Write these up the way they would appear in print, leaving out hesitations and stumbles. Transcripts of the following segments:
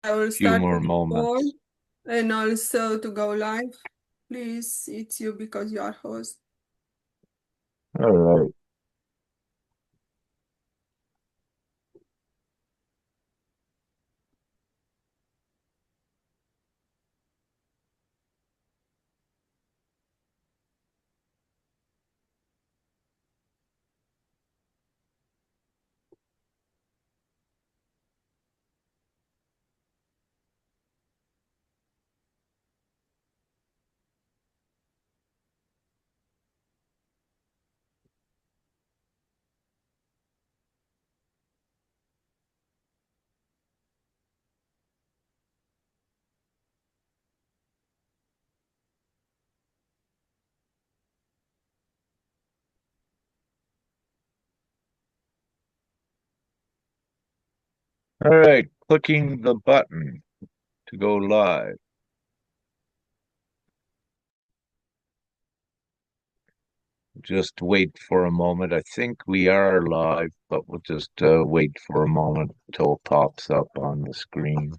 I will Few start more the call moments. and also to go live. Please, it's you because you are host. All right. All right. Clicking the button to go live. Just wait for a moment. I think we are live, but we'll just wait for a moment until it pops up on the screen.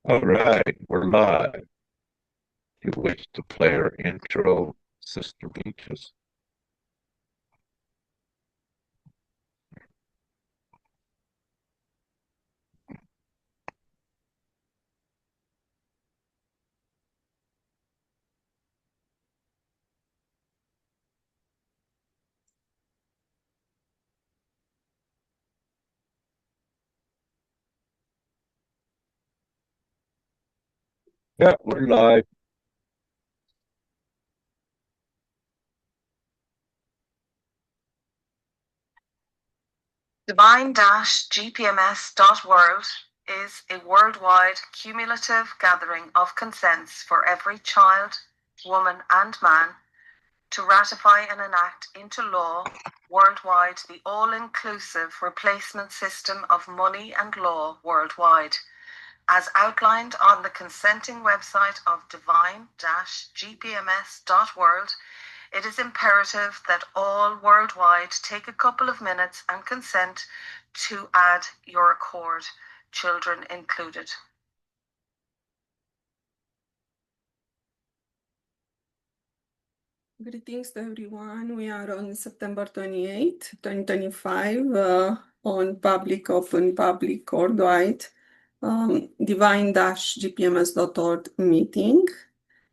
All right, we're live. If you wish to play our intro, Sister Beaches. Yeah, we're live. Divine-gpms.world is a worldwide cumulative gathering of consents for every child, woman, and man to ratify and enact into law worldwide the all-inclusive replacement system of money and law worldwide, as outlined on the consenting website of divine-gpms.world. It is imperative that all worldwide take a couple of minutes and consent to add your accord, children included. Greetings to everyone. We are on September 28, 2025, on public, open public, worldwide, divine-gpms.world meeting.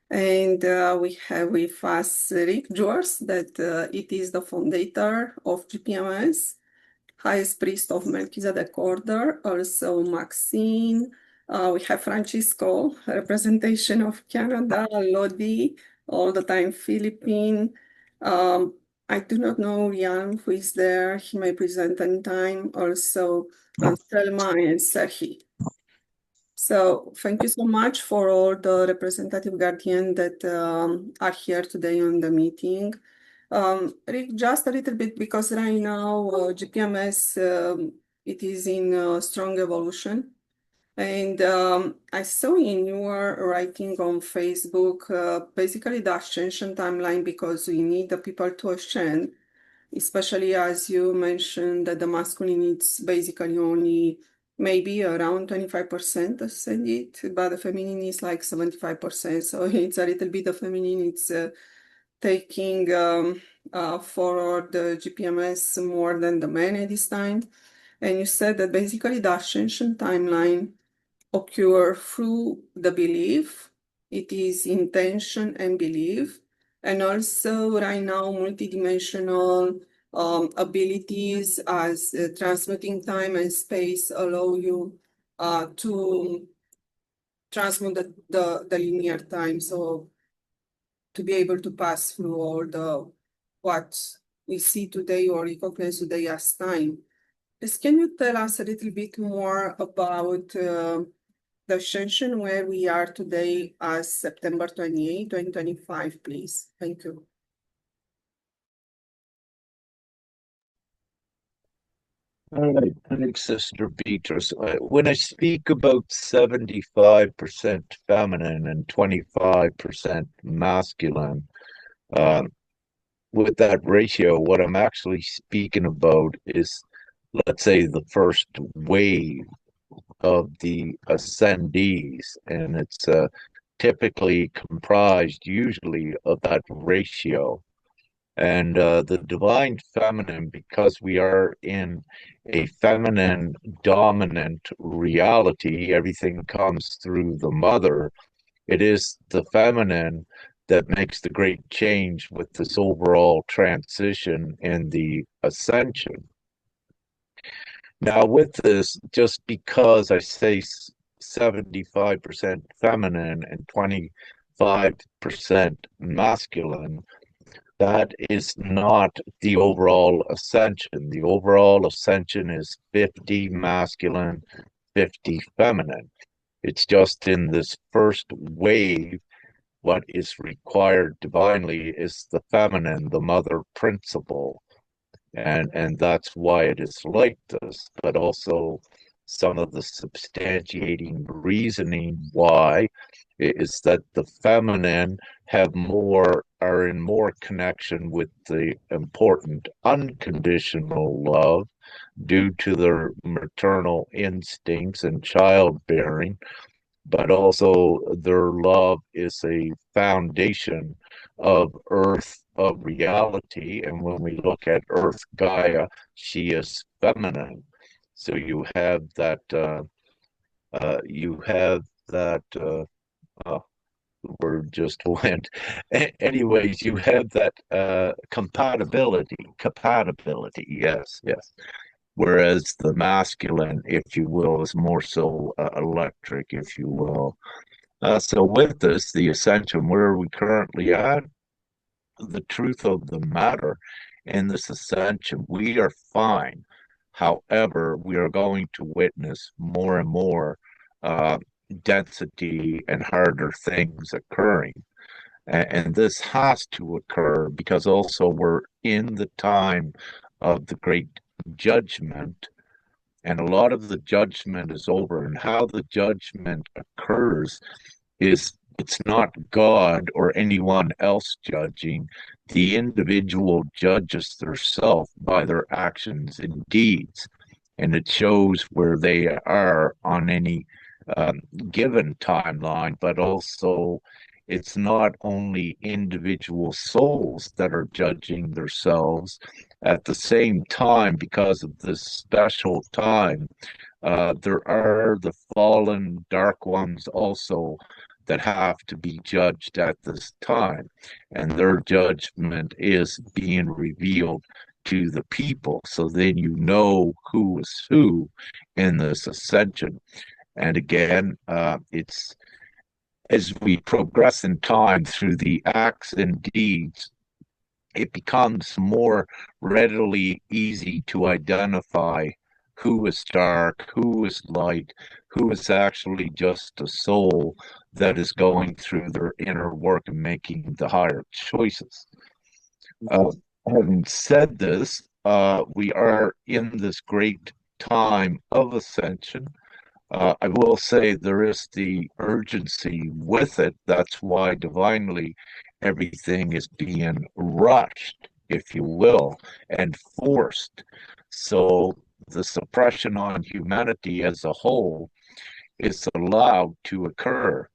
And we have with us Rick George, that it is the founder of GPMS, highest priest of Melchizedek order, also Maxine. We have Francisco, representation of Canada, Lodi, all the time Philippine. I do not know Jan who is there. He may present anytime. Also, Selma and Serhi. So thank you so much for all the representative guardian that are here today on the meeting. Rick, just a little bit, because right now GPMS, it is in strong evolution. And I saw in your writing on Facebook, basically the ascension timeline, because we need the people to ascend, especially as you mentioned that the masculine needs basically only maybe around 25% ascended, but the feminine is like 75%. So it's a little bit the feminine, it's taking forward the GPMS more than the men at this time. And you said that basically the ascension timeline occur through the belief. It is intention and belief. And also right now, multidimensional abilities as transmuting time and space allow you to transmute the linear time. So to be able to pass through all the what we see today or recognize today as time. Just can you tell us a little bit more about the ascension where we are today as September 28, 2025, please? Thank you. All right. Thanks, Sister Beatrice. When I speak about 75% feminine and 25% masculine, uh, with that ratio, what I'm actually speaking about is, let's say, the first wave of the ascendees, and it's typically comprised usually of that ratio. And the divine feminine, because we are in a feminine dominant reality, everything comes through the mother. It is the feminine that makes the great change with this overall transition and the ascension. Now, with this, just because I say 75% feminine and 25% masculine, that is not the overall ascension. The overall ascension is 50 masculine, 50 feminine. It's just in this first wave, what is required divinely is the feminine, the mother principle. And that's why it is like this, but also some of the substantiating reasoning why is that the feminine are in more connection with the important unconditional love due to their maternal instincts and childbearing, but also their love is a foundation of earth, of reality. And when we look at earth Gaia, she is feminine. So you have that word just went. Anyways, you have that compatibility. Yes, yes. Whereas the masculine, if you will, is more so electric, if you will. So with this, the ascension, where are we currently at? The truth of the matter in this ascension, we are fine. However, we are going to witness more and more uh, density and harder things occurring. And this has to occur because also we're in the time of the great judgment, and a lot of the judgment is over. And how the judgment occurs is it's not God or anyone else judging. The individual judges theirself by their actions and deeds, and it shows where they are on any given timeline, but also it's not only individual souls that are judging themselves at the same time because of this special time. There are the fallen dark ones also that have to be judged at this time, and their judgment is being revealed to the people. So then you know who is who in this ascension. And again, it's as we progress in time through the acts and deeds, it becomes more readily easy to identify who is dark, who is light, who is actually just a soul that is going through their inner work and making the higher choices. Uh, Having said this, we are in this great time of ascension. I will say there is the urgency with it. That's why divinely everything is being rushed, if you will, and forced. So the suppression on humanity as a whole is allowed to occur.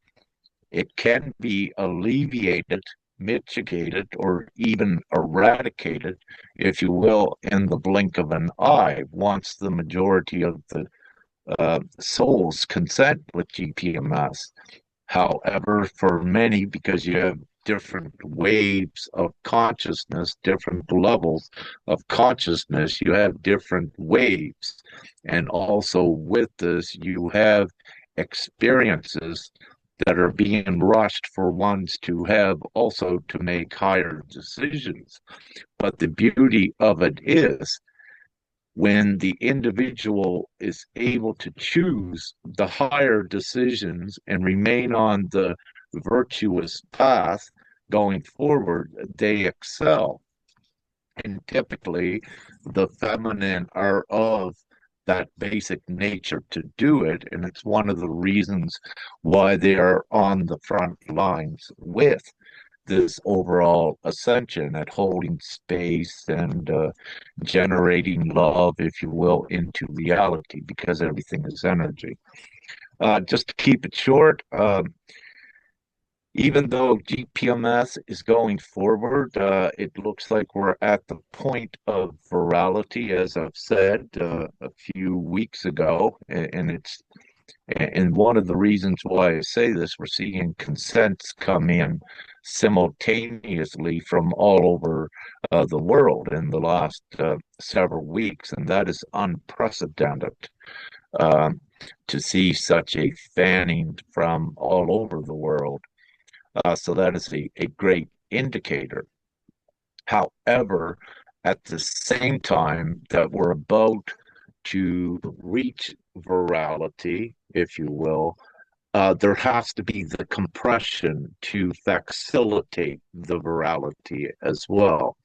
It can be alleviated, mitigated, or even eradicated, if you will, in the blink of an eye once the majority of the souls consent with GPMS. However, for many, because you have different waves of consciousness, different levels of consciousness, you have different waves. And also with this, you have experiences that are being rushed for ones to have also to make higher decisions. But the beauty of it is when the individual is able to choose the higher decisions and remain on the virtuous path going forward, they excel. And typically, the feminine are of that basic nature to do it. And it's one of the reasons why they are on the front lines with this overall ascension at holding space and generating love, if you will, into reality, because everything is energy. Just to keep it short, even though GPMS is going forward, it looks like we're at the point of virality, as I've said a few weeks ago, and one of the reasons why I say this, we're seeing consents come in simultaneously from all over the world in the last several weeks, and that is unprecedented. Um, to see such a fanning from all over the world. So that is a great indicator. However, at the same time that we're about to reach virality, if you will, there has to be the compression to facilitate the virality as well.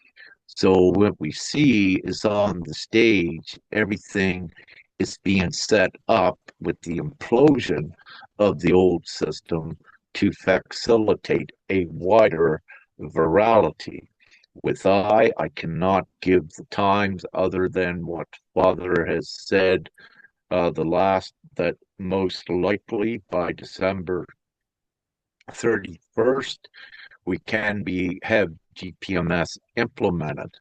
So what we see is on the stage, everything is being set up with the implosion of the old system to facilitate a wider virality. With I cannot give the times other than what Father has said, the last that most likely by December 31st, we can have GPMS implemented.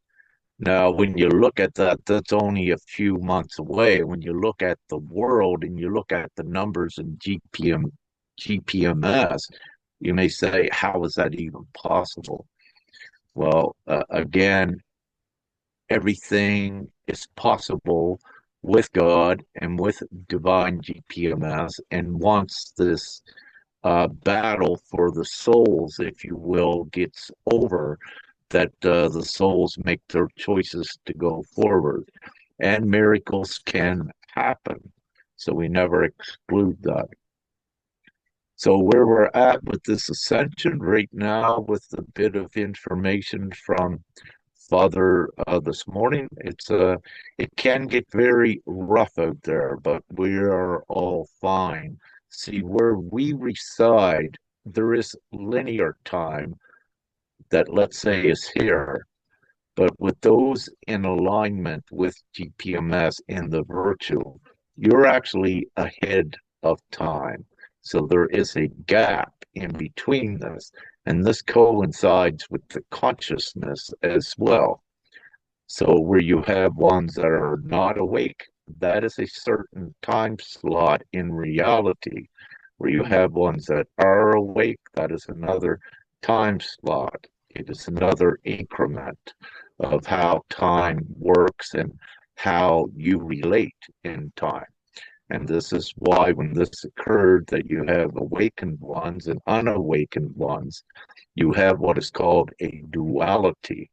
Now, when you look at that, that's only a few months away. When you look at the world and you look at the numbers in GPMS, you may say, how is that even possible? Well, again, everything is possible with God and with divine GPMS. And once this battle for the souls, if you will, gets over, that the souls make their choices to go forward. And miracles can happen. So we never exclude that. So where we're at with this ascension right now, with a bit of information from Father this morning, it can get very rough out there, but we are all fine. See, where we reside, there is linear time that, let's say, is here. But with those in alignment with GPMS in the virtual, you're actually ahead of time. So there is a gap in between this, and this coincides with the consciousness as well. So where you have ones that are not awake, that is a certain time slot in reality. Where you have ones that are awake, that is another time slot. It is another increment of how time works and how you relate in time. And this is why when this occurred that you have awakened ones and unawakened ones, you have what is called a duality,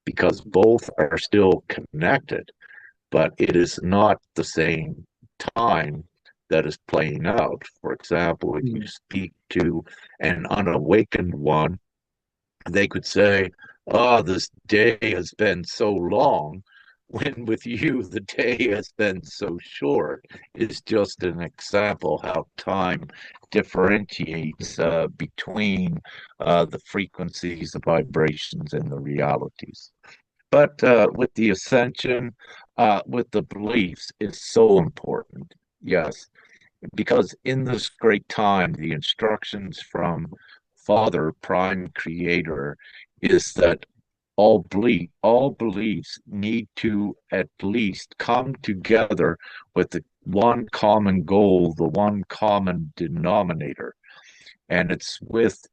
because both are still connected, but it is not the same time that is playing out. For example, if you speak to an unawakened one, they could say, oh, this day has been so long, when with you, the day has been so short. It's just an example how time differentiates between the frequencies, the vibrations, and the realities. But with the ascension, with the beliefs, is so important. Yes, because in this great time, the instructions from Father, Prime Creator, is that all beliefs need to at least come together with the one common goal, the one common denominator, and it's with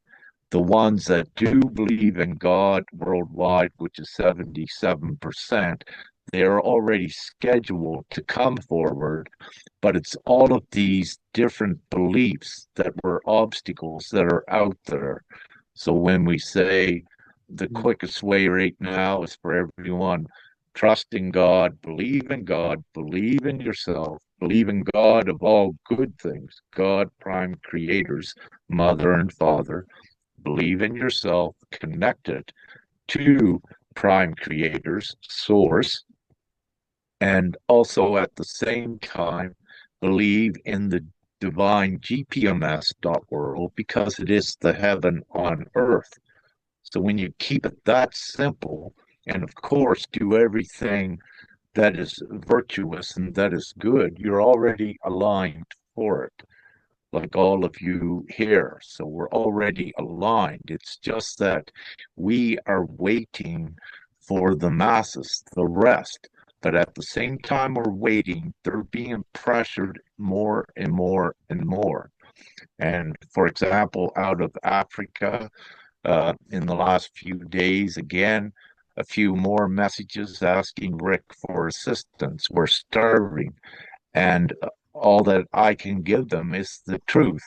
the ones that do believe in God worldwide, which is 77%, they are already scheduled to come forward, but it's all of these different beliefs that were obstacles that are out there. So when we say the quickest way right now is for everyone, trust in God, believe in yourself, believe in God of all good things, God, prime creators, mother and father, believe in yourself, connect it to prime creators, source, and also at the same time believe in the Divine-gpms.world, because it is the heaven on earth. So when you keep it that simple, and of course do everything that is virtuous and that is good, you're already aligned for it, like all of you here. So we're already aligned. It's just that we are waiting for the masses, the rest. But at the same time we're waiting, they're being pressured more and more and more. And for example, out of Africa, in the last few days, again, a few more messages asking Rick for assistance. We're starving, and all that I can give them is the truth.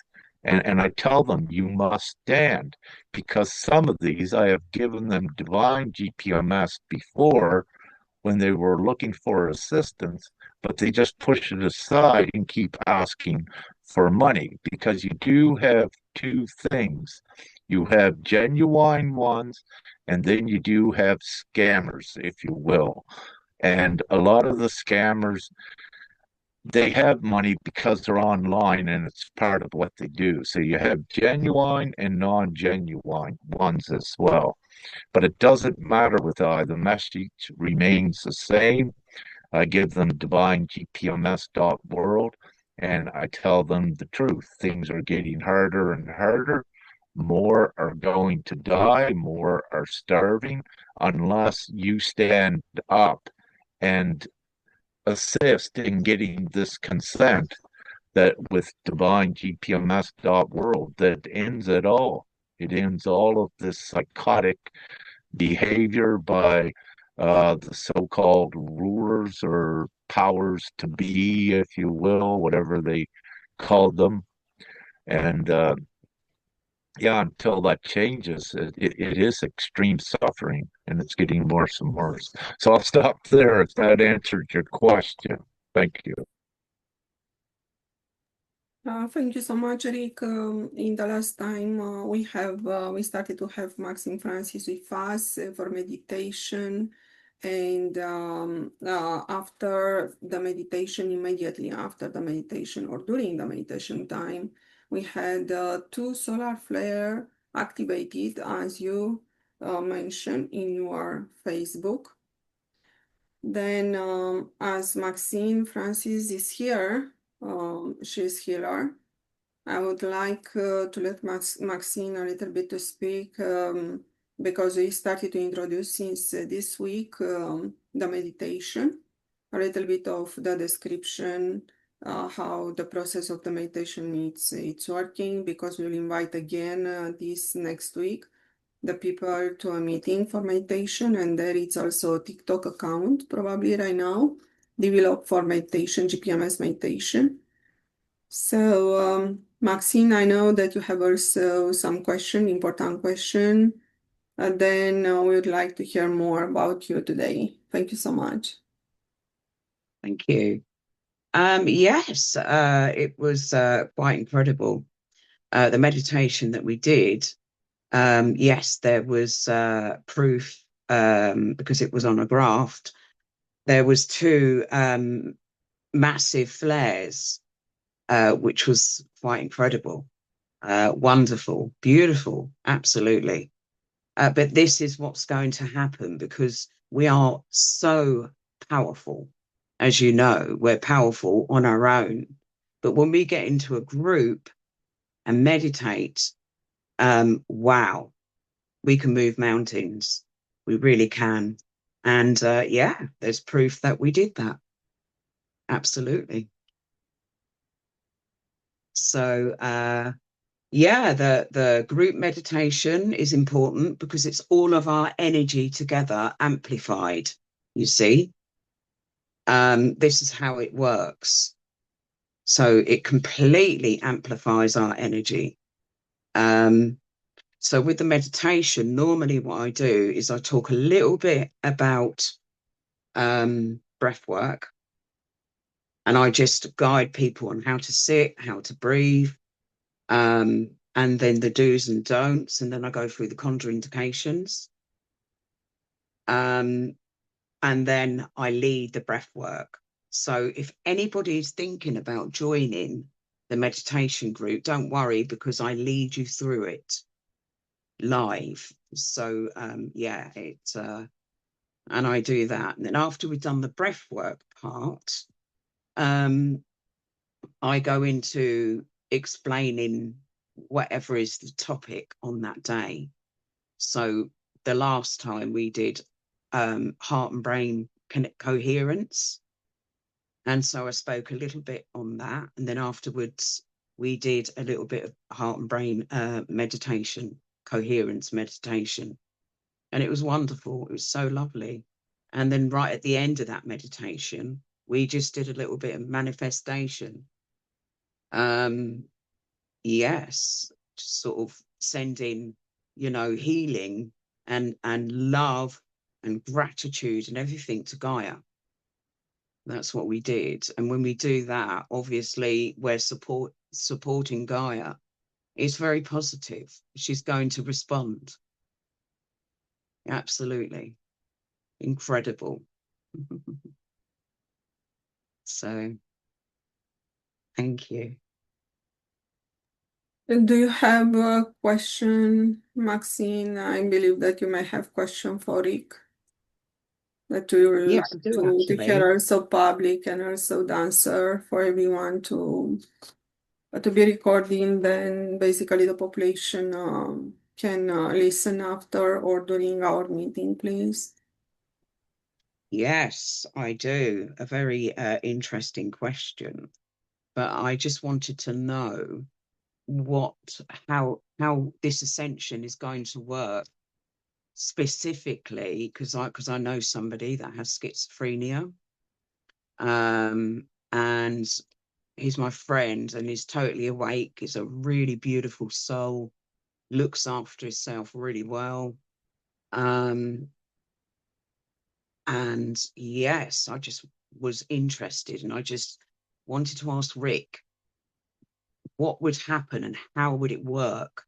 And I tell them, you must stand, because some of these I have given them divine GPMS before when they were looking for assistance, but they just push it aside and keep asking for money, because you do have two things. You have genuine ones, and then you do have scammers, if you will. And a lot of the scammers, they have money because they're online and it's part of what they do. So you have genuine and non-genuine ones as well. But it doesn't matter with I. The message remains the same. I give them Divine-gpms.world and I tell them the truth. Things are getting harder and harder. More are going to die, more are starving, unless you stand up and assist in getting this consent that with Divine-gpms.world that ends it all. It ends all of this psychotic behavior by the so-called rulers or powers to be, if you will, whatever they called them. And yeah, until that changes, it is extreme suffering and it's getting worse and worse. So I'll stop there if that answered your question. Thank you. Thank you so much, Rick. In the last time, we started to have Maxine Francis with us for meditation, and after the meditation, immediately after the meditation or during the meditation time, we had two solar flare activated, as you mentioned in your Facebook. Then, as Maxine Francis is here, she's healer. I would like to let Maxine a little bit to speak because we started to introduce since this week the meditation, a little bit of the description, how the process of the meditation it's working, because we'll invite again this next week the people to a meeting for meditation, and there is also a TikTok account probably right now developed for meditation, GPMS meditation. So Maxine, I know that you have also some question, important question. Then we would like to hear more about you today. Thank you so much. Thank you. Yes, it was quite incredible. The meditation that we did, yes, there was proof because it was on a graft. There was two massive flares, which was quite incredible, wonderful, beautiful, absolutely. But this is what's going to happen because we are so powerful. As you know, we're powerful on our own. But when we get into a group and meditate, wow, we can move mountains. We really can. And yeah, there's proof that we did that. Absolutely. So yeah, the group meditation is important because it's all of our energy together amplified, you see. This is how it works. So it completely amplifies our energy. So with the meditation, normally what I do is I talk a little bit about breath work, and I just guide people on how to sit, how to breathe, and then the do's and don'ts, and then I go through the contraindications. And then I lead the breath work. So if anybody is thinking about joining the meditation group, don't worry, because I lead you through it live. So yeah, and I do that. And then after we've done the breath work part, I go into explaining whatever is the topic on that day. So the last time we did heart and brain coherence. And so I spoke a little bit on that. And then afterwards, we did a little bit of heart and brain meditation, coherence meditation. And it was wonderful. It was so lovely. And then right at the end of that meditation, we just did a little bit of manifestation. Yes, sort of sending, healing and love and gratitude and everything to Gaia. That's what we did. And when we do that, obviously we're supporting Gaia. It's very positive. She's going to respond. Absolutely. Incredible. So thank you. And do you have a question, Maxine? I believe that you may have question for Rick that you would Yes, I like do to actually. hear also public and also the answer for everyone to be recording. Then basically the population can listen after or during our meeting, please. Yes, I do. A very interesting question. But I just wanted to know how this ascension is going to work specifically, because I know somebody that has schizophrenia, and he's my friend and he's totally awake. He's a really beautiful soul, looks after himself really well. And yes, I just was interested, and I just wanted to ask Rick what would happen and how would it work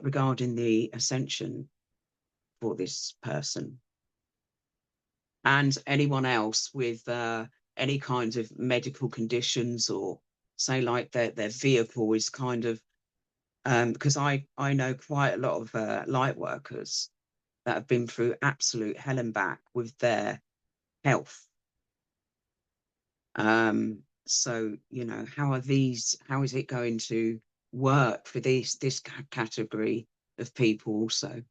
regarding the ascension for this person and anyone else with any kinds of medical conditions, or say like their vehicle is kind of because I know quite a lot of light workers that have been through absolute hell and back with their health. So how is it going to work for this category of people also?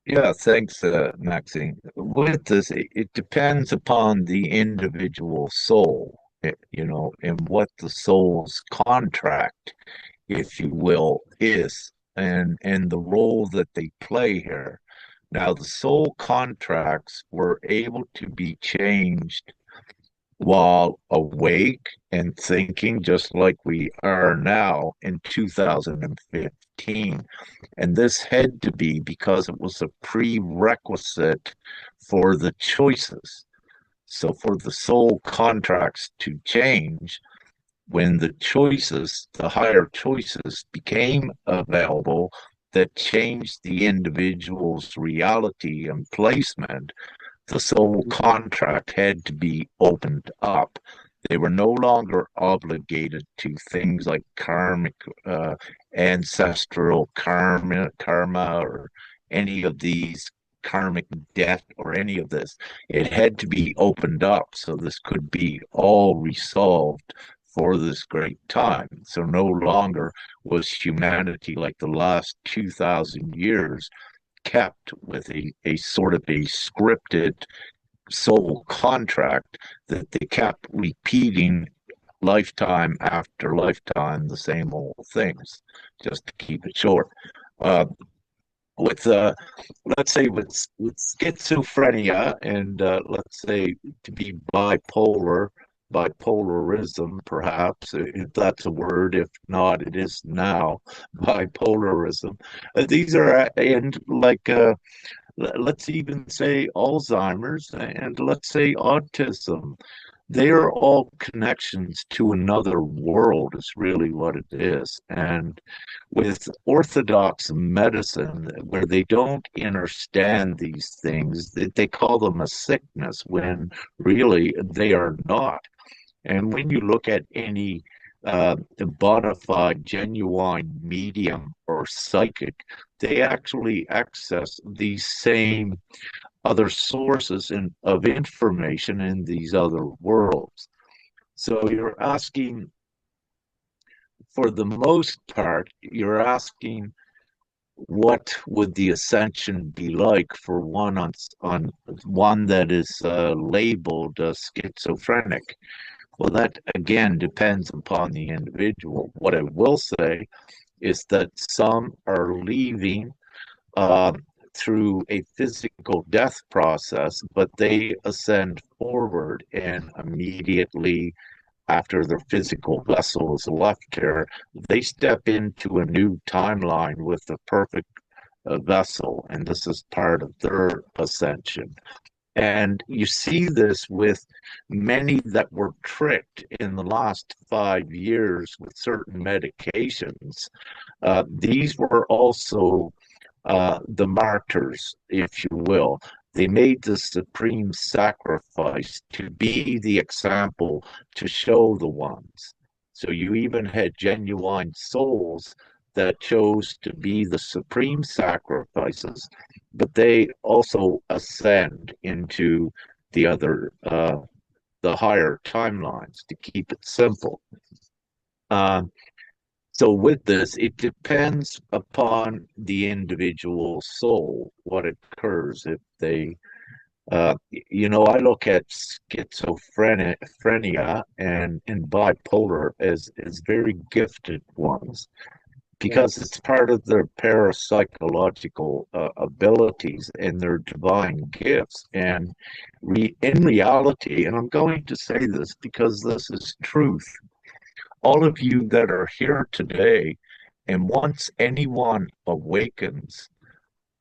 Yeah, thanks, Maxine. With this, it depends upon the individual soul, and what the soul's contract, if you will, is, and the role that they play here. Now, the soul contracts were able to be changed while awake and thinking, just like we are now in 2015. And this had to be because it was a prerequisite for the choices. So, for the soul contracts to change, when the choices, the higher choices, became available that changed the individual's reality and placement, the soul contract had to be opened up. They were no longer obligated to things like karmic, ancestral karma, or any of these karmic debt, or any of this. It had to be opened up so this could be all resolved for this great time. So no longer was humanity, like the last 2,000 years, kept with a sort of a scripted soul contract that they kept repeating lifetime after lifetime, the same old things, just to keep it short. Uh, with let's say with schizophrenia, and let's say to be bipolarism, perhaps, if that's a word. If not, it is now bipolarism. These are and like let's even say Alzheimer's, and let's say autism. They are all connections to another world, is really what it is. And with orthodox medicine, where they don't understand these things, they call them a sickness when really they are not. And when you look at any a bona fide, genuine medium or psychic, they actually access these same other sources of information in these other worlds. So you're asking, for the most part, you're asking what would the ascension be like for on one that is labeled schizophrenic? Well, that again depends upon the individual. What I will say is that some are leaving uh, through a physical death process, but they ascend forward and immediately after their physical vessel is left here, they step into a new timeline with the perfect vessel, and this is part of their ascension. And you see this with many that were tricked in the last 5 years with certain medications. These were also the martyrs, if you will. They made the supreme sacrifice to be the example to show the ones. So you even had genuine souls that chose to be the supreme sacrifices, but they also ascend into the other, the higher timelines to keep it simple. Um, so with this, it depends upon the individual soul, what occurs if they, I look at schizophrenia and bipolar as very gifted ones because Yes. it's part of their parapsychological abilities and their divine gifts. And in reality, and I'm going to say this because this is truth, all of you that are here today, and once anyone awakens,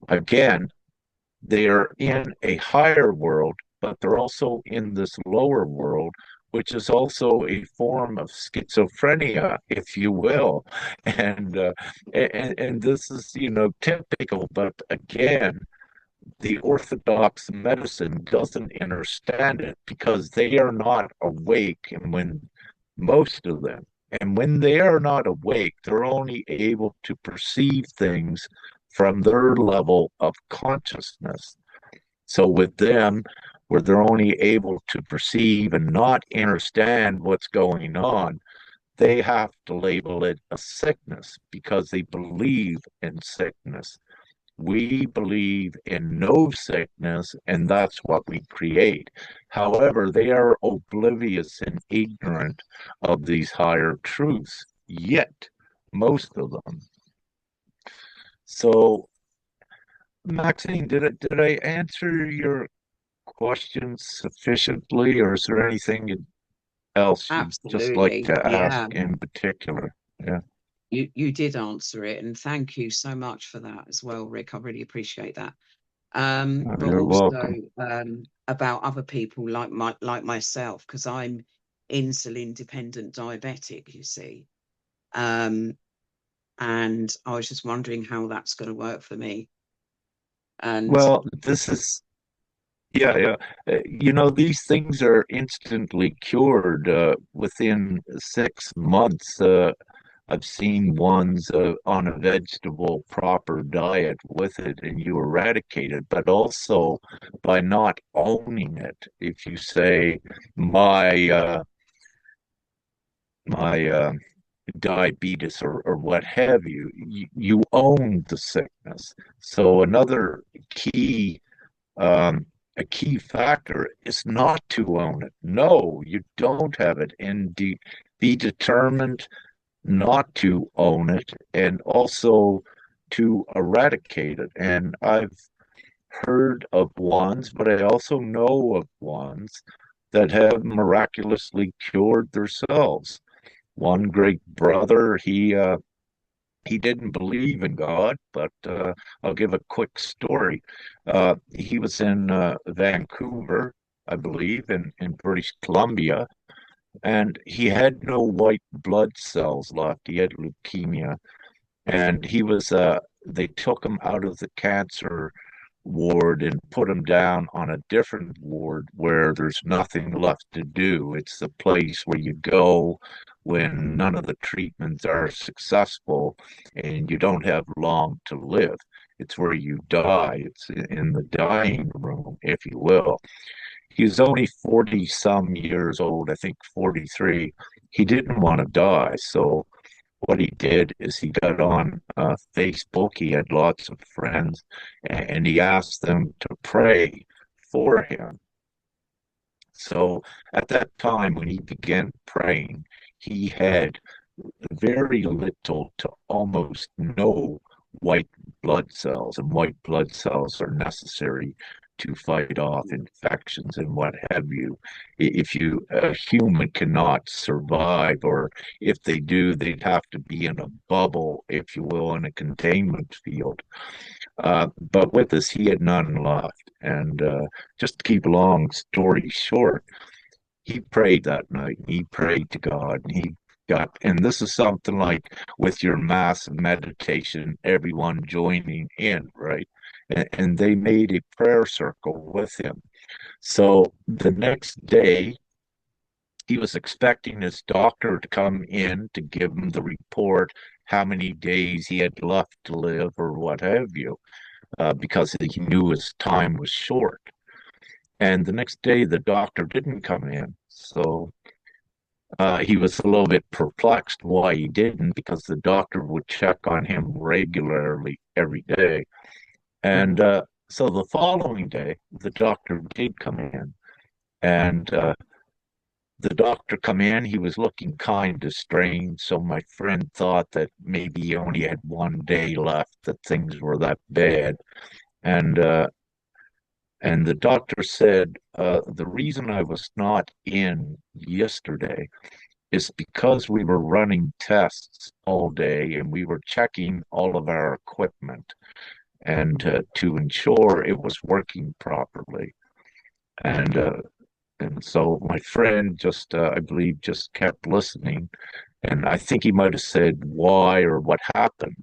again, they are in a higher world, but they're also in this lower world, which is also a form of schizophrenia, if you will. And and this is, typical, but again, the orthodox medicine doesn't understand it because they are not awake, and when most of them, and when they are not awake, they're only able to perceive things from their level of consciousness. So with them, where they're only able to perceive and not understand what's going on, they have to label it a sickness because they believe in sickness. We believe in no sickness, and that's what we create. However, they are oblivious and ignorant of these higher truths, yet, most of them. So, Maxine, did I answer your questions sufficiently, or is there anything else you'd just like Absolutely. to ask Yeah. in particular? Yeah, You did answer it, and thank you so much for that as well, Rick. I really appreciate that. But you're also welcome. about other people like myself, because I'm insulin dependent diabetic, you see. Um, and I was just wondering how that's going to work for me. And Well, this is Yeah, yeah. These things are instantly cured within 6 months. I've seen ones on a vegetable proper diet with it and you eradicate it, but also by not owning it. If you say my diabetes or what have you, you own the sickness. So another key um, a key factor is not to own it. No, you don't have it, and be determined not to own it, and also to eradicate it. And I've heard of ones, but I also know of ones that have miraculously cured themselves. One great brother, he didn't believe in God, but I'll give a quick story. He was in Vancouver, I believe, in British Columbia, and he had no white blood cells left. He had leukemia, and they took him out of the cancer ward and put him down on a different ward where there's nothing left to do. It's the place where you go when none of the treatments are successful and you don't have long to live. It's where you die. It's in the dying room, if you will. He was only 40 some years old, I think 43. He didn't want to die. So what he did is he got on Facebook. He had lots of friends and he asked them to pray for him. So at that time, when he began praying, he had very little to almost no white blood cells, and white blood cells are necessary to fight off infections and what have you. If a human cannot survive, or if they do, they'd have to be in a bubble, if you will, in a containment field. But with us, he had none left. And just to keep a long story short, he prayed that night. He prayed to God, and he got, and this is something like with your mass meditation, everyone joining in, right? And they made a prayer circle with him. So the next day, he was expecting his doctor to come in to give him the report, how many days he had left to live, or what have you, because he knew his time was short. And the next day, the doctor didn't come in. So he was a little bit perplexed why he didn't, because the doctor would check on him regularly every day. And so the following day, the doctor did come in. And the doctor come in, he was looking kind of strange. So my friend thought that maybe he only had one day left, that things were that bad. And and the doctor said, the reason I was not in yesterday is because we were running tests all day and we were checking all of our equipment and to ensure it was working properly. And and so my friend just, I believe, just kept listening. And I think he might have said why or what happened.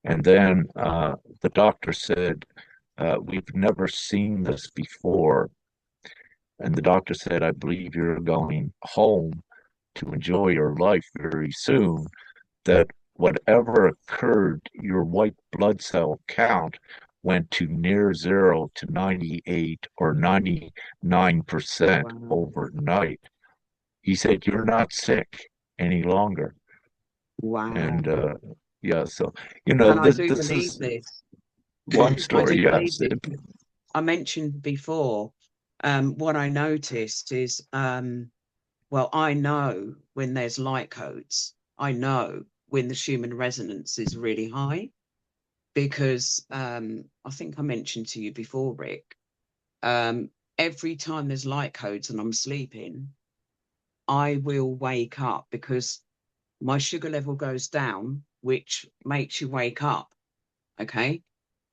And then the doctor said, we've never seen this before. And the doctor said, I believe you're going home to enjoy your life very soon. That whatever occurred, your white blood cell count went to near zero to 98 or 99% Wow. overnight. He said, you're not sick any longer. Wow. And yeah, so, And I do this believe is this. one I story, do believe yes. this. I mentioned before, what I noticed is, well, I know when there's light codes. I know when the Schumann resonance is really high, because I think I mentioned to you before, Rick, every time there's light codes and I'm sleeping, I will wake up because my sugar level goes down, which makes you wake up. Okay.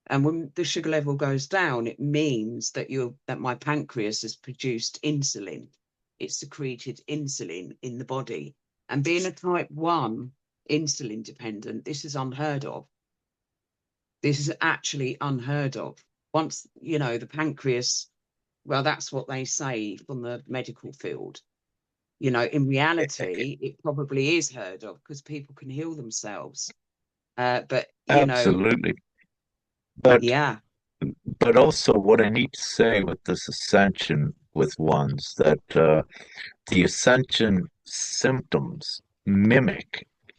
And when the sugar level goes down, it means that my pancreas has produced insulin. It's secreted insulin in the body. And being a type 1 insulin dependent, this is unheard of. This is actually unheard of. Once, the pancreas, well, that's what they say from the medical field. In reality, it probably is heard of because people can heal themselves. But, Absolutely. But yeah. but also what I need to say with this ascension with ones that the ascension symptoms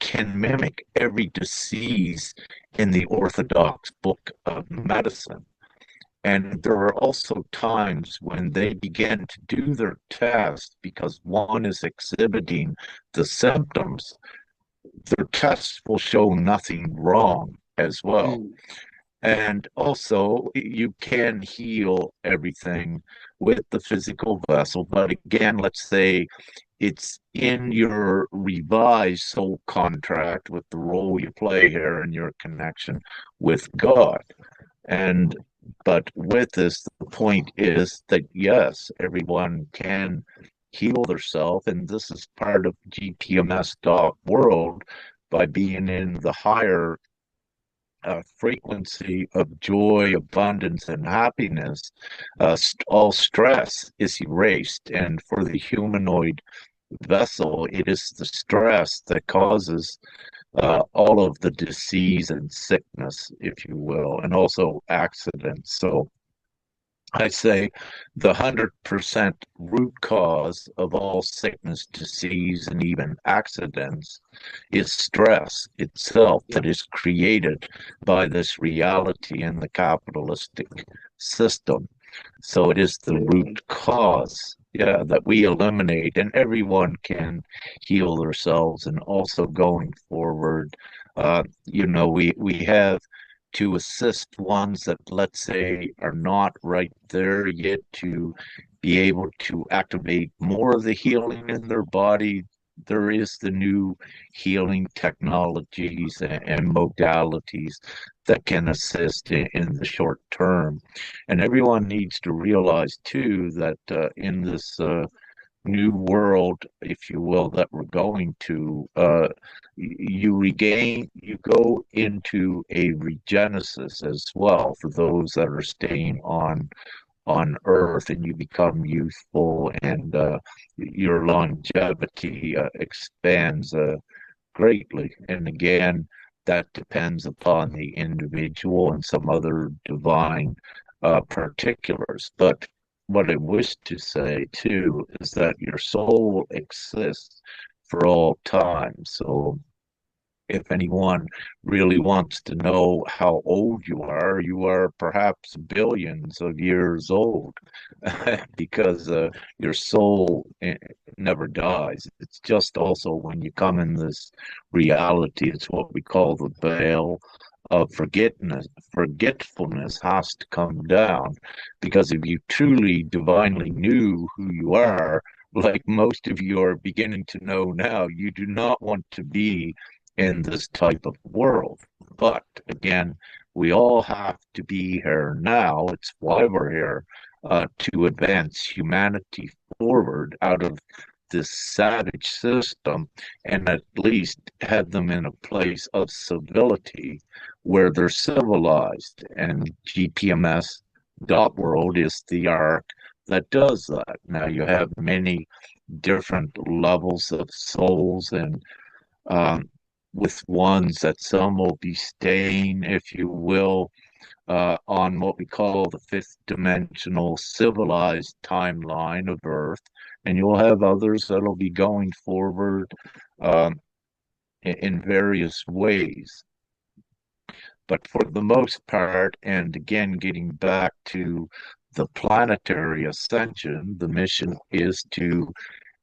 can mimic every disease in the orthodox book of medicine. And there are also times when they begin to do their test because one is exhibiting the symptoms. Their tests will show nothing wrong as well. Mm. And also, you can heal everything with the physical vessel. But again, let's say it's in your revised soul contract with the role you play here and your connection with God. And but with this, the point is that yes, everyone can heal themselves, and this is part of GPMS.world by being in the higher frequency of joy, abundance, and happiness. All stress is erased, and for the humanoid vessel. It is the stress that causes all of the disease and sickness, if you will, and also accidents. So I say the 100% root cause of all sickness, disease, and even accidents is stress itself that is created by this reality in the capitalistic system. So it is the root cause, yeah, that we eliminate, and everyone can heal themselves. And also going forward, we have to assist ones that, let's say, are not right there yet to be able to activate more of the healing in their body. There is the new healing technologies and modalities that can assist in the short term. And everyone needs to realize, too, that in this new world, if you will, that we're going to, you go into a regenesis as well for those that are staying on Earth, and you become youthful, and your longevity expands greatly. And again, that depends upon the individual and some other divine particulars. But what I wish to say too is that your soul exists for all time. So if anyone really wants to know how old you are perhaps billions of years old because your soul never dies. It's just also when you come in this reality, it's what we call the veil of forgetfulness has to come down, because if you truly divinely knew who you are, like most of you are beginning to know now, you do not want to be in this type of world. But again, we all have to be here now. It's why we're here, to advance humanity forward out of this savage system and at least have them in a place of civility where they're civilized. And GPMS.world is the arc that does that. Now you have many different levels of souls, and um, with ones that some will be staying, if you will, on what we call the fifth dimensional civilized timeline of Earth, and you'll have others that'll be going forward um, in various ways. But for the most part, and again, getting back to the planetary ascension, the mission is to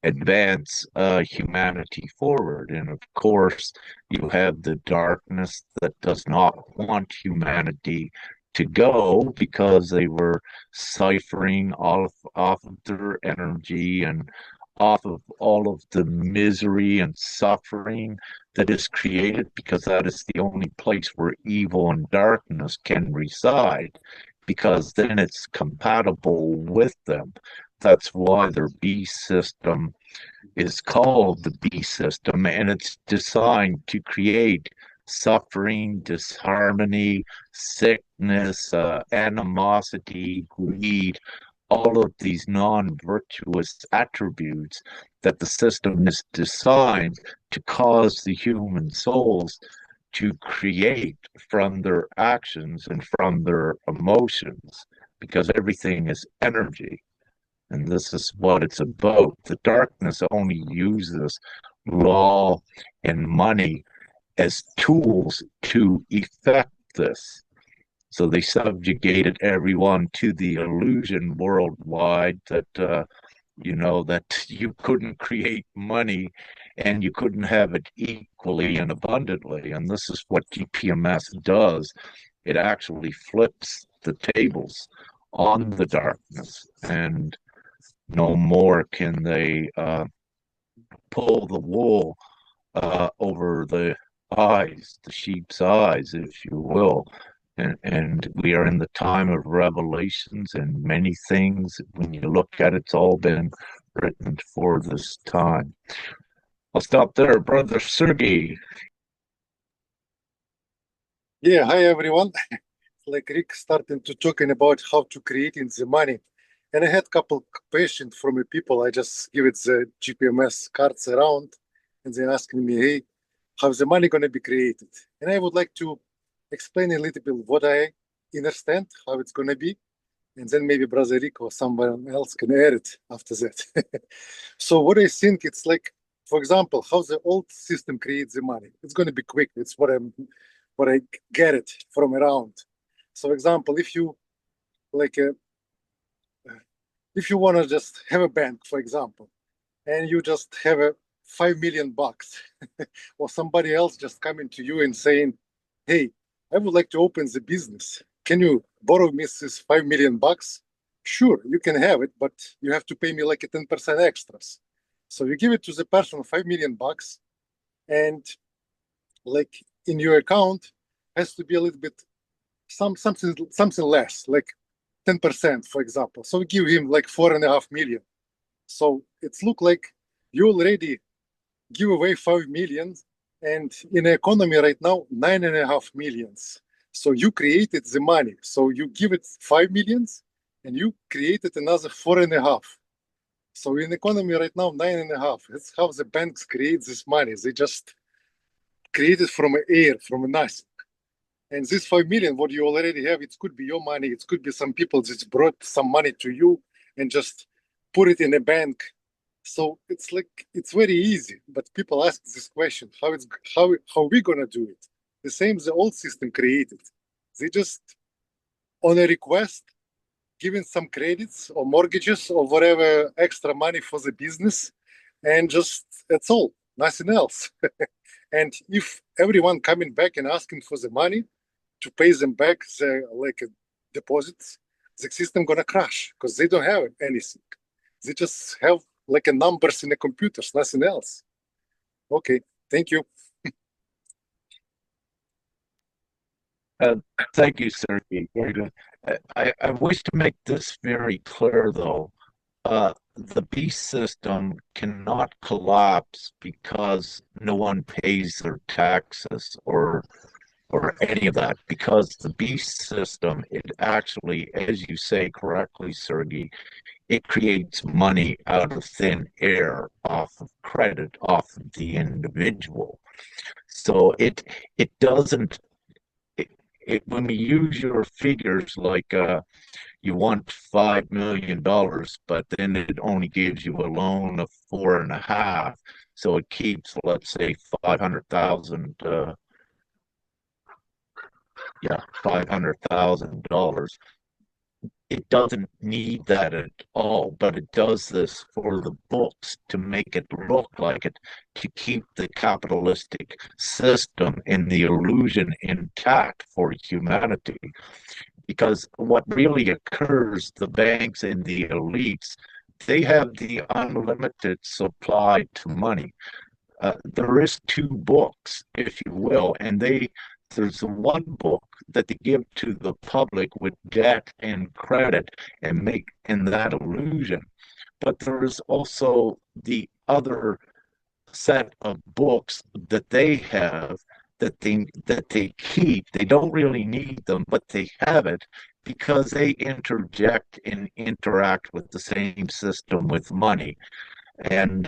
advance humanity forward. And of course, you have the darkness that does not want humanity to go because they were ciphering off of their energy and off of all of the misery and suffering that is created, because that is the only place where evil and darkness can reside, because then it's compatible with them. That's why their beast system is called the beast system, and it's designed to create suffering, disharmony, sickness, animosity, greed, all of these non-virtuous attributes that the system is designed to cause the human souls to create from their actions and from their emotions, because everything is energy. And this is what it's about. The darkness only uses law and money as tools to effect this. So they subjugated everyone to the illusion worldwide that, that you couldn't create money and you couldn't have it equally and abundantly. And this is what GPMS does. It actually flips the tables on the darkness, and no more can they pull the wool over the eyes, the sheep's eyes, if you will. And we are in the time of revelations, and many things, when you look at it, it's all been written for this time. I'll stop there, Brother Sergey. Yeah, hi everyone. Like Rick starting to talking about how to create in the money. And I had a couple questions from the people. I just give it the GPMS cards around, and they're asking me, hey, how's the money going to be created? And I would like to explain a little bit what I understand, how it's going to be, and then maybe Brother Rick or someone else can add it after that. So what I think it's like, for example, how the old system creates the money. It's going to be quick. It's what I get it from around. So, example, if you like, if you want to just have a bank, for example, and you just have a $5 million, or somebody else just coming to you and saying, "Hey, I would like to open the business. Can you borrow me this $5 million?" Sure, you can have it, but you have to pay me like a 10% extras. So you give it to the person $5 million, and like in your account has to be a little bit something less, like 10%, for example. So we give him like 4.5 million. So it's look like you already give away 5 million, and in the economy right now 9.5 millions. So you created the money. So you give it 5 millions, and you created another 4.5. So in economy right now 9.5. That's how the banks create this money. They just create it from air, from nothing. And this 5 million, what you already have, it could be your money. It could be some people that brought some money to you and just put it in a bank. So it's like, it's very easy. But people ask this question, how we gonna do it? The same the old system created. They just on a request giving some credits or mortgages or whatever extra money for the business, and just that's all, nothing else. And if everyone coming back and asking for the money to pay them back the like deposits, the system gonna crash because they don't have anything. They just have like a numbers in the computers, nothing else. Okay, thank you. Thank you, Sergey. Very good. I wish to make this very clear, though. The beast system cannot collapse because no one pays their taxes or any of that. Because the beast system, it actually, as you say correctly, Sergey, it creates money out of thin air, off of credit, off of the individual. So it doesn't when we use your figures like you want $5 million, but then it only gives you a loan of 4.5, so it keeps, let's say, 500,000. Yeah, $500,000. It doesn't need that at all, but it does this for the books to make it look like it, to keep the capitalistic system and the illusion intact for humanity. Because what really occurs, the banks and the elites, they have the unlimited supply to money. There is two books, if you will, and there's one book that they give to the public with debt and credit and make in that illusion. But there's also the other set of books that they have that they keep. They don't really need them, but they have it because they interject and interact with the same system with money. And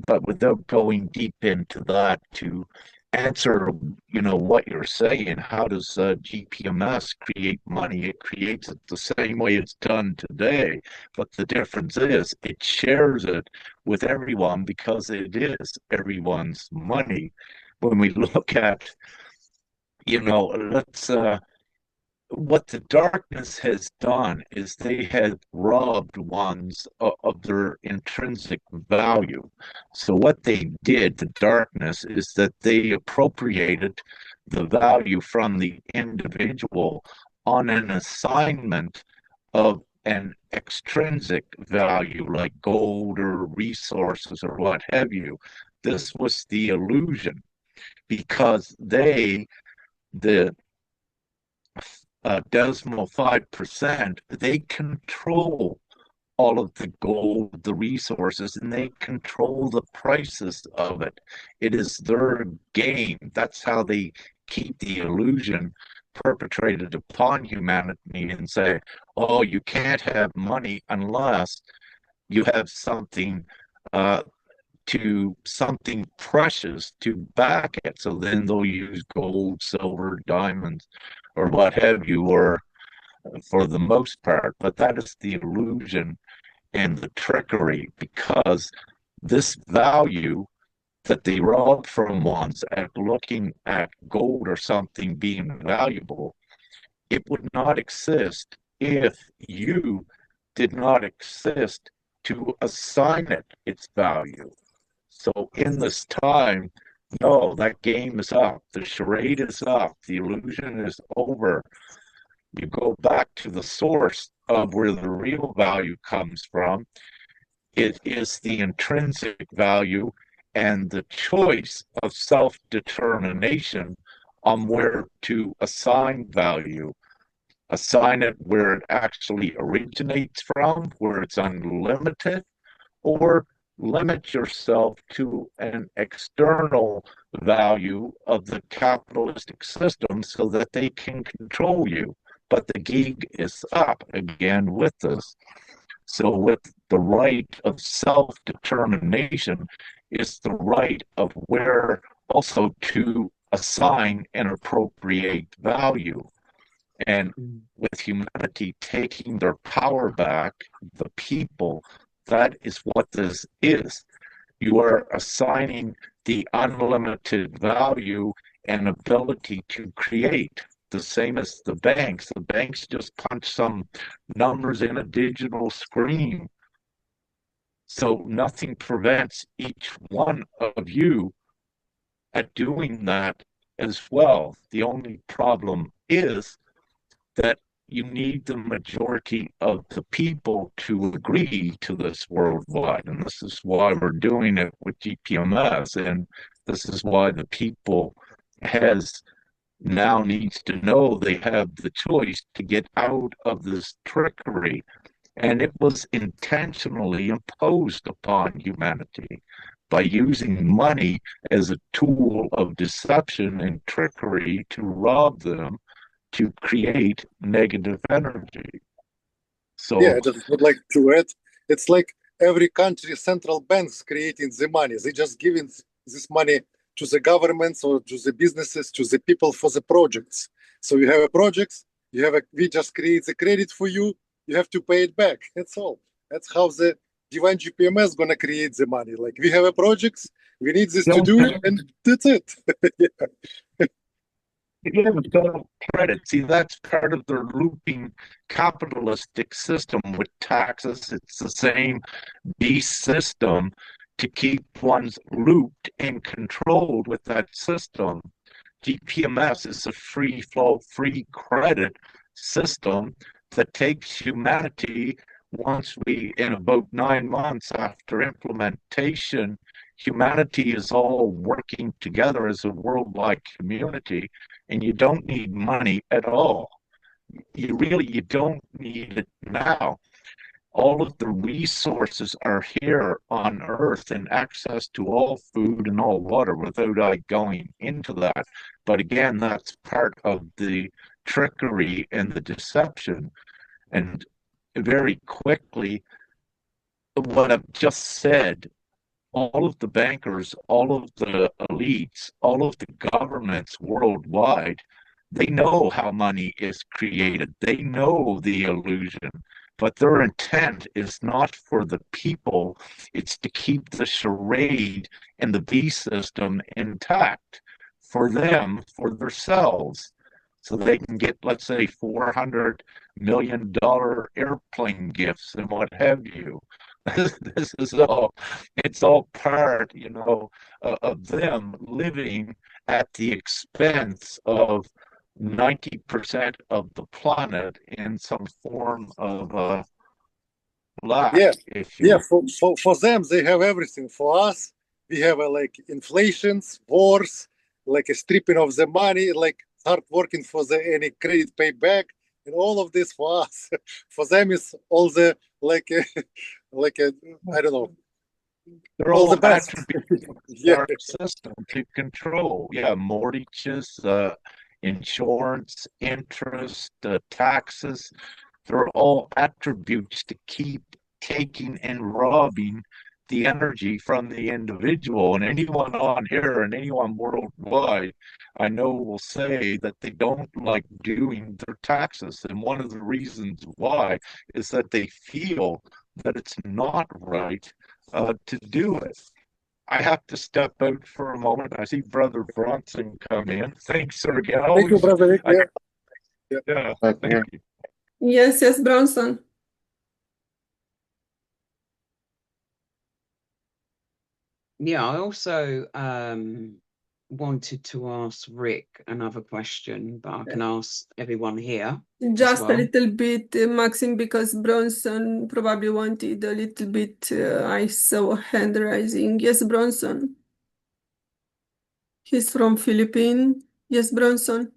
but without going deep into that, to answer, what you're saying, how does GPMS create money? It creates it the same way it's done today, but the difference is it shares it with everyone because it is everyone's money. When we look at, let's what the darkness has done is they have robbed ones of their intrinsic value. So what they did, the darkness, is that they appropriated the value from the individual on an assignment of an extrinsic value like gold or resources or what have you. This was the illusion because the decimal 5%, they control all of the gold, the resources, and they control the prices of it. It is their game. That's how they keep the illusion perpetrated upon humanity and say, oh, you can't have money unless you have something something precious to back it. So then they'll use gold, silver, diamonds, or what have you, or for the most part. But that is the illusion and the trickery, because this value that they rob from ones at looking at gold or something being valuable, it would not exist if you did not exist to assign it its value. So in this time, no, that game is up. The charade is up. The illusion is over. You go back to the source of where the real value comes from. It is the intrinsic value and the choice of self-determination on where to assign value. Assign it where it actually originates from, where it's unlimited, or limit yourself to an external value of the capitalistic system so that they can control you. But the gig is up again with this. So with the right of self-determination is the right of where also to assign and appropriate value. And with humanity taking their power back, the people, that is what this is. You are assigning the unlimited value and ability to create. The same as the banks. The banks just punch some numbers in a digital screen. So nothing prevents each one of you at doing that as well. The only problem is that you need the majority of the people to agree to this worldwide. And this is why we're doing it with GPMS. And this is why the people now needs to know they have the choice to get out of this trickery. And it was intentionally imposed upon humanity by using money as a tool of deception and trickery to rob them, to create negative energy. So yeah, I just would like to add, it's like every country central banks creating the money. They just giving this money to the governments or to the businesses, to the people for the projects. So you have a project, we just create the credit for you, you have to pay it back. That's all. That's how the Divine GPMS gonna create the money. Like we have a project, we need this to do, and that's it. Yeah. Yeah, but credit. See, that's part of their looping capitalistic system with taxes. It's the same beast system to keep ones looped and controlled with that system. GPMS is a free flow, free credit system that takes humanity once in about 9 months after implementation, humanity is all working together as a worldwide community, and you don't need money at all. You don't need it now. All of the resources are here on Earth and access to all food and all water without I going into that. But again, that's part of the trickery and the deception. And very quickly, what I've just said, all of the bankers, all of the elites, all of the governments worldwide, they know how money is created. They know the illusion, but their intent is not for the people. It's to keep the charade and the beast system intact for them, for themselves, so they can get, let's say, $400 million airplane gifts and what have you. This is all, it's all part, of them living at the expense of 90% of the planet in some form of lack, Yeah, if you yeah. will. For them, they have everything. For us, we have like inflations, wars, like a stripping of the money, like hard working for the any credit payback, and all of this for us. For them, is all the like, like a, I don't know, They're all the all best. attributes of the Yeah, dark system to control. Yeah, mortgages, insurance, interest, taxes. They're all attributes to keep taking and robbing the energy from the individual. And anyone on here and anyone worldwide, I know will say that they don't like doing their taxes. And one of the reasons why is that they feel that it's not right to do it. I have to step out for a moment. I see Brother Bronson come in. Thanks, sir. Again, Thank you, always, brother Rick. Yeah. yeah, Okay. thank you. Yes, yes, Bronson. Yeah, I also wanted to ask Rick another question, but I can ask everyone here as Just a well. little bit, Maxim, because Bronson probably wanted a little bit. I saw a hand rising. Yes, Bronson. He's from Philippines. Yes, Bronson.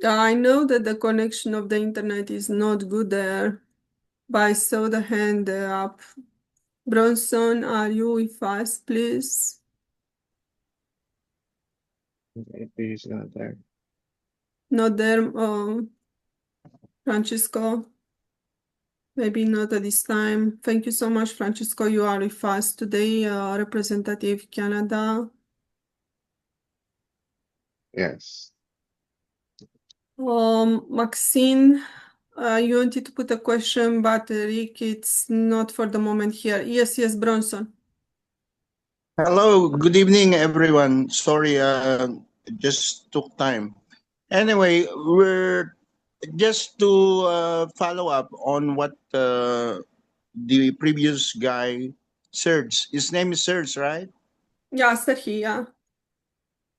I know that the connection of the internet is not good there, but I saw the hand up. Bronson, are you with us, please? He's not there. Not there, Francisco. Maybe not at this time. Thank you so much, Francisco. You are with us today, Representative Canada. Yes. Maxine, you wanted to put a question, but Rick, it's not for the moment here. Yes, yes, Bronson. Hello, good evening, everyone. Sorry, just took time. Anyway, we're just to follow up on what the previous guy, Serge. His name is Serge, right? Yeah, Serhi, yeah.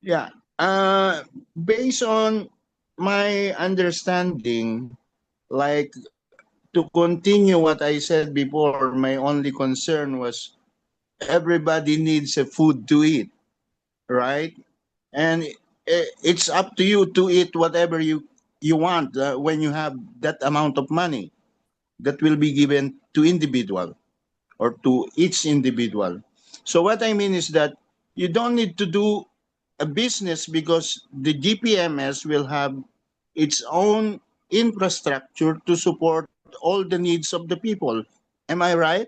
Yeah. Uh, Based on my understanding, like to continue what I said before, my only concern was everybody needs a food to eat, right? And it's up to you to eat whatever you want when you have that amount of money that will be given to individual or to each individual. So what I mean is that you don't need to do a business because the GPMS will have its own infrastructure to support all the needs of the people. Am I right?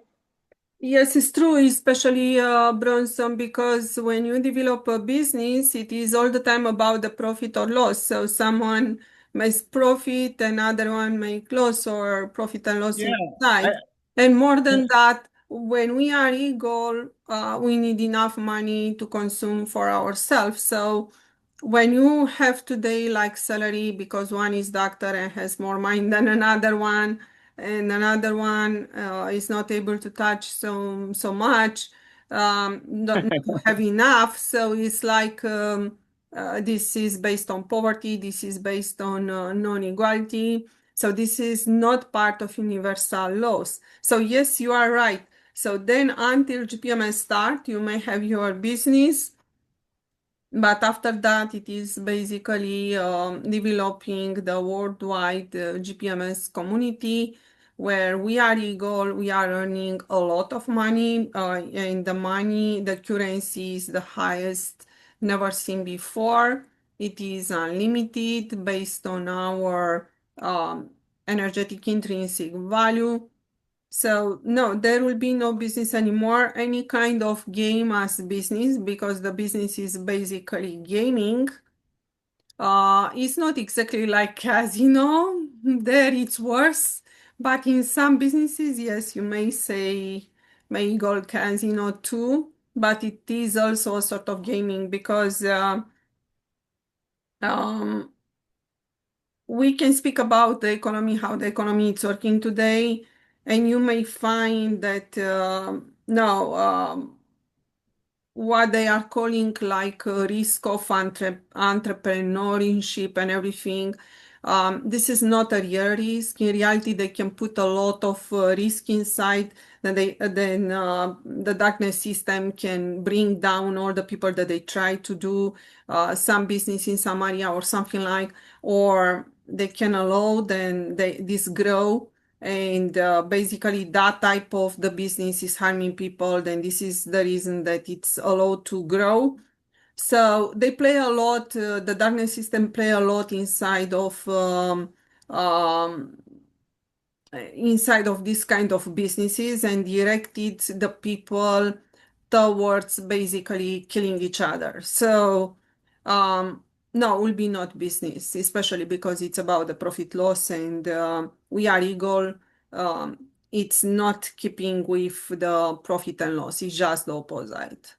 Yes, it's true, especially Bronson, because when you develop a business, it is all the time about the profit or loss. So someone makes profit, another one make loss or profit and loss Yeah. I, inside. And more than that, when we are equal, we need enough money to consume for ourselves. So when you have today like salary because one is doctor and has more money than another one, and another one is not able to touch so much, not have enough. So it's like this is based on poverty. This is based on non-equality. So this is not part of universal laws. So yes, you are right. So then until GPMS start, you may have your business, but after that, it is basically developing the worldwide GPMS community where we are equal, we are earning a lot of money, and the money, the currency is the highest never seen before. It is unlimited based on our energetic intrinsic value. So no, there will be no business anymore, any kind of game as business, because the business is basically gaming. It's not exactly like casino. There it's worse. But in some businesses, yes, you may say may go casino too, but it is also a sort of gaming because um, we can speak about the economy, how the economy is working today, and you may find that no, what they are calling like a risk of entrepreneurship and everything. This is not a real risk. In reality, they can put a lot of risk inside. Then the darkness system can bring down all the people that they try to do some business in some area or something like, or they can allow then this grow. and basically that type of the business is harming people, then this is the reason that it's allowed to grow. So they play a lot, the darkness system play a lot um, inside of this kind of businesses and directed the people towards basically killing each other. So no, will be not business, especially because it's about the profit loss and we are eagle. Um, it's not keeping with the profit and loss. It's just the opposite.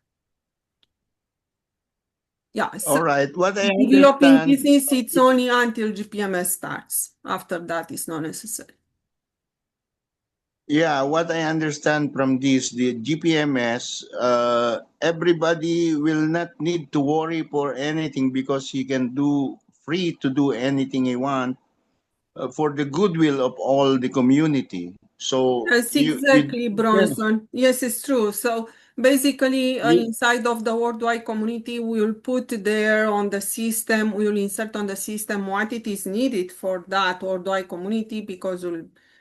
Yeah, so All right. What I developing understand, business, it's only until GPMS starts. After that, it's not necessary. yeah, what I understand from this, the GPMS, everybody will not need to worry for anything because he can do free to do anything he want for the goodwill of all the community. So Yes, exactly, Bronson. Yes, it's true. So basically, you inside of the worldwide community, we will put there on the system, we will insert on the system what it is needed for that worldwide community because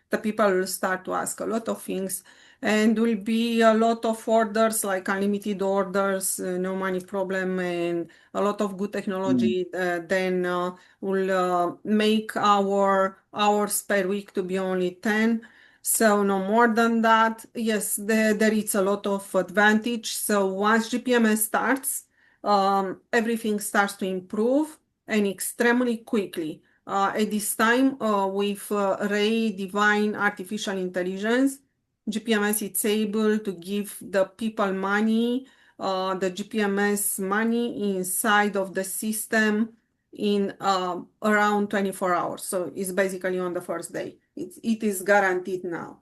the people will start to ask a lot of things and will be a lot of orders like unlimited orders, no money problem, and a lot of good technology. Then will make our hours per week to be only 10. So no more than that. Yes, there is a lot of advantage. So once GPMS starts, everything starts to improve and extremely quickly. At this time, with Ray Divine Artificial Intelligence, GPMS is able to give the people money, the GPMS money inside of the system in around 24 hours. So it's basically on the first day. It is guaranteed now.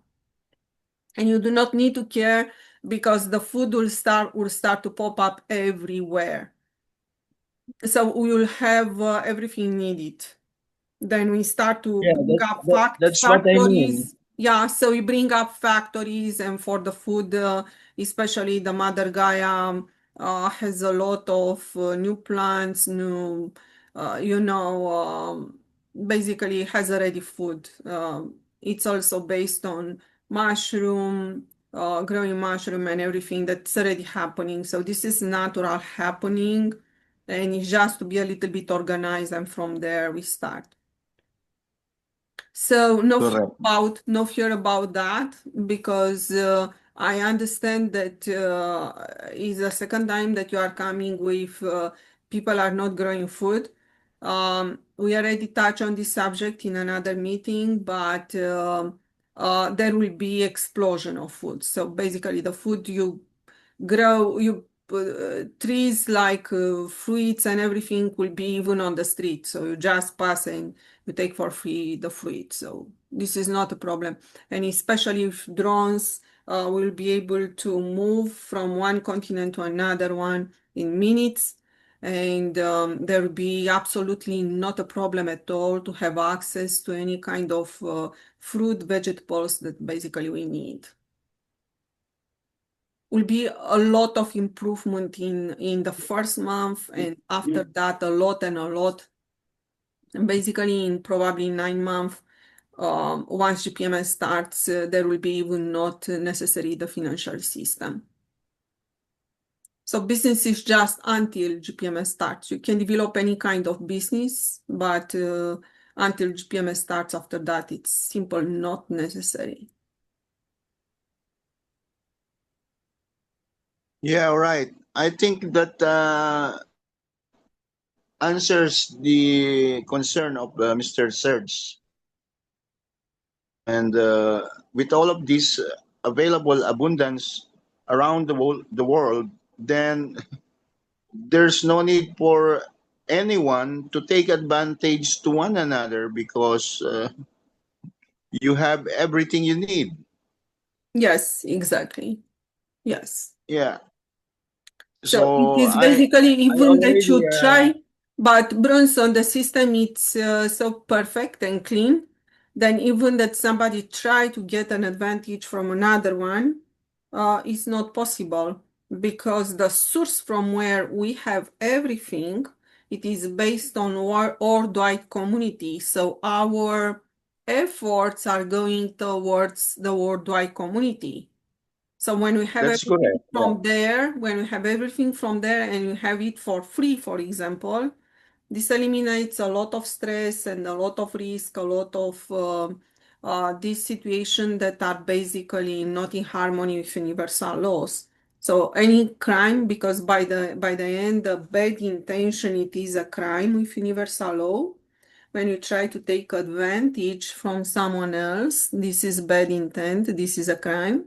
And you do not need to care because the food will start to pop up everywhere. So we will have everything needed. Then we start to yeah, bring up that's what I mean. factories. Yeah, so we bring up factories and for the food, especially the Mother Gaia has a lot of new plants, new, basically has already food. It's also based on mushroom, growing mushroom and everything that's already happening. So this is natural happening and it's just to be a little bit organized and from there we start. So Correct. no fear about that because I understand that is the second time that you are coming with people are not growing food. We already touched on this subject in another meeting, but there will be explosion of food. So basically, the food you grow, trees like fruits and everything will be even on the street. So you just pass and you take for free the fruit. So this is not a problem. And especially if drones will be able to move from one continent to another one in minutes. And there will be absolutely not a problem at all to have access to any kind of fruit, vegetables that basically we need. Will be a lot of improvement in the first month, and after that, a lot and a lot. And basically, in probably 9 months, once GPMS starts, there will be even not necessary the financial system. So business is just until GPMS starts. You can develop any kind of business, but until GPMS starts, after that, it's simple, not necessary. Yeah, right. I think that answers the concern of Mr. Serge. And with all of this available abundance around the world, then there's no need for anyone to take advantage to one another because you have everything you need. Yes, exactly. Yes. Yeah. So it So is basically I even that already you try, but Bronson, the system it's so perfect and clean, then even that somebody try to get an advantage from another one, is not possible because the source from where we have everything, it is based on our worldwide community. So our efforts are going towards the worldwide community. So when we have That's everything correct. from there, when we have everything from there and you have it for free, for example, this eliminates a lot of stress and a lot of risk, a lot of these situations that are basically not in harmony with universal laws. So any crime, because by the end, the bad intention, it is a crime with universal law. When you try to take advantage from someone else, this is bad intent, this is a crime,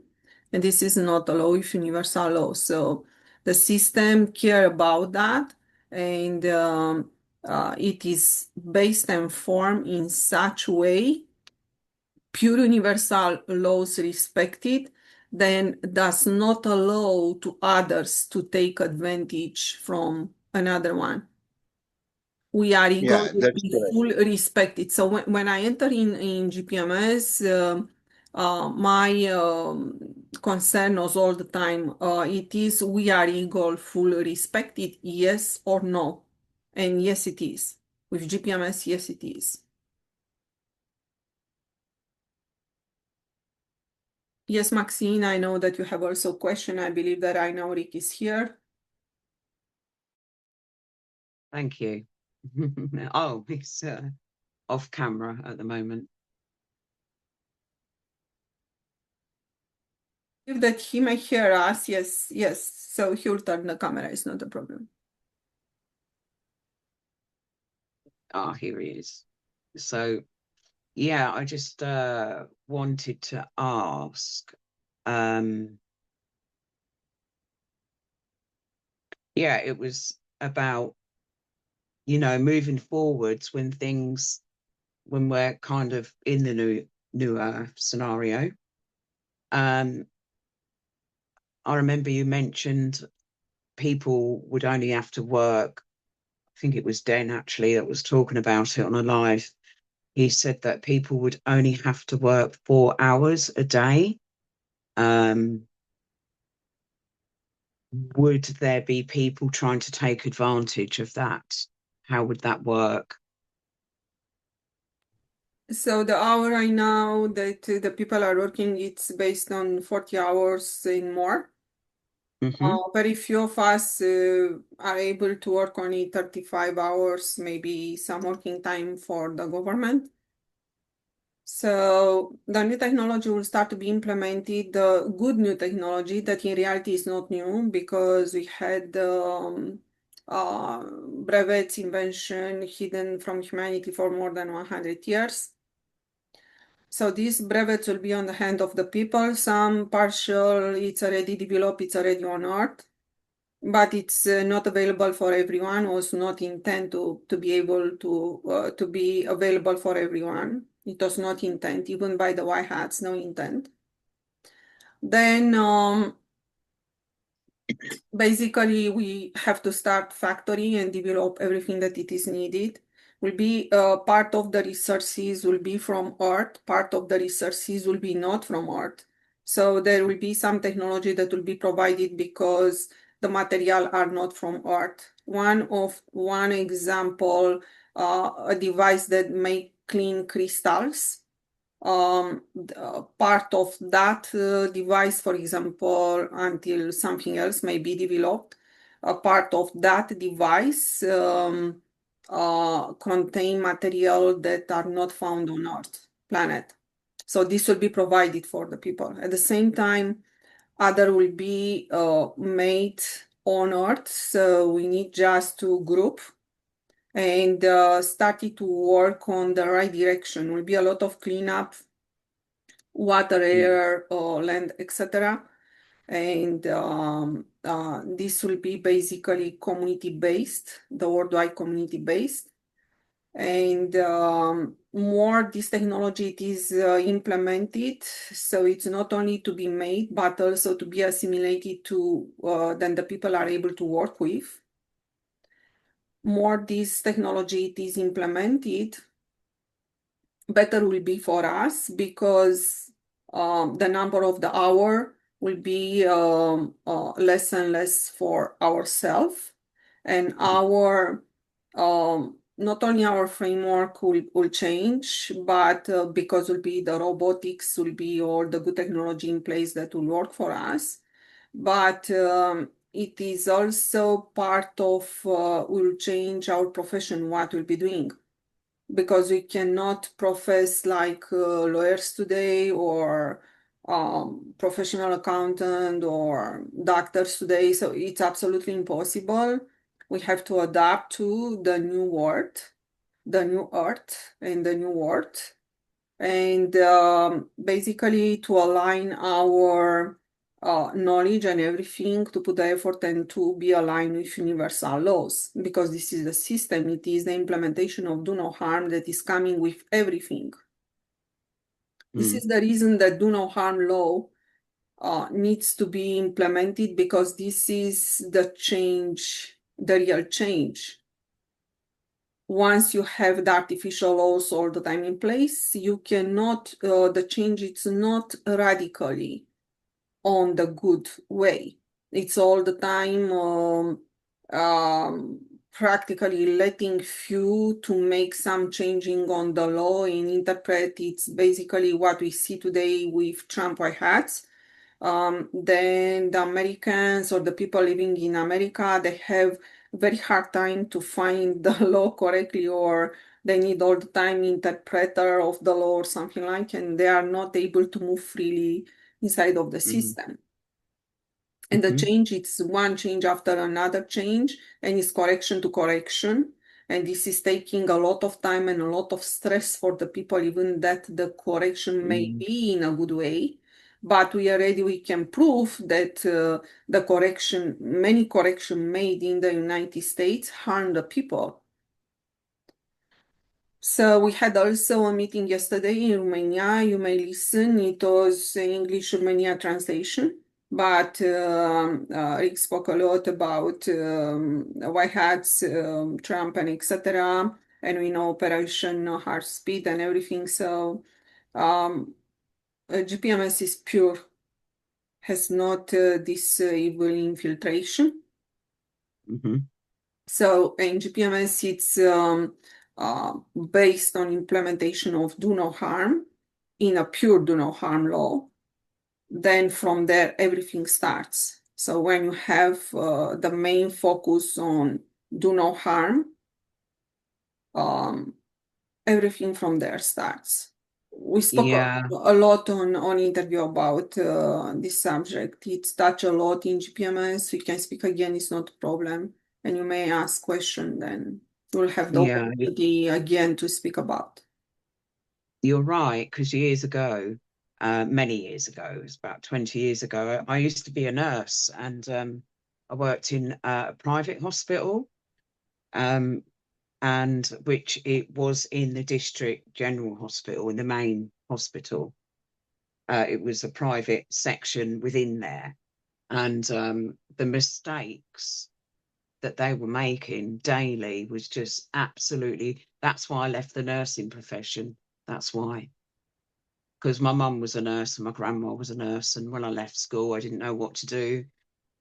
and this is not a law with universal law. So the system care about that, and it is based and formed in such way, pure universal laws respected, then does not allow to others to take advantage from another one. We are eager Yeah, to that's be correct. full respected. So when I enter in GPMS, my concern was all the time, it is we are eagle full respected, yes or no? And yes, it is. With GPMS, yes, it is. Yes, Maxine, I know that you have also a question. I believe that I know Rick is here. Thank you. Oh, he's off camera at the moment. If that he may hear us, yes, yes. So he'll turn the camera, it's not a problem. Ah, here he is. So, yeah, I just wanted to ask, yeah, it was about, moving forwards when we're kind of in the new scenario. I remember you mentioned people would only have to work. I think it was Den actually that was talking about it on a live. He said that people would only have to work 4 hours a day. Would there be people trying to take advantage of that? How would that work? So the hour right now that the people are working, it's based on 40 hours and more. Very few of us are able to work only 35 hours, maybe some working time for the government. So the new technology will start to be implemented, the good new technology that in reality is not new because we had brevets invention hidden from humanity for more than 100 years. So these brevets will be on the hand of the people. Some partial, it's already developed, it's already on Earth, but it's not available for everyone. Was not intend to be able to be available for everyone. It was not intent, even by the white hats, no intent. Then basically we have to start factory and develop everything that it is needed. Will be part of the resources will be from Earth, part of the resources will be not from Earth. So there will be some technology that will be provided because the material are not from Earth. One example, a device that may clean crystals. Part of that device, for example, until something else may be developed, a part of that device contain material that are not found on Earth planet. So this will be provided for the people. At the same time, other will be made on Earth. So we need just to group and started to work on the right direction. Will be a lot of cleanup, water, air, land, etc. And this will be basically community-based, the worldwide community-based. And more this technology it is implemented, so it's not only to be made, but also to be assimilated to then the people are able to work with. More this technology it is implemented, better will be for us because the number of the hour will be less and less for ourselves, and our not only our framework will change, but because will be the robotics, will be all the good technology in place that will work for us. But it is also part of will change our profession, what we'll be doing. Because we cannot profess like lawyers today or professional accountant or doctors today. So it's absolutely impossible. We have to adapt to the new world, the new earth and the new world. And basically to align our knowledge and everything, to put the effort and to be aligned with universal laws, because this is the system, it is the implementation of do no harm that is coming with everything. This is the reason that do no harm law needs to be implemented, because this is the change, the real change. Once you have the artificial laws all the time in place, you cannot, the change is not radically on the good way. It's all the time practically letting few to make some changing on the law and interpret. It's basically what we see today with Trump white hats. Then the Americans or the people living in America, they have very hard time to find the law correctly, or they need all the time interpreter of the law or something like, and they are not able to move freely inside of the system. And the change, it's one change after another change, and it's correction to correction. And this is taking a lot of time and a lot of stress for the people, even that the correction may be in a good way. But we can prove that the correction, many correction made in the United States harm the people. So we had also a meeting yesterday in Romania. You may listen. It was English-Romania translation. But Rick spoke a lot about white hats, Trump, and etc. And we know Operation Hard Speed and everything. So GPMS is pure, has not this evil infiltration. So in GPMS, it's based on implementation of do no harm in a pure do no harm law. Then from there, everything starts. So when you have the main focus on do no harm, everything from there starts. We spoke a lot on interview about this subject. It's touched a lot in GPMS. We can speak again, it's not a problem. And you may ask question, then you'll have the opportunity again to speak about. You're right, because years ago, many years ago, it was about 20 years ago, I used to be a nurse, and I worked in a private hospital, and which it was in the district general hospital, in the main hospital. It was a private section within there, and the mistakes that they were making daily was just absolutely, that's why I left the nursing profession. That's why. Because my mum was a nurse and my grandma was a nurse, and when I left school, I didn't know what to do.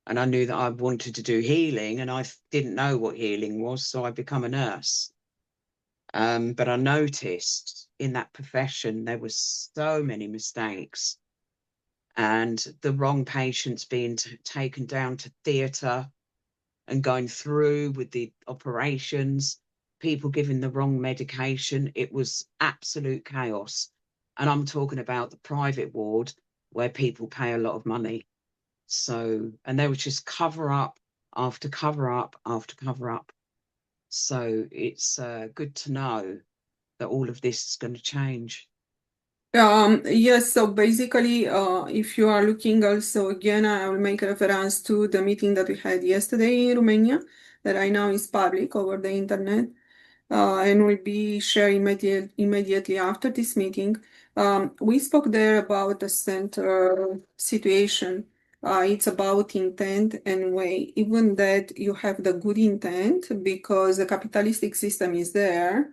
And I knew that I wanted to do healing, and I didn't know what healing was, so I became a nurse. But I noticed in that profession, there were so many mistakes, and the wrong patients being taken down to theatre and going through with the operations, people giving the wrong medication. It was absolute chaos. And I'm talking about the private ward where people pay a lot of money. So, and there was just cover up after cover up after cover up. So it's good to know that all of this is going to change. Yes, so basically, if you are looking also, again, I will make reference to the meeting that we had yesterday in Romania, that I know is public over the internet, and will be shared immediately after this meeting. We spoke there about the center situation. It's about intent and way, even that you have the good intent, because the capitalistic system is there,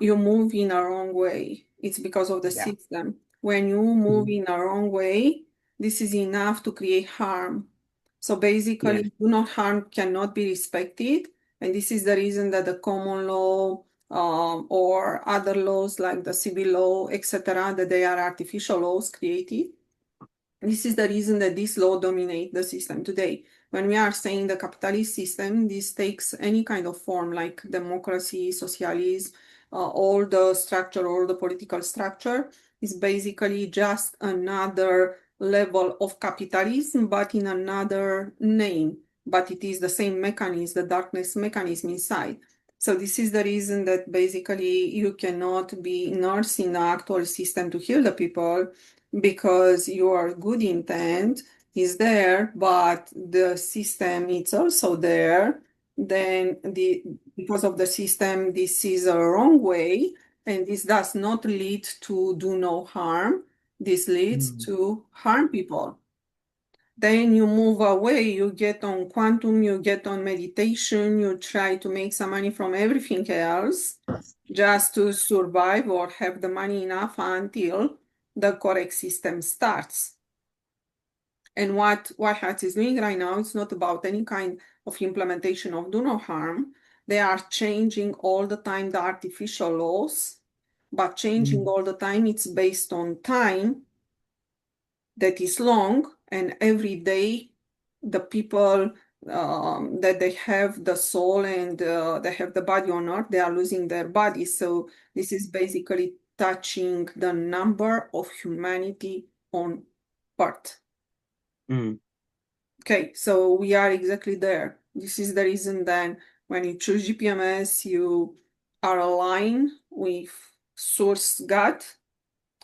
you move in a wrong way. It's because of the system. When you move in a wrong way, this is enough to create harm. So basically, do not harm cannot be respected, And this is the reason that the common law or other laws like the civil law, etc., that they are artificial laws created. This is the reason that this law dominate the system today. When we are saying the capitalist system, this takes any kind of form like democracy, socialism, all the structure, all the political structure is basically just another level of capitalism, but in another name. But it is the same mechanism, the darkness mechanism inside. So this is the reason that basically you cannot be nursing the actual system to heal the people, because your good intent is there, but the system is also there. Then because of the system, this is a wrong way, and this does not lead to do no harm. This leads to harm people. Then you move away, you get on quantum, you get on meditation, you try to make some money from everything else just to survive or have the money enough until the correct system starts. And what White Hat is doing right now, it's not about any kind of implementation of do no harm. They are changing all the time the artificial laws, but changing all the time, it's based on time that is long, and every day the people that they have the soul and they have the body on earth, they are losing their body. So this is basically touching the number of humanity on earth. Okay, so we are exactly there. This is the reason then when you choose GPMS, you are aligned with source God.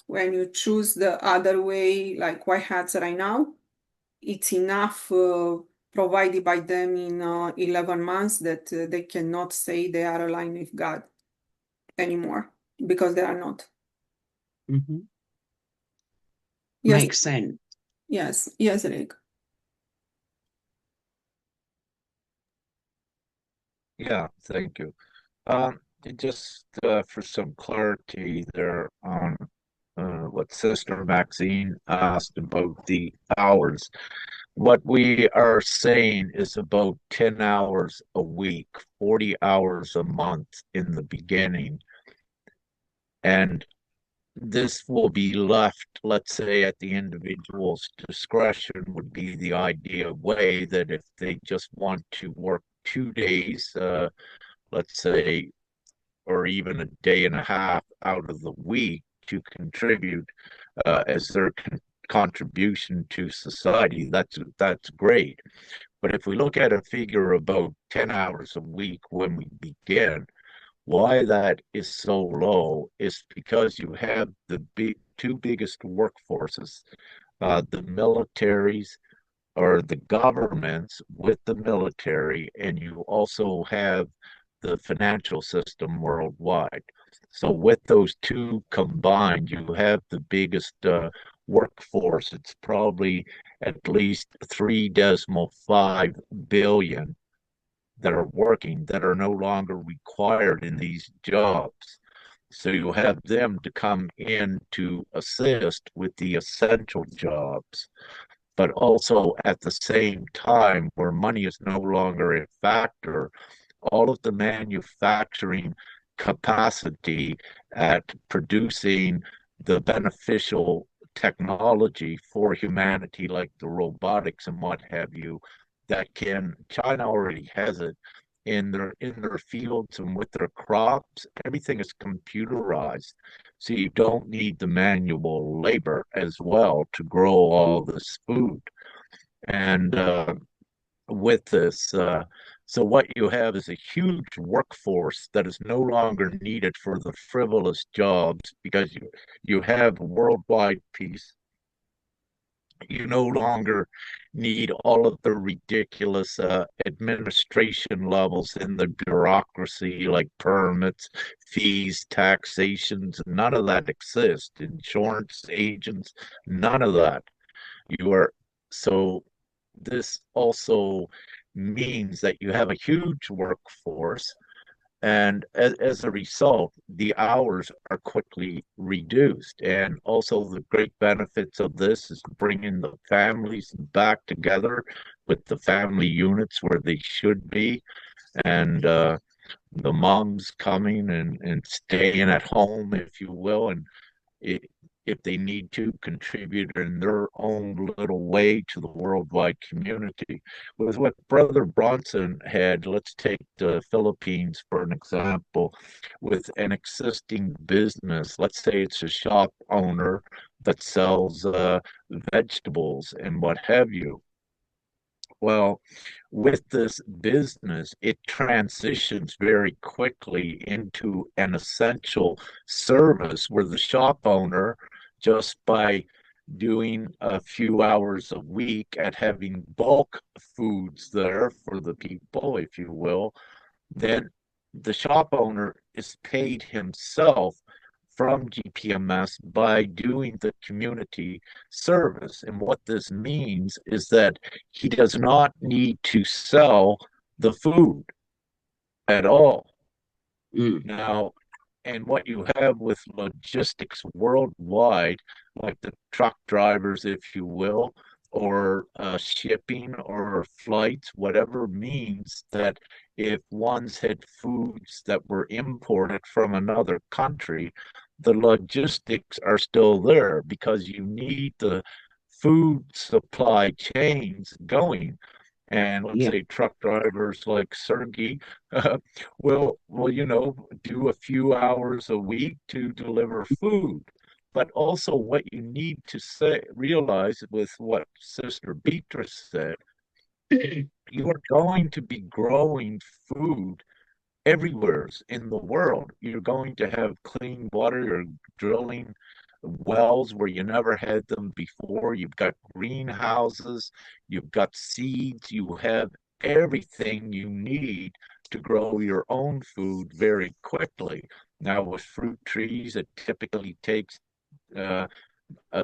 When you choose the other way, like White Hats right now, it's enough provided by them in 11 months that they cannot say they are aligned with God anymore, because they are not. Yes. Makes sense. Yes, yes, Rick. Yeah, thank you. Just for some clarity there on what Sister Maxine asked about the hours. What we are saying is about 10 hours a week, 40 hours a month in the beginning. And this will be left, let's say, at the individual's discretion would be the ideal way, that if they just want to work 2 days, let's say, or even a day and a half out of the week to contribute as their contribution to society, that's great. But if we look at a figure about 10 hours a week when we begin, why that is so low is because you have the two biggest workforces, the militaries or the governments with the military, and you also have the financial system worldwide. So with those two combined, you have the biggest workforce. It's probably at least 3.5 billion that are working that are no longer required in these jobs. So you have them to come in to assist with the essential jobs, but also at the same time, where money is no longer a factor, all of the manufacturing capacity at producing the beneficial technology for humanity, like the robotics and what have you, that can China already has it in their fields and with their crops. Everything is computerized, so you don't need the manual labor as well to grow all this food. And with this, so what you have is a huge workforce that is no longer needed for the frivolous jobs, because you have worldwide peace. You no longer need all of the ridiculous administration levels in the bureaucracy, like permits, fees, taxations. None of that exists. Insurance agents, none of that. You are so this also means that you have a huge workforce, And as a result, the hours are quickly reduced. And also, the great benefits of this is bringing the families back together with the family units where they should be. And the moms coming and staying at home, if you will, and i- if they need to contribute in their own little way to the worldwide community. With what Brother Bronson had, let's take the Philippines for an example, with an existing business. Let's say it's a shop owner that sells vegetables and what have you. Well, with this business, it transitions very quickly into an essential service where the shop owner, just by doing a few hours a week at having bulk foods there for the people, if you will, then the shop owner is paid himself from GPMS by doing the community service. And what this means is that he does not need to sell the food at all. Now, and what you have with logistics worldwide, like the truck drivers, if you will, or shipping or flights, whatever means that if one's had foods that were imported from another country, the logistics are still there because you need the food supply chains going. And let's Yeah. say truck drivers like Sergey will do a few hours a week to deliver food. But also what you need to realize with what Sister Beatrice said, you are going to be growing food everywhere in the world. You're going to have clean water. You're drilling wells where you never had them before. You've got greenhouses. You've got seeds. You have everything you need to grow your own food very quickly. Now, with fruit trees, it typically takes uh,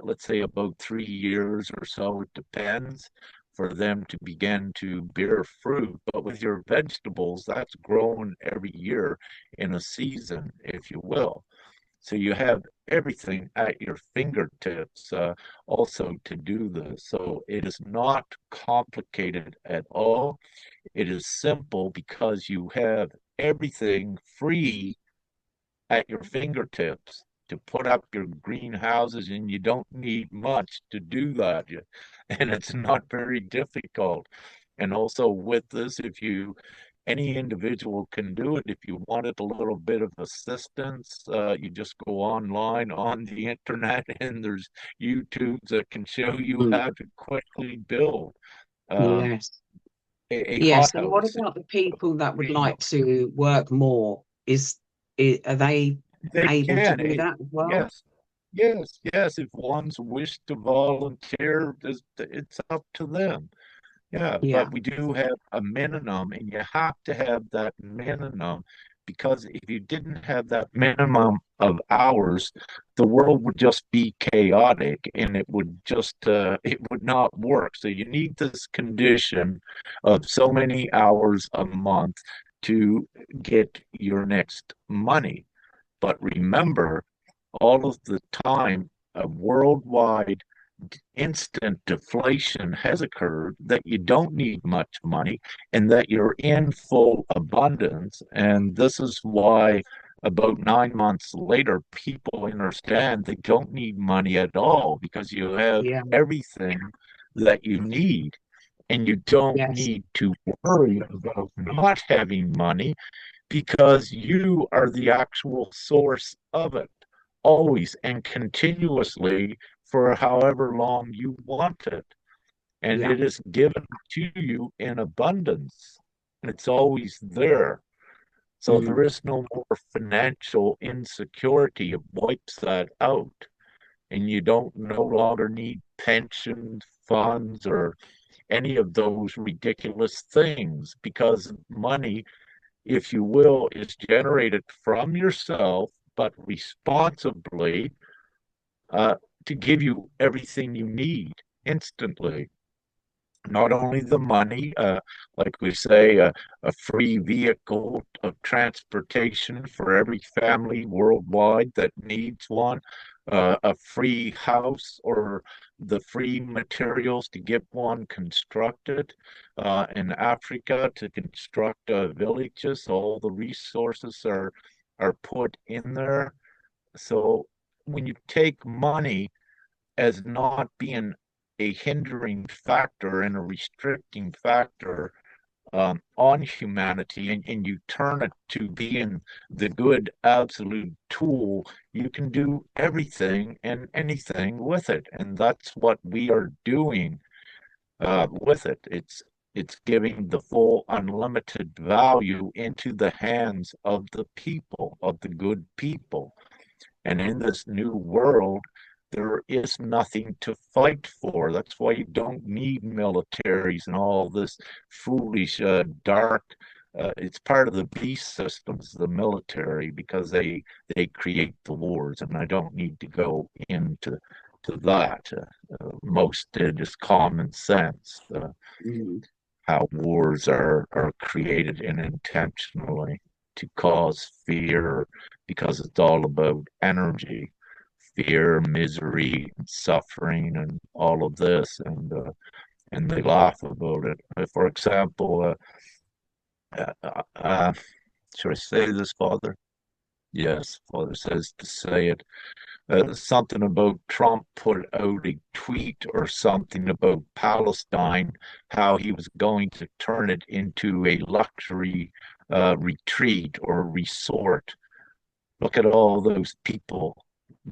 let's say about 3 years or so, it depends, for them to begin to bear fruit. But with your vegetables, that's grown every year in a season, if you will. So you have everything at your fingertips also to do this. So it is not complicated at all. It is simple because you have everything free at your fingertips to put up your greenhouses, and you don't need much to do that. And it's not very difficult. And also with this, if you any individual can do it. If you wanted a little bit of assistance, you just go online on the internet, and there's YouTubes that can show you Mm. how to quickly build um, Yes. a Yes. And what hothouse. about the people that would like to work more? Are they They able to can. do that as well? Yes, yes. If one's wish to volunteer, it's up to them. Yeah, Yeah. but we do have a minimum, and you have to have that minimum because if you didn't have that minimum of hours, the world would just be chaotic and it would not work. So you need this condition of so many hours a month to get your next money. But remember, all of the time, a worldwide instant deflation has occurred, that you don't need much money and that you're in full abundance. And this is why about 9 months later, people understand they don't need money at all because you have Yeah. everything that you need. And you don't Yes. need to worry about not having money because you are the actual source of it, always and continuously for however long you want it. And Yeah. it is given to you in abundance. It's always there. So Mm. there is no more financial insecurity. It wipes that out. And you don't no longer need pension funds or any of those ridiculous things because money, if you will, is generated from yourself, but responsibly uh, to give you everything you need instantly. not only the money, like we say, a free vehicle of transportation for every family worldwide that needs one, a free house or the free materials to get one constructed. In Africa, to construct villages, all the resources are put in there. So when you take money as not being a hindering factor and a restricting factor on humanity, and you turn it to being the good absolute tool, you can do everything and anything with it. And that's what we are doing with it. It's giving the full unlimited value into the hands of the people, of the good people. And in this new world, there is nothing to fight for. That's why you don't need militaries and all this foolish, dark. It's part of the beast systems, the military, because they create the wars, and I don't need to go into that. Most just common sense. How wars are created and intentionally to cause fear because it's all about energy, fear, misery, suffering, and all of this, and they laugh about it. For example, should I say this, Father? Yes, Father says to say it. Something about Trump put out a tweet or something about Palestine, how he was going to turn it into a luxury retreat or resort. Look at all those people,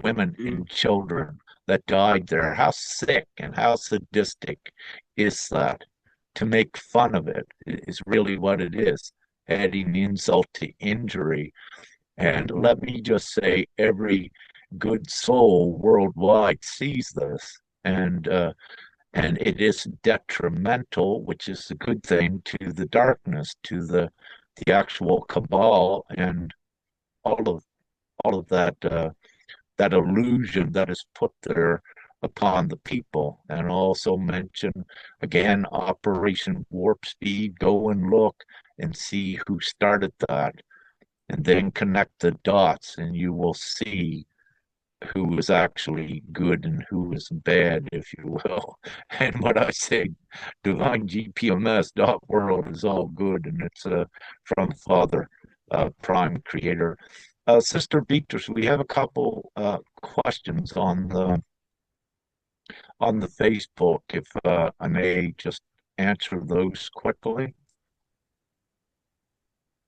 women and children that died there. How sick and how sadistic is that? To make fun of it is really what it is, adding insult to injury. And let me just say, every good soul worldwide sees this, and it is detrimental, which is a good thing, to the darkness, to the actual cabal, and all of all of that that illusion that is put there upon the people. And also mention again Operation Warp Speed. Go and look and see who started that, and then connect the dots, and you will see who is actually good and who is bad, if you will. And what I say, Divine-gpms.world is all good, and it's from Father Prime Creator. Sister Beatrice, we have a couple questions on the Facebook, if I may just answer those quickly.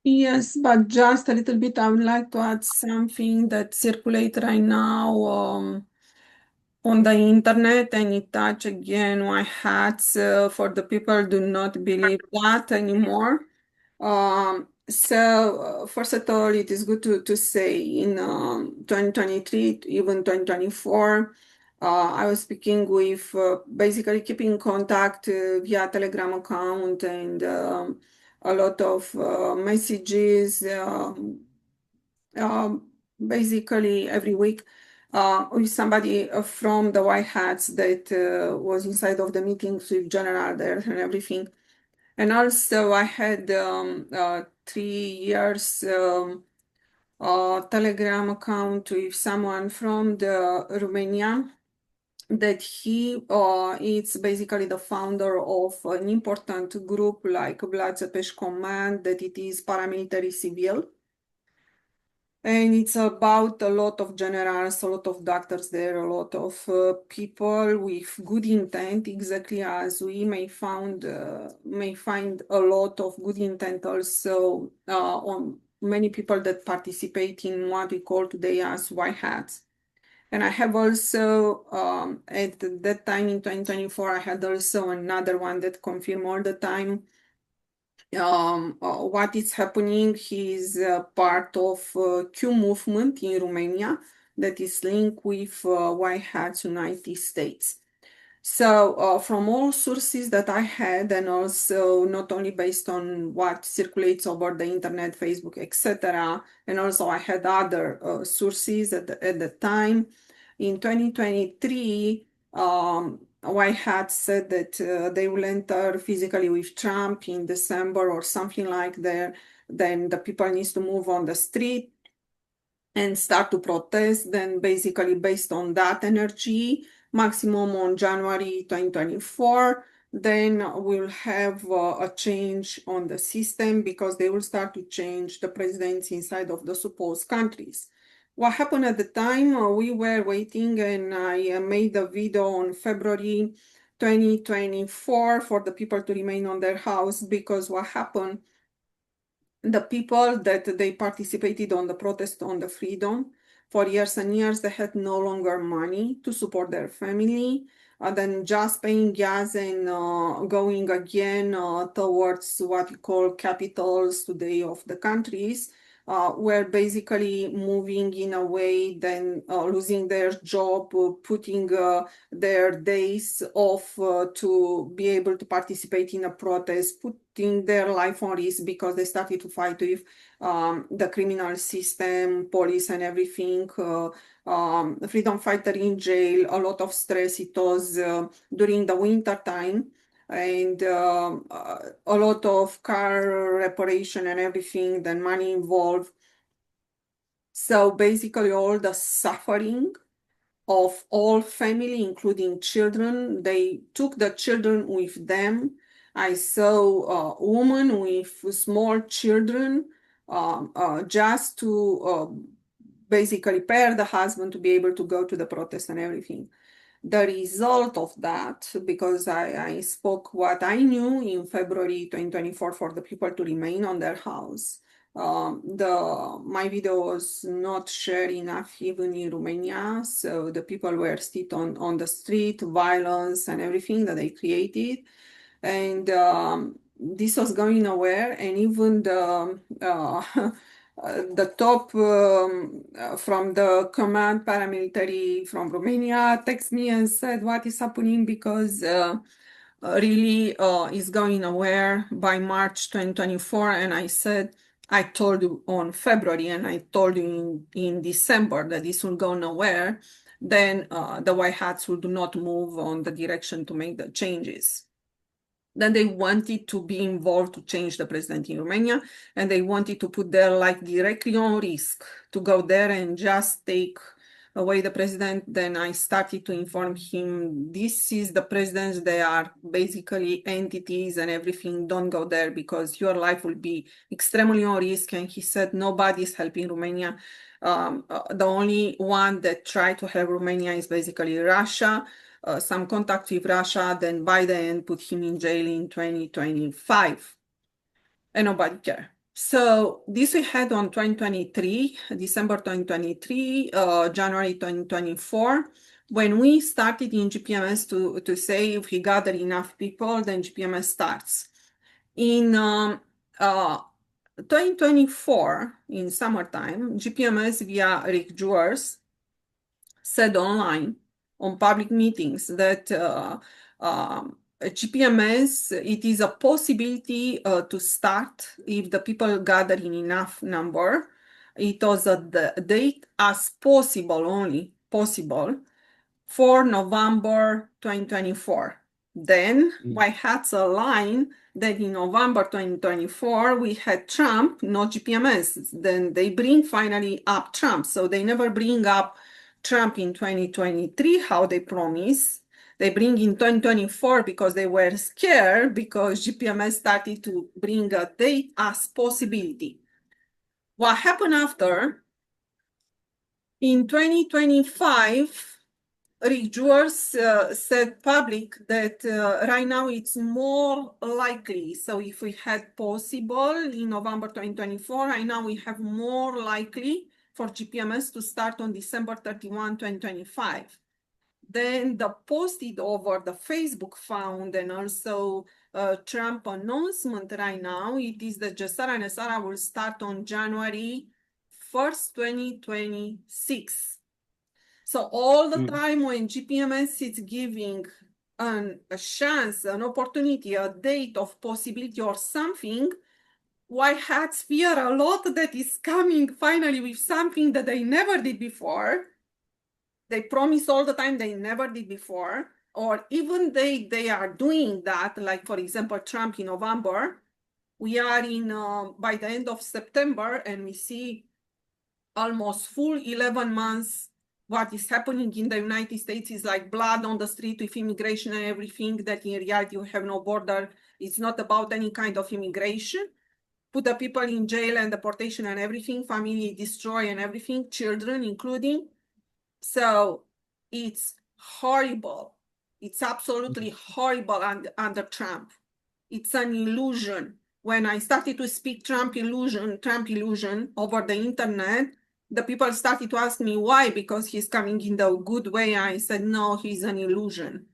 Yes, but just a little bit, I would like to add something that circulates right now on the internet, and it touch again white hats for the people do not believe that anymore. First of all, it is good to say in 2023, even 2024, I was speaking with, basically keeping contact via Telegram account and a lot of messages, basically every week with somebody from the White Hats that was inside of the meetings with General there and everything. And also I had 3 years Telegram account with someone from the Romania that he is basically the founder of an important group like Blood Țepeș Command, that it is paramilitary civil. And it's about a lot of generals, a lot of doctors there, a lot of people with good intent, exactly as we may find a lot of good intent also on many people that participate in what we call today as white hats. And I have also, at that time in 2024, I had also another one that confirmed all the time what is happening. He is part of Q movement in Romania that is linked with White Hats United States. So from all sources that I had, and also not only based on what circulates over the internet, Facebook, etc., and also I had other sources at the time. In 2023, White Hat said that they will enter physically with Trump in December or something like that. Then the people needs to move on the street and start to protest. Then basically based on that energy, maximum on January 2024, then we'll have a change on the system because they will start to change the presidents inside of the supposed countries. What happened at the time, we were waiting and I made a video on February 2024 for the people to remain on their house because what happened, the people that they participated on the protest on the freedom for years and years, they had no longer money to support their family. Then just paying gas and going again towards what you call capitals today of the countries, were basically moving in a way, then losing their job, putting their days off to be able to participate in a protest, putting their life on risk because they started to fight with the criminal system, police and everything. Freedom fighter in jail, a lot of stress. It was during the winter time and a lot of car reparation and everything, then money involved. So basically all the suffering of all family, including children, they took the children with them. I saw a woman with small children just to basically pair the husband to be able to go to the protest and everything. The result of that, because I spoke what I knew in February 2024 for the people to remain on their house. My video was not shared enough even in Romania, so the people were still on the street, violence and everything that they created. And this was going nowhere, and even the top from the command paramilitary from Romania texted me and said what is happening because really is going nowhere by March 2024. And I said, I told you on February and I told you in December that this will go nowhere. Then the White Hats will do not move on the direction to make the changes. Then they wanted to be involved to change the president in Romania, and they wanted to put their life directly on risk to go there and just take away the president. Then I started to inform him, this is the presidents, they are basically entities and everything, don't go there because your life will be extremely on risk. And he said, nobody's helping Romania. The only one that tried to help Romania is basically Russia. Some contact with Russia, then Biden put him in jail in 2025, and nobody cared. So this we had on 2023, December 2023, January 2024, when we started in GPMS to say if we gather enough people, then GPMS starts. In 2024, in summertime, GPMS via Rick Jewers said online on public meetings that GPMS, it is a possibility to start if the people gather in enough number. It was a date as possible, only possible, for November 2024. Then White Hats aligned that in November 2024, we had Trump, not GPMS. Then they bring finally up Trump. So they never bring up Trump in 2023, how they promise. They bring in 2024 because they were scared because GPMS started to bring a date as possibility. What happened after? In 2025, Rick Jewers said public that right now it's more likely. So if we had possible in November 2024, right now we have more likely for GPMS to start on December 31, 2025. Then the posted over the Facebook found and also Trump announcement right now, it is that Gesara Nesara will start on January 1st, 2026. So all the time when GPMS is giving a chance, an opportunity, a date of possibility or something, White Hats fear a lot that is coming finally with something that they never did before. They promise all the time they never did before. or even they are doing that, like for example, Trump in November, we are in by the end of September, and we see almost full 11 months. What is happening in the United States is like blood on the street with immigration and everything, that in reality you have no border. It's not about any kind of immigration. Put the people in jail and deportation and everything, family destroy and everything, children including. So it's horrible. It's absolutely horrible under Trump. It's an illusion. When I started to speak Trump illusion over the internet, the people started to ask me why, because he's coming in the good way. I said, no, he's an illusion.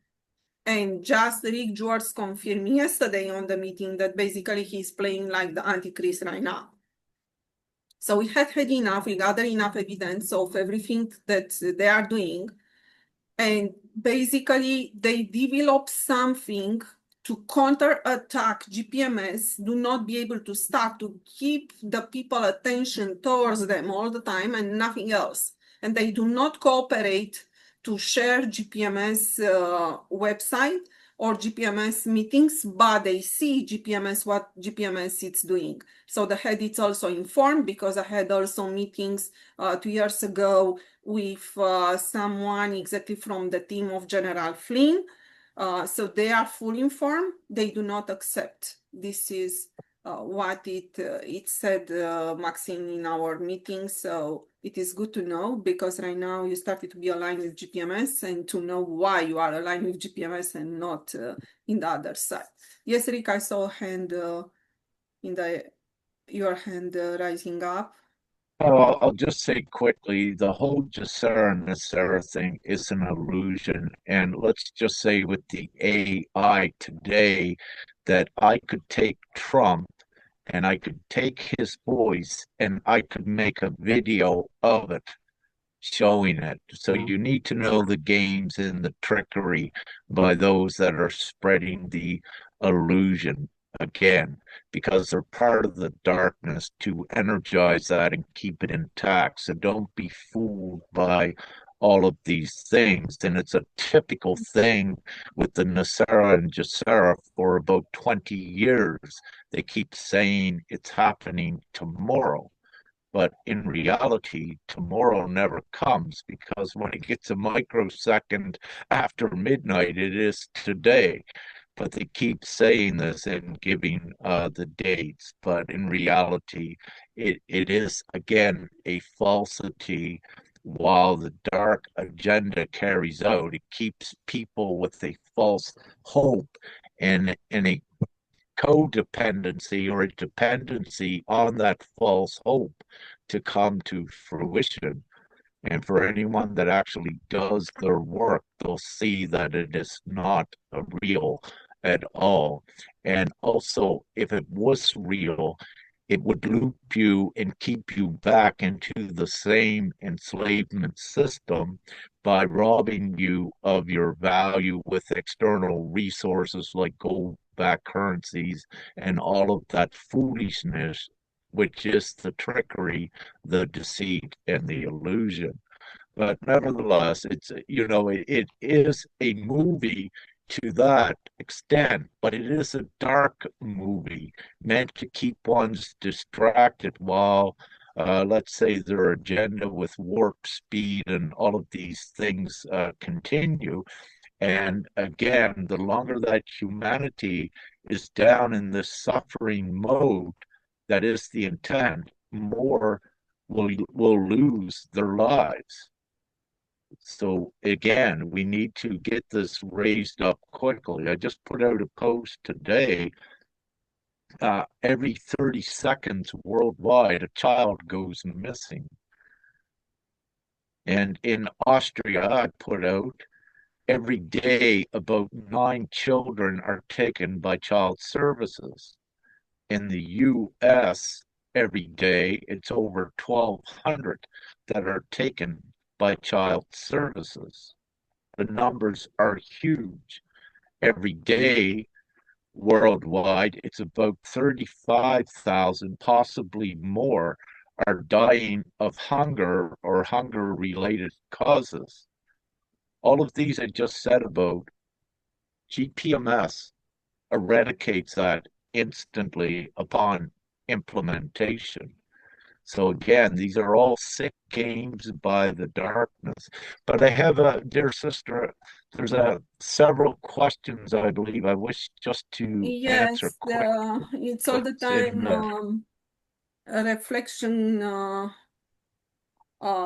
And just Rick George confirmed yesterday on the meeting that basically he's playing like the Antichrist right now. So we had enough, we gathered enough evidence of everything that they are doing. And basically they develop something to counterattack GPMS, do not be able to start to keep the people attention towards them all the time and nothing else. And they do not cooperate to share GPMS website or GPMS meetings, but they see GPMS, what GPMS is doing. So the head is also informed, because I had also meetings 2 years ago with someone exactly from the team of General Flynn. So they are fully informed. They do not accept. This is what it said, Maxine, in our meeting. So it is good to know, because right now you started to be aligned with GPMS, and to know why you are aligned with GPMS and not in the other side. Yes, Rick, I saw a hand your hand rising up. Oh, I'll just say quickly, the whole Jasera and Nasera thing is an illusion. And let's just say with the AI today, that I could take Trump and I could take his voice and I could make a video of it showing it. So you need to know the games and the trickery by those that are spreading the illusion again, because they're part of the darkness to energize that and keep it intact. So don't be fooled by all of these things. And it's a typical thing with the Nasara and Jasera for about 20 years. They keep saying it's happening tomorrow. But in reality, tomorrow never comes, because when it gets a microsecond after midnight, it is today. But they keep saying this and giving the dates. But in reality, it is, again, a falsity. While the dark agenda carries out, it keeps people with a false hope and a codependency or a dependency on that false hope to come to fruition. And for anyone that actually does their work, they'll see that it is not real at all. And also, if it was real, it would loop you and keep you back into the same enslavement system by robbing you of your value with external resources like gold backed currencies and all of that foolishness, which is the trickery, the deceit, and the illusion. But nevertheless, it is a movie to that extent, but it is a dark movie meant to keep ones distracted while, let's say, their agenda with warp speed and all of these things continue. And again, the longer that humanity is down in this suffering mode, that is the intent, more will lose their lives. So again, we need to get this raised up quickly. I just put out a post today. Every 30 seconds worldwide, a child goes missing. And in Austria, I put out every day about 9 children are taken by child services. In the US, every day, it's over 1,200 that are taken by child services. The numbers are huge. Every day worldwide, it's about 35,000, possibly more, are dying of hunger or hunger related causes. All of these I just said about GPMS eradicates that instantly upon implementation. So again, these are all sick games by the darkness. But I have a dear sister, there's several questions I believe I wish just to answer Yes, quick. it's all the time a reflection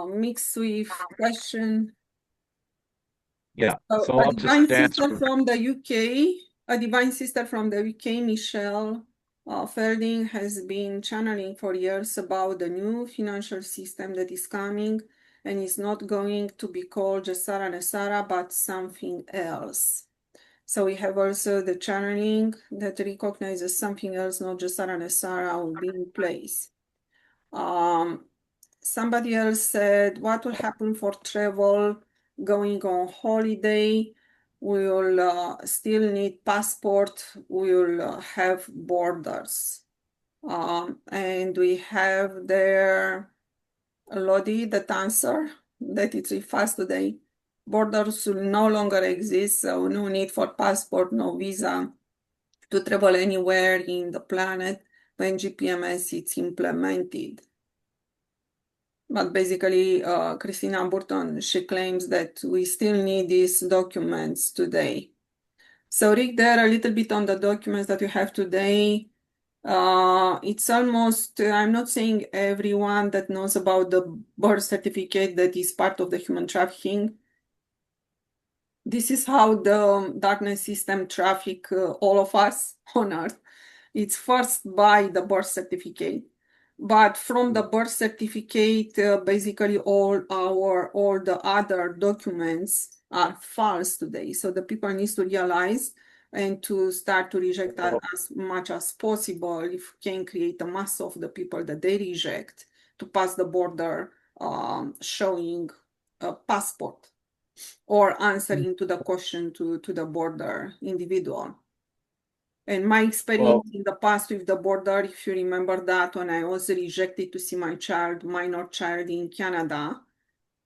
mixed with question. Yeah, So so a I'll divine just sister answer. from the UK, a divine sister from the UK, Michelle Fielding, has been channeling for years about the new financial system that is coming and is not going to be called Jasara Nasara, but something else. So we have also the channeling that recognizes something else, not Jasara Nasara, will be in place. Somebody else said, what will happen for travel, going on holiday? We will still need passport. We will have borders. And we have there Lodi that answer that it's fast today. Borders will no longer exist, so no need for passport, no visa to travel anywhere in the planet when GPMS is implemented. But basically, Christina Burton, she claims that we still need these documents today. So Rick, there a little bit on the documents that you have today. It's almost, I'm not saying everyone that knows about the birth certificate that is part of the human trafficking. This is how the darkness system traffic all of us on Earth. It's first by the birth certificate. But from the birth certificate, basically all the other documents are false today. So the people need to realize and to start to reject that as much as possible. If we can create a mass of the people that they reject to pass the border, showing a passport or answering to the question to the border individual. And my experience in the past with the border, if you remember that, when I was rejected to see my minor child in Canada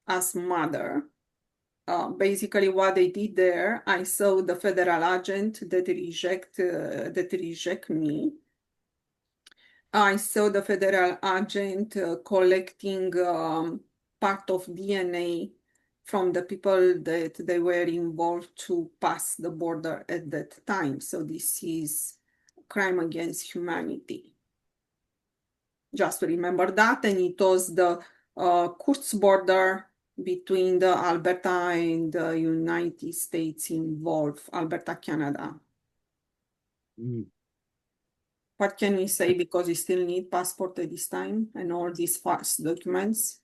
as mother, basically what they did there, I saw the federal agent that reject me. I saw the federal agent collecting part of DNA from the people that they were involved to pass the border at that time. So this is crime against humanity. Just to remember that, and it was the Kurtz border between the Alberta and the United States involved, Alberta, Canada. What can we say, because we still need passport at this time and all these false documents?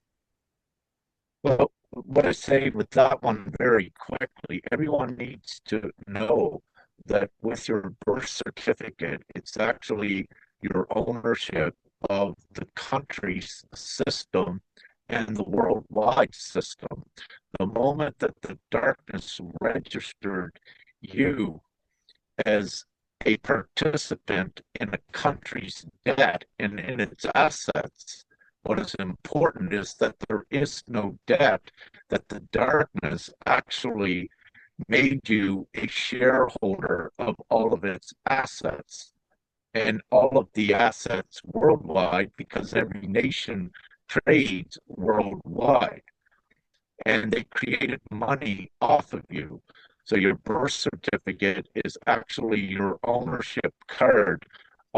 Well, what I say with that one very quickly, everyone needs to know that with your birth certificate, it's actually your ownership of the country's system and the worldwide system. The moment that the darkness registered you as a participant in a country's debt and in its assets, what is important is that there is no debt, that the darkness actually made you a shareholder of all of its assets and all of the assets worldwide, because every nation trades worldwide, and they created money off of you. So your birth certificate is actually your ownership card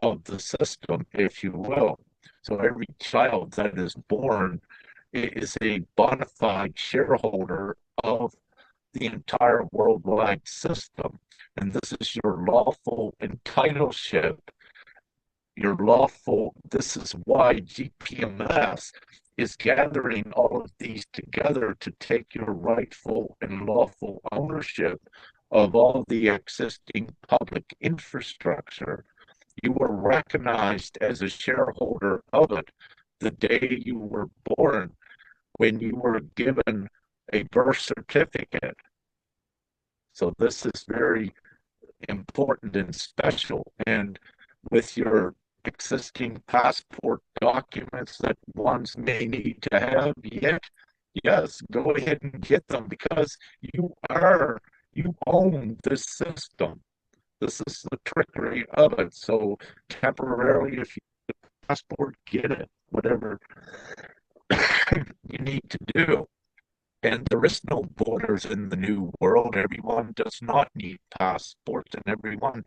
of the system, if you will. So every child that is born is a bona fide shareholder of the entire worldwide system. And this is your lawful entitlement, your lawful, this is why GPMS is gathering all of these together to take your rightful and lawful ownership of all the existing public infrastructure. You were recognized as a shareholder of it the day you were born, when you were given a birth certificate. So this is very important and special. And with your existing passport documents that ones may need to have, yet, yes, go ahead and get them, because you are You own this system. This is the trickery of it. So temporarily, if you get a passport, get it, whatever you need to do. And there is no borders in the new world. Everyone does not need passports, and everyone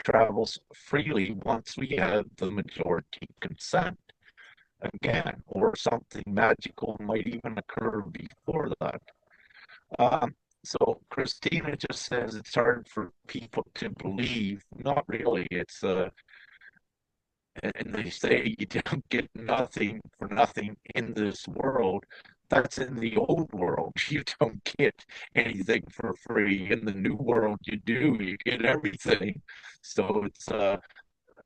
travels freely once we have the majority consent again, or something magical might even occur before that. So Christina just says it's hard for people to believe. Not really. And they say you don't get nothing for nothing in this world. That's in the old world. You don't get anything for free. In the new world, you do. You get everything. So it's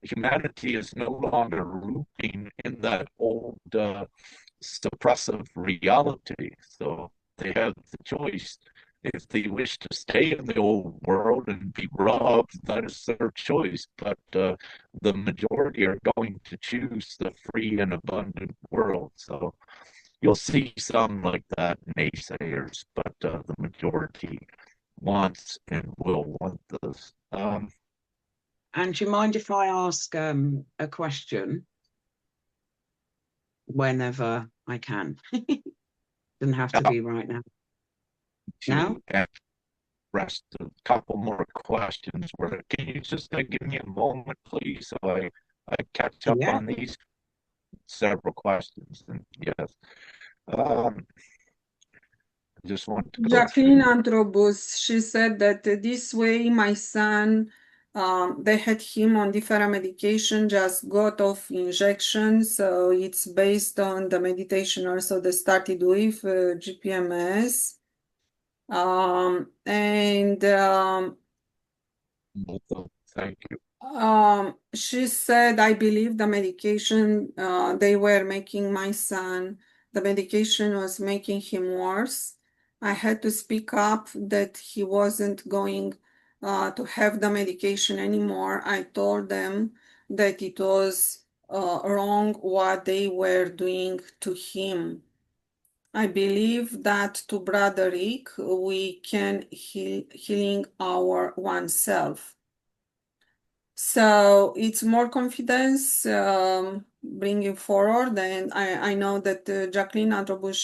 humanity is no longer looping in that old suppressive reality. So they have the choice. If they wish to stay in the old world and be robbed, that is their choice. But the majority are going to choose the free and abundant world. So you'll see some like that naysayers, but the majority wants and will want this. And do you mind if I ask a question whenever I can? Doesn't have to be right now. Now? To rest a couple more questions. Where can you just give me a moment, please, so I catch up Yeah. on these several questions? And yes, I just want to go Jacqueline through. Antrobus, she said that this way my son, they had him on different medication, just got off injection. So it's based on the meditation also they started with GPMS. Thank you. She said, I believe the medication they were making my son, the medication was making him worse. I had to speak up that he wasn't going to have the medication anymore. I told them that it was wrong what they were doing to him. I believe that to Brother Rick, we can healing our oneself. So it's more confidence bringing forward, and I know that Jacqueline Antrobush,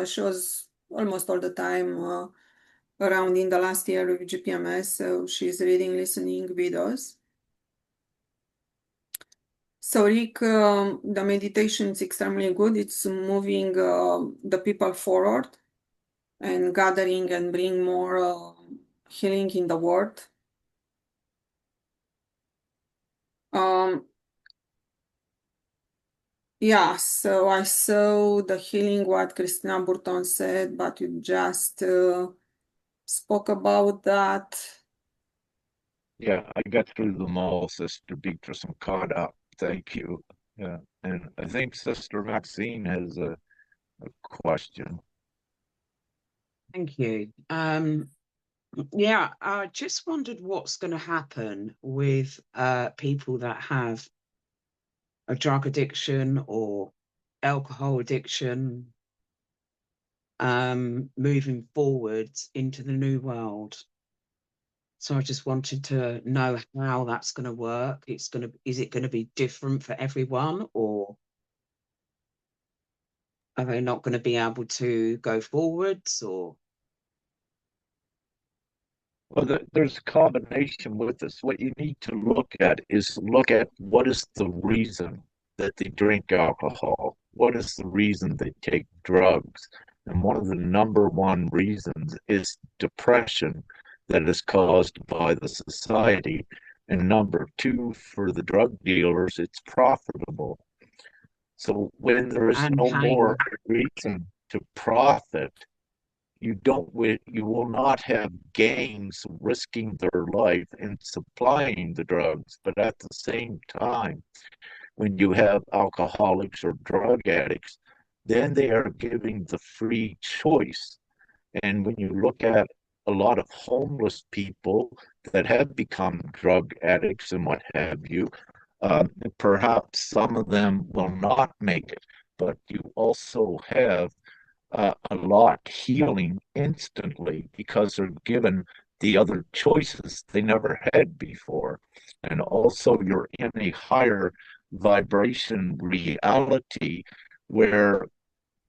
she was almost all the time around in the last year with GPMS, so she's reading, listening videos. So Rick, the meditation is extremely good. It's moving the people forward and gathering and bring more healing in the world. Yeah, so I saw the healing what Christina Burton said, but you just spoke about that. Yeah, I got through them all, Sister Beatrice. I'm caught up. Thank you. Yeah, and I think Sister Maxine has a question. Thank you. Yeah, I just wondered what's going to happen with people that have a drug addiction or alcohol addiction moving forward into the new world. So I just wanted to know how that's going to work. Is it going to be different for everyone, or are they not going to be able to go forwards, or? Well, there's a combination with this. What you need to look at is look at what is the reason that they drink alcohol? What is the reason they take drugs? And one of the number one reasons is depression that is caused by the society. And number two, for the drug dealers, it's profitable. So when there is And no more pain. reason to profit, you will not have gangs risking their life in supplying the drugs. But at the same time, when you have alcoholics or drug addicts, then they are giving the free choice. And when you look at a lot of homeless people that have become drug addicts and what have you, perhaps some of them will not make it, but you also have a lot healing instantly because they're given the other choices they never had before. And also, you're in a higher vibration reality where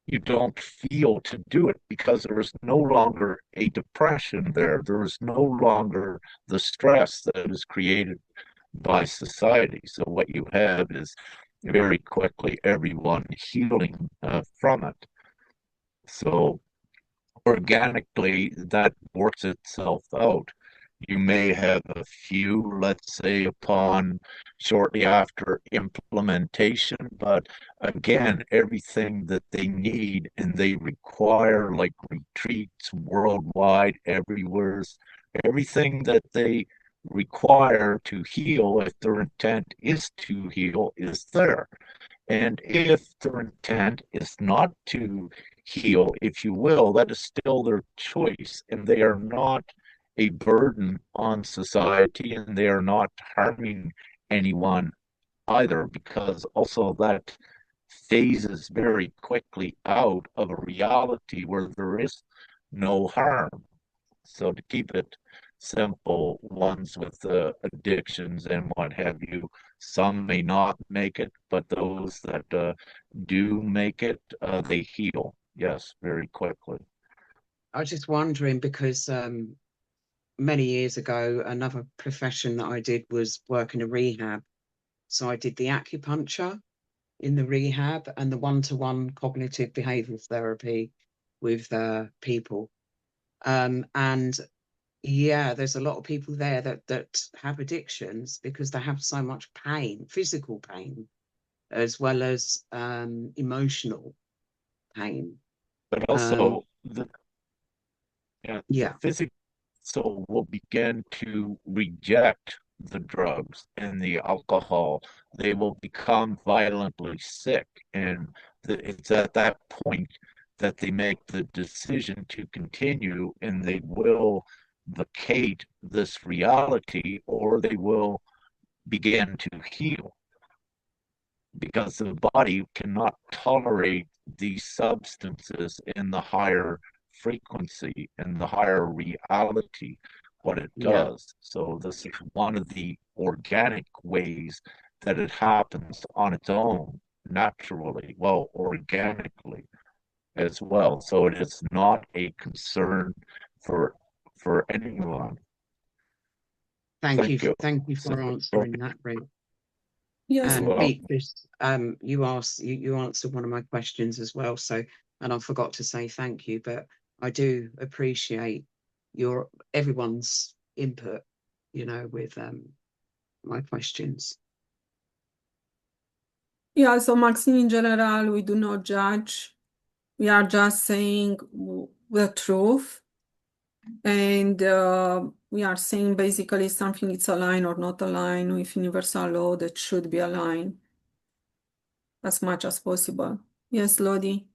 you don't feel to do it because there is no longer a depression there. There is no longer the stress that is created by society. So, what you have is very quickly everyone healing from it. So, organically, that works itself out. You may have a few, let's say, upon shortly after implementation, but again, everything that they need and they require, like retreats worldwide, everywhere, everything that they require to heal, if their intent is to heal, is there. And if their intent is not to heal, if you will, that is still their choice, and they are not a burden on society, and they are not harming anyone either, because also that phases very quickly out of a reality where there is no harm. So to keep it simple, ones with addictions and what have you, some may not make it, but those that do make it, they heal. Yes, very quickly. I was just wondering because many years ago, another profession that I did was work in a rehab. So I did the acupuncture in the rehab and the one-to-one cognitive behavioral therapy with people. And yeah, there's a lot of people there that have addictions because they have so much pain, physical pain, as well as emotional pain. But also the Yeah, physical soul will begin to reject the drugs and the alcohol. They will become violently sick. And it's at that point that they make the decision to continue, and they will vacate this reality or they will begin to heal because the body cannot tolerate these substances in the higher frequency and the higher reality what it yeah. does. So this is one of the organic ways that it happens on its own, naturally, well, organically as well. So it is not a concern for anyone. Thank you. Thank you. Thank you So, for answering that, Rick. Yes, And well, Beatrice, you answered one of my questions as well. So, and I forgot to say thank you, but I do appreciate everyone's input, with my questions. yeah, so Maxine, in general, we do not judge. We are just saying the truth. And we are saying basically something it's aligned or not aligned with universal law that should be aligned as much as possible. Yes, Lodi.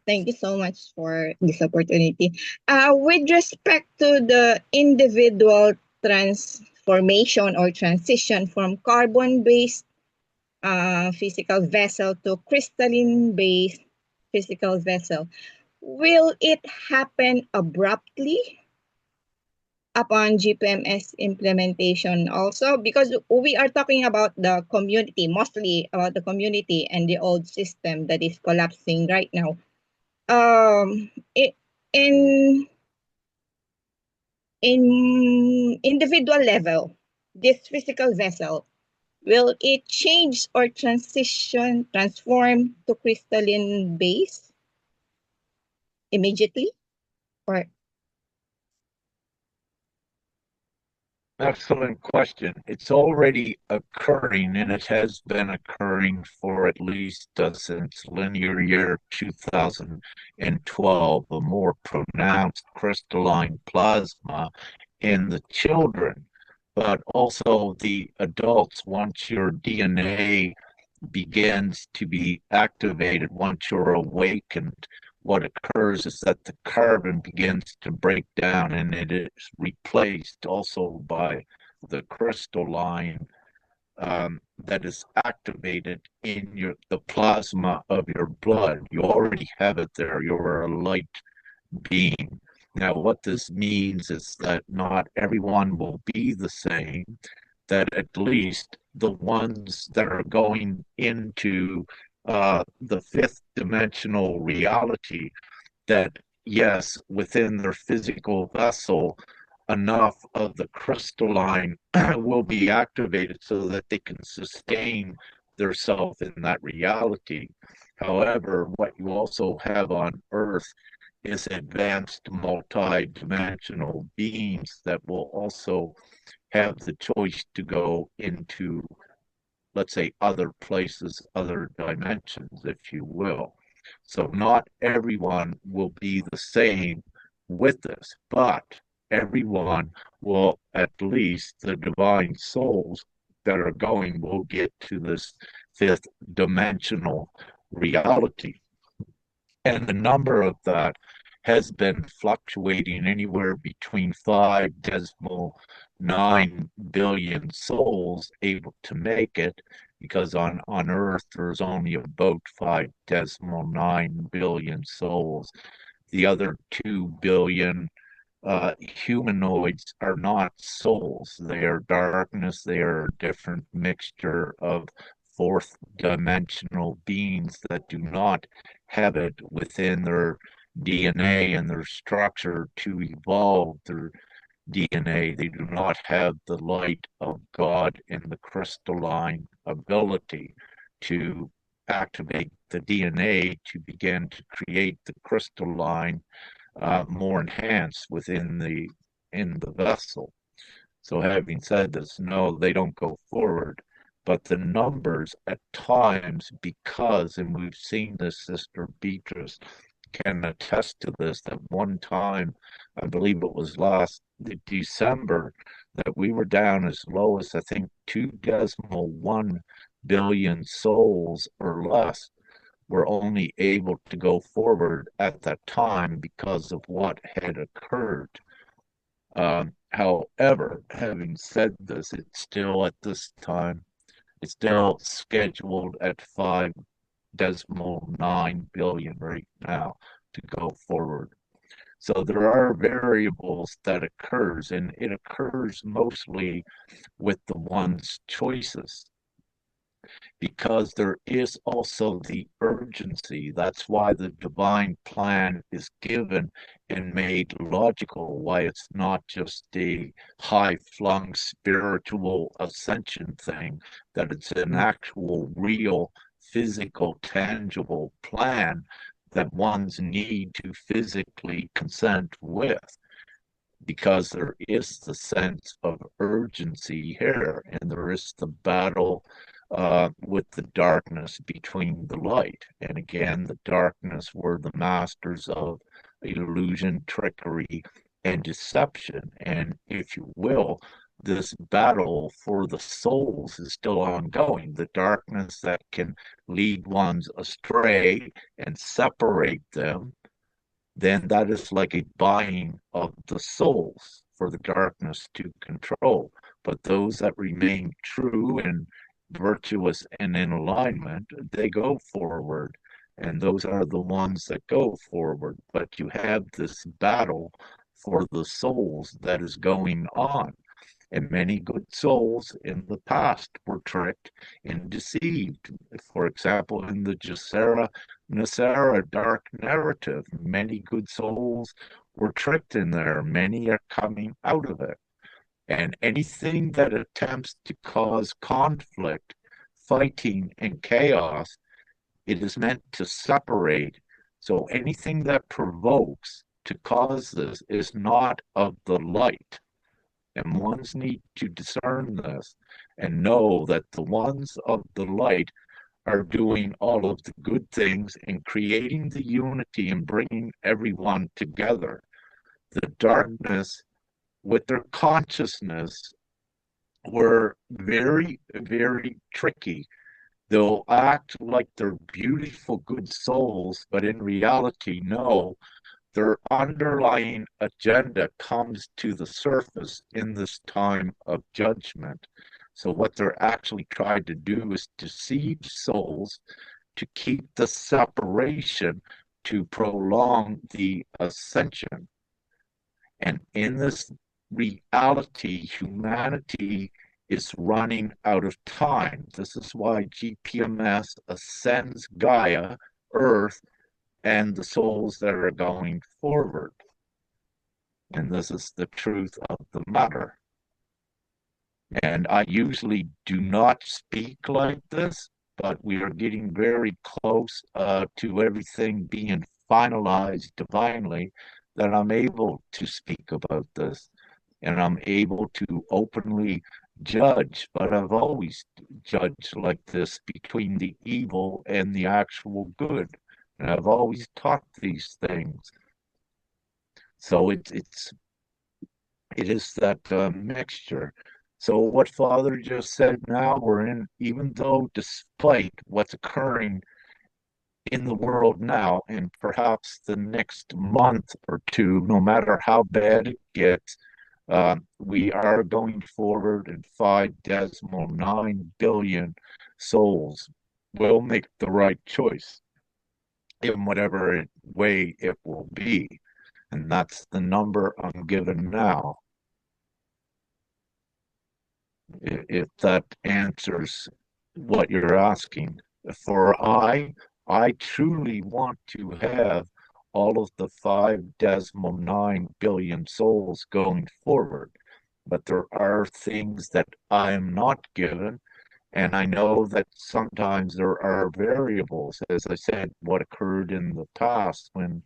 Thank you so much for this opportunity. With respect to the individual transformation or transition from carbon-based physical vessel to crystalline-based physical vessel, will it happen abruptly upon GPMS implementation also? Because we are talking about the community, mostly about the community and the old system that is collapsing right now. In individual level, this physical vessel, will it change or transform to crystalline base immediately? Or excellent question. It's already occurring, and it has been occurring for at least since linear year 2012, a more pronounced crystalline plasma in the children, but also the adults. Once your DNA begins to be activated, once you're awakened, what occurs is that the carbon begins to break down and it is replaced also by the crystalline that is activated in the plasma of your blood. You already have it there. You're a light being. Now, what this means is that not everyone will be the same, that at least the ones that are going into the fifth dimensional reality, that yes, within their physical vessel, enough of the crystalline will be activated so that they can sustain their self in that reality. However, what you also have on Earth is advanced multi-dimensional beings that will also have the choice to go into, let's say, other places, other dimensions, if you will. So not everyone will be the same with this, but everyone will, at least the divine souls that are going, will get to this fifth dimensional reality. And the number of that has been fluctuating anywhere between 5.9 billion souls able to make it, because on Earth there's only about 5.9 billion souls. The other 2 billion humanoids are not souls. They are darkness. They are a different mixture of fourth dimensional beings that do not have it within their DNA and their structure to evolve their DNA. They do not have the light of God and the crystalline ability to activate the DNA to begin to create the crystalline more enhanced within the vessel. So having said this, no, they don't go forward. But the numbers at times, because, and we've seen this, Sister Beatrice can attest to this, that one time, I believe it was last December, that we were down as low as, I think, 2.1 billion souls or less were only able to go forward at that time because of what had occurred. However, having said this, it's still at this time, it's still scheduled at 5.9 billion right now to go forward. So there are variables that occurs, and it occurs mostly with the one's choices, because there is also the urgency. That's why the divine plan is given and made logical, why it's not just a high-flung spiritual ascension thing, that it's an actual, real, physical, tangible plan that ones need to physically consent with, because there is the sense of urgency here, and there is the battle with the darkness between the light. And again, the darkness were the masters of illusion, trickery, and deception. And if you will, this battle for the souls is still ongoing. The darkness that can lead ones astray and separate them, then that is like a buying of the souls for the darkness to control. But those that remain true and virtuous and in alignment, they go forward. And those are the ones that go forward. But you have this battle for the souls that is going on. And many good souls in the past were tricked and deceived. For example, in the Nasara dark narrative, many good souls were tricked in there. Many are coming out of it. And anything that attempts to cause conflict, fighting, and chaos, it is meant to separate. So anything that provokes to cause this is not of the light. And ones need to discern this and know that the ones of the light are doing all of the good things and creating the unity and bringing everyone together. The darkness, with their consciousness, were very, very tricky. They'll act like they're beautiful, good souls, but in reality, no, their underlying agenda comes to the surface in this time of judgment. So what they're actually trying to do is deceive souls to keep the separation, to prolong the ascension. And in this reality, humanity is running out of time. This is why GPMS ascends Gaia, Earth, and the souls that are going forward. And this is the truth of the matter. And I usually do not speak like this, but we are getting very close to everything being finalized divinely that I'm able to speak about this. And I'm able to openly judge, but I've always judged like this between the evil and the actual good. And I've always taught these things. So it is that mixture. So what Father just said now, we're in, even though despite what's occurring in the world now, and perhaps the next month or two, no matter how bad it gets, we are going forward, and 5.9 billion souls will make the right choice in whatever way it will be. And that's the number I'm given now. If that answers what you're asking. For I truly want to have all of the 5.9 billion souls going forward. But there are things that I am not given, and I know that sometimes there are variables. As I said, what occurred in the past when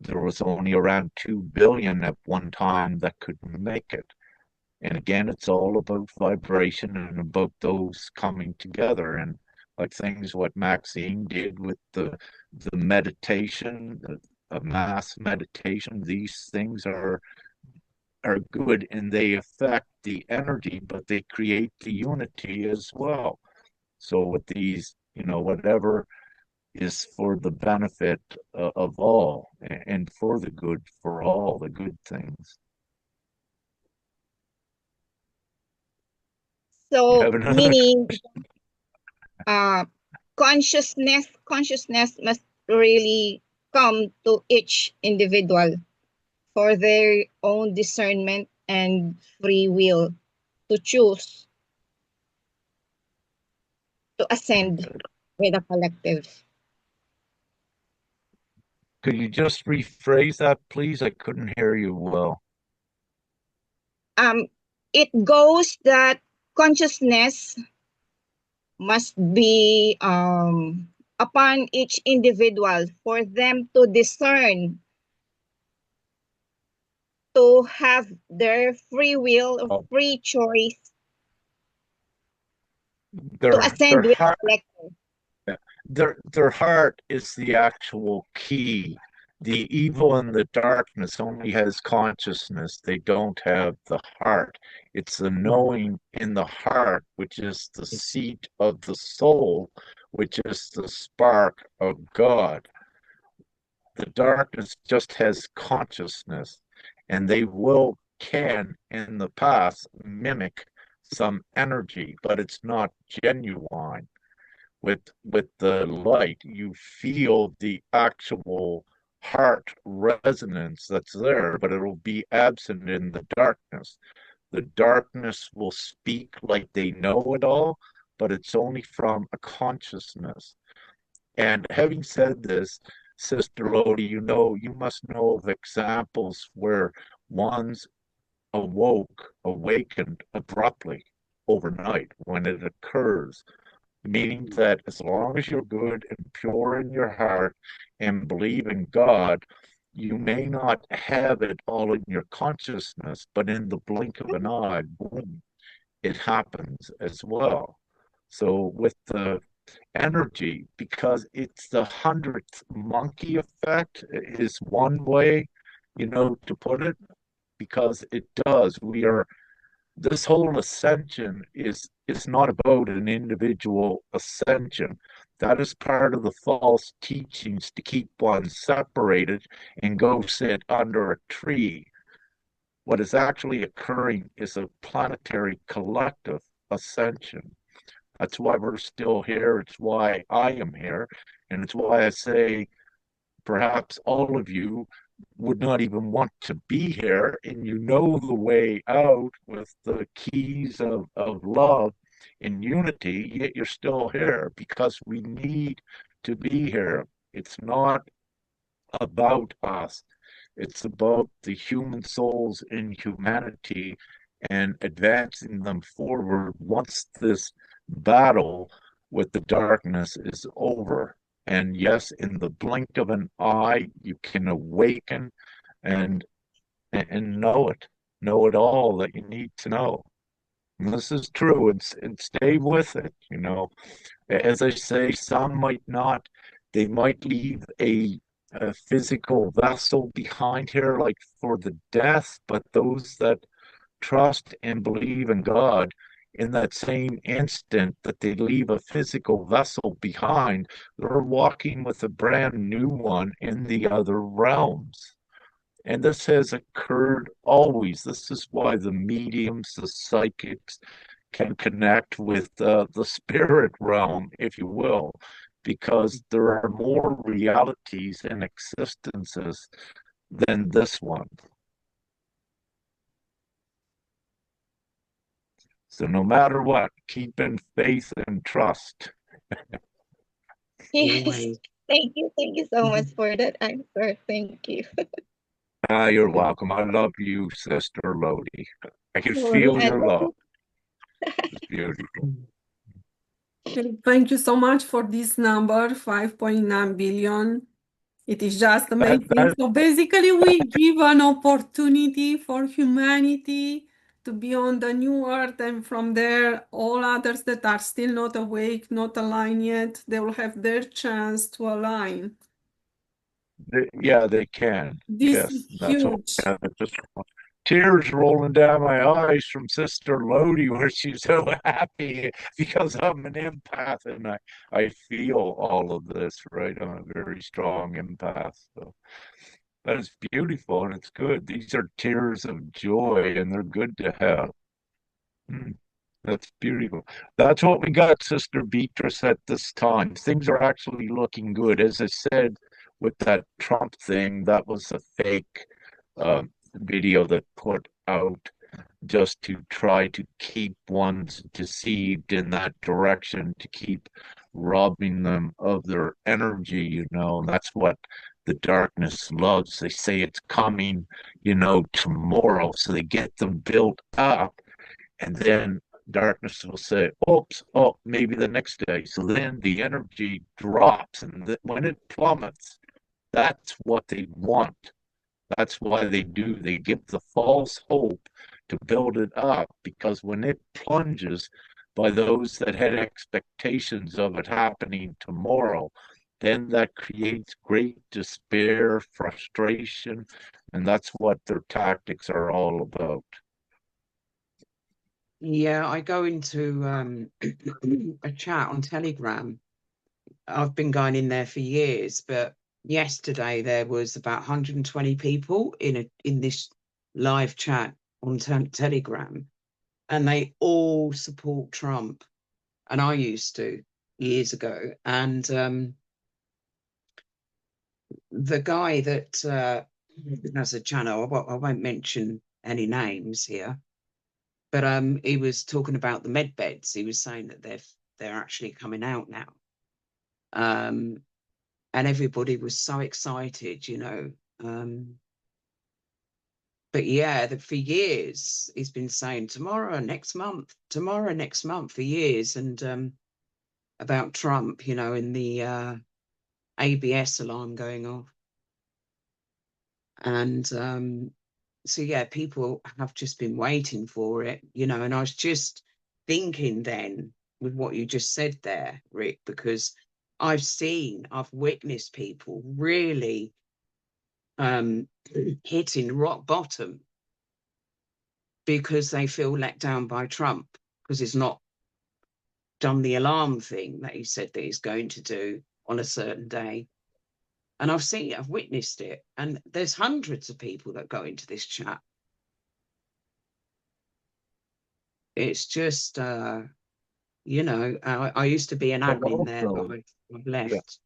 there was only around 2 billion at one time that could make it. And again, it's all about vibration and about those coming together. And like things what Maxine did with the meditation, a mass meditation, these things are good and they affect the energy, but they create the unity as well. So with these, whatever is for the benefit of all and for the good, for all the good things. You So have another meaning consciousness must really come to each individual for their own discernment and free will to choose to ascend with a collective. Could you just rephrase that, please? I couldn't hear you well. It goes that consciousness must be upon each individual for them to discern, to have their free will or free choice to ascend with a collective. Their heart is the actual key. The evil and the darkness only has consciousness. They don't have the heart. It's the knowing in the heart, which is the seat of the soul, which is the spark of God. The darkness just has consciousness, and they can in the past mimic some energy, but it's not genuine. With the light, you feel the actual heart resonance that's there, but it'll be absent in the darkness. The darkness will speak like they know it all, but it's only from a consciousness. And having said this, Sister Lodi, you must know of examples where one's awakened abruptly overnight when it occurs, meaning that as long as you're good and pure in your heart and believe in God, you may not have it all in your consciousness, but in the blink of an eye, boom, it happens as well. So with the energy, because it's the 100th monkey effect is one way, to put it, because it does. This whole ascension is not about an individual ascension. That is part of the false teachings to keep one separated and go sit under a tree. What is actually occurring is a planetary collective. ascension. That's why we're still here. It's why I am here. And it's why I say perhaps all of you would not even want to be here, and you know the way out with the keys of love and unity, yet you're still here because we need to be here. It's not about us. It's about the human souls in humanity and advancing them forward once this battle with the darkness is over. And yes, in the blink of an eye, you can awaken and know it all that you need to know. And this is true, and stay with it. As I say, some might not. They might leave a physical vessel behind here, like for the death, but those that trust and believe in God, in that same instant that they leave a physical vessel behind, they're walking with a brand new one in the other realms. And this has occurred always. This is why the mediums, the psychics, can connect with the spirit realm, if you will, because there are more realities and existences than this one. So no matter what, keep in faith and trust. Yes. Always. Thank you so much for that answer. Thank you. You're welcome. I love you, Sister Lodi. I can Oh, feel yeah. your love. It's beautiful. Thank you so much for this number, 5.9 billion. It is just That, amazing. that, So basically, we give an opportunity for humanity to be on the new earth, and from there, all others that are still not awake, not aligned yet, they will have their chance to align. yeah, they can. This Yes, is that's all. huge. Yeah, just tears rolling down my eyes from Sister Lodi, where she's so happy because I'm an empath and I feel all of this, right? I'm a very strong empath. So that is beautiful and it's good. These are tears of joy and they're good to have. That's beautiful. That's what we got, Sister Beatrice, at this time. Things are actually looking good. As I said, with that Trump thing, that was a fake video that put out just to try to keep ones deceived in that direction, to keep robbing them of their energy, and that's what the darkness loves. They say it's coming, tomorrow, so they get them built up, and then darkness will say, oops, oh, maybe the next day. So then the energy drops, and when it plummets, that's what they want. That's why they do. They give the false hope to build it up, because when it plunges by those that had expectations of it happening tomorrow, then that creates great despair, frustration, and that's what their tactics are all about. Yeah, I go into a chat on Telegram. I've been going in there for years, but yesterday there was about 120 people in this live chat on Telegram, and they all support Trump. And I used to years ago. And the guy that has a channel, I won't mention any names here, but he was talking about the med beds. He was saying that they're actually coming out now. And everybody was so excited, but yeah, for years he's been saying tomorrow, next month for years, and about Trump, and the ABS alarm going off. And so yeah, people have just been waiting for it, and I was just thinking then with what you just said there, Rick, because I've witnessed people really hitting rock bottom because they feel let down by Trump, because he's not done the alarm thing that he said that he's going to do on a certain day. And I've witnessed it. And there's hundreds of people that go into this chat. It's just, you know, I used to be an But admin there, but also, I've yeah, left.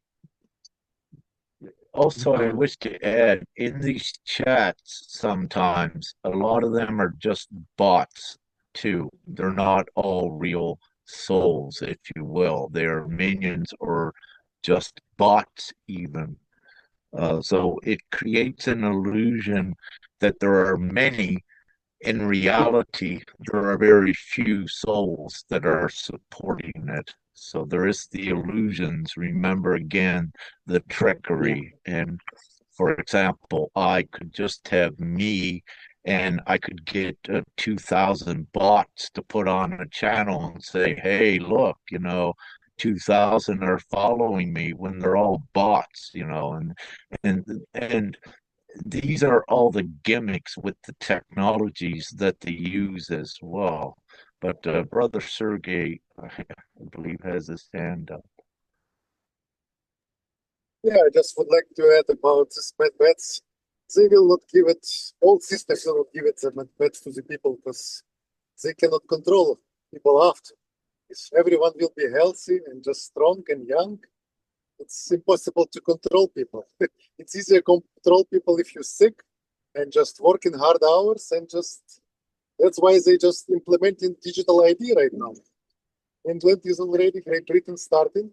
also, I Um, wish to add in these chats, sometimes a lot of them are just bots too. They're not all real souls, if you will. They're minions or just bots, even. So it creates an illusion that there are many. In reality, there are very few souls that are supporting it. So there is the illusions. Remember again the yeah, trickery. And for example, I could just have me and I could get 2,000 bots to put on a channel and say, hey, look, 2,000 are following me when they're all bots, and and these are all the gimmicks with the technologies that they use as well. But Brother Sergey, I believe, has his hand up. Yeah, I just would like to add about this med beds. They will not give it, all systems will not give it the med beds to the people because they cannot control people after. If everyone will be healthy and just strong and young, it's impossible to control people. It's easier to control people if you're sick and just working hard hours and just that's why they just implementing digital ID right now. England is already, Great Britain starting,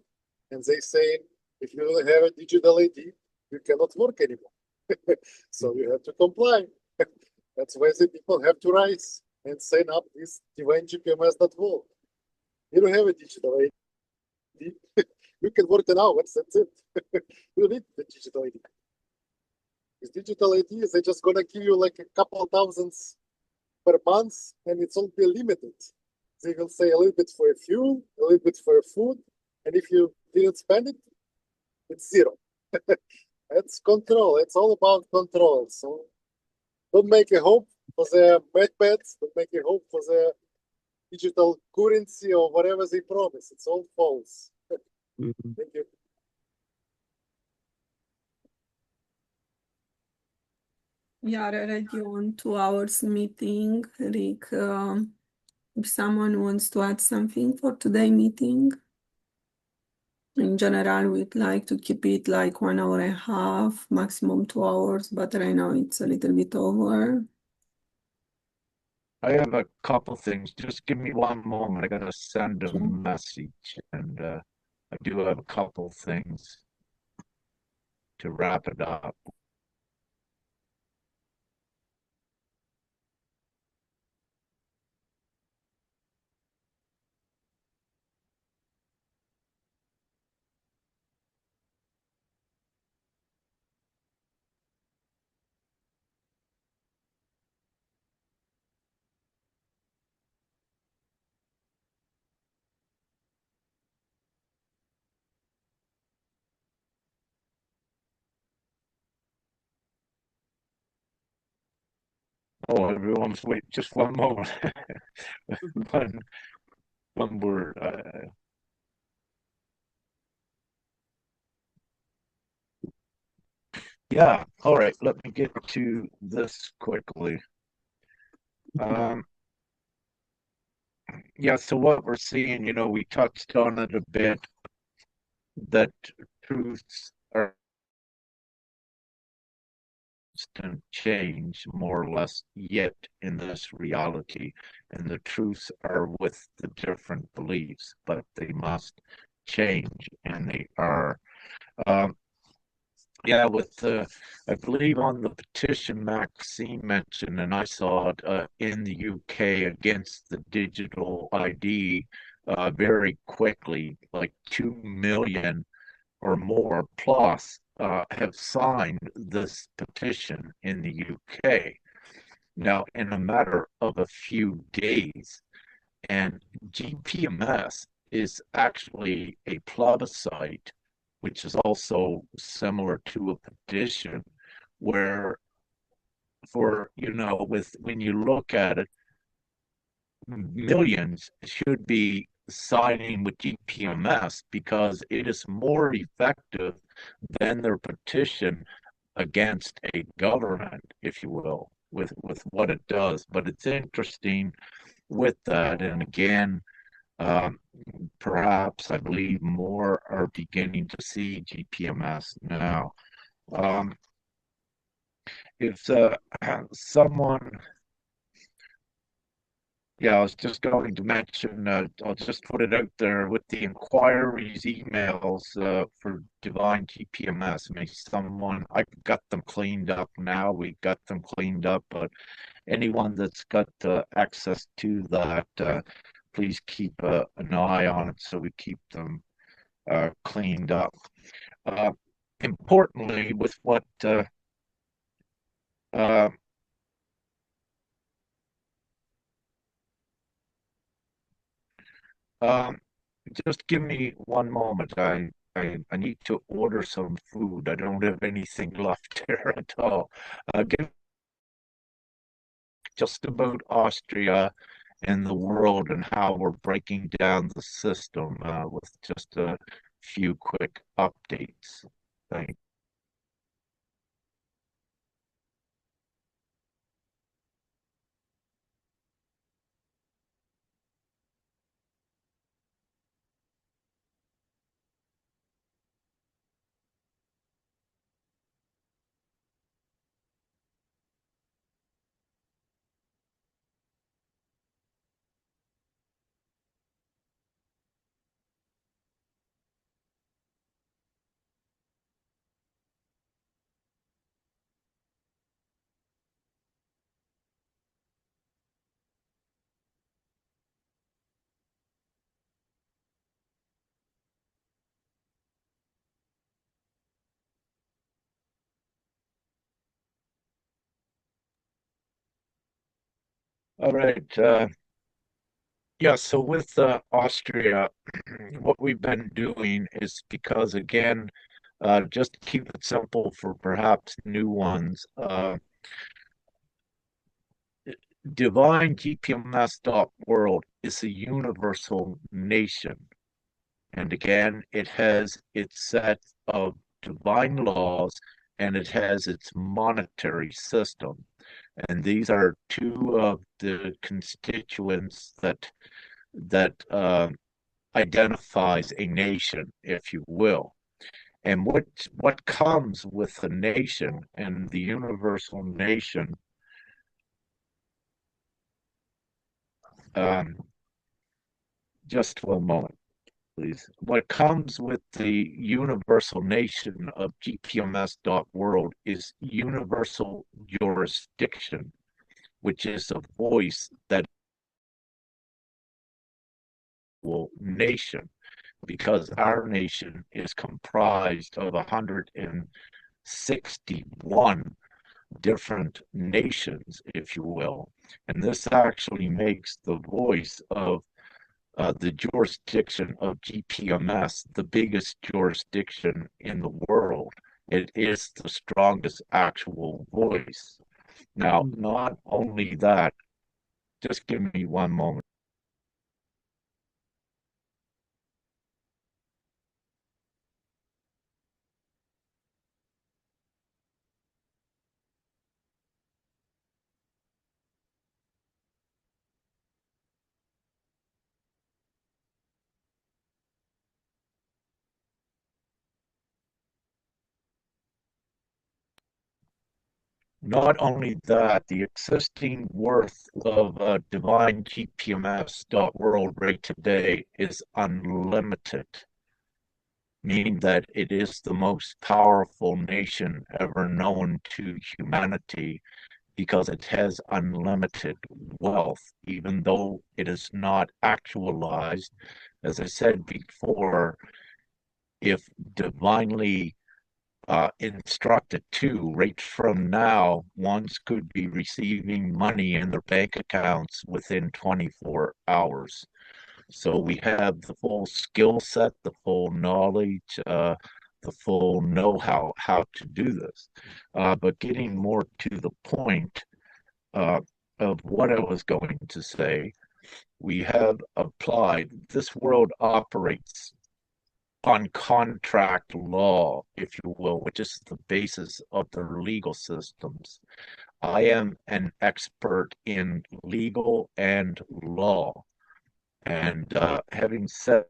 and they say if you don't have a digital ID, you cannot work anymore. So you have to comply. That's why the people have to rise and sign up this Divine-gpms.world. You don't have a digital ID. You can work an hour, that's it. You need the digital ID. This digital ID, they're just gonna give you like a couple thousands per month, and it's all be limited. They will say a little bit for fuel, a little bit for food, and if you didn't spend it, it's zero. It's control. It's all about control. So don't make a hope for the medpads. Don't make a hope for the digital currency or whatever they promise. It's all false. mhm. Thank you. We are already on 2 hours meeting. Rick, if someone wants to add something for today's meeting, in general, we'd like to keep it like 1 hour and a half, maximum 2 hours, but right now it's a little bit over. I have a couple things. Just give me one moment. I gotta send a Sure. message, and I do have a couple things to wrap it up. Oh, everyone's wait just one moment. one one word. Yeah. All right. Let me get to this quickly. Um, yeah. So what we're seeing, we touched on it a bit, that truths are constant change, more or less, yet in this reality, and the truths are with the different beliefs, but they must change, and they are. Um, Yeah, with I believe on the petition Maxine mentioned, and I saw it in the UK against the digital ID very quickly, like 2 million or more plus have signed this petition in the UK. Now, in a matter of a few days, and GPMS is actually a plebiscite, which is also similar to a petition, where with when you look at it, millions should be signing with GPMS because it is more effective than their petition against a government, if you will, with what it does. But it's interesting with that, and again, perhaps I believe more are beginning to see GPMS now. If someone, yeah, I was just going to mention, I'll just put it out there with the inquiries emails for Divine GPMS. May someone, I got them cleaned up now. We got them cleaned up, but anyone that's got access to that, please keep an eye on it so we keep them cleaned up. Importantly, with what just give me one moment. I need to order some food. I don't have anything left here at all. Give just about Austria and the world and how we're breaking down the system with just a few quick updates. Thanks. All right. Yeah, so with Austria, what we've been doing is because, again, just to keep it simple for perhaps new ones, Divine-gpms.world is a universal nation. And again, it has its set of divine laws and it has its monetary system. And these are two of the constituents that identifies a nation, if you will. And what comes with a nation and the universal nation, just one moment, please. What comes with the universal nation of GPMS.world is universal jurisdiction, which is a voice that will nation, because our nation is comprised of 161 different nations, if you will. And this actually makes the voice of the jurisdiction of GPMS the biggest jurisdiction in the world. It is the strongest actual voice. Now, not only that, just give me one moment. Not only that, the existing worth of Divine-gpms.world right today is unlimited, meaning that it is the most powerful nation ever known to humanity because it has unlimited wealth, even though it is not actualized. As I said before, if divinely instructed to, right from now, ones could be receiving money in their bank accounts within 24 hours. So we have the full skill set, the full knowledge, the full know-how to do this. But getting more to the point of what I was going to say, we have applied, this world operates on contract law, if you will, which is the basis of their legal systems. I am an expert in legal and law. And having said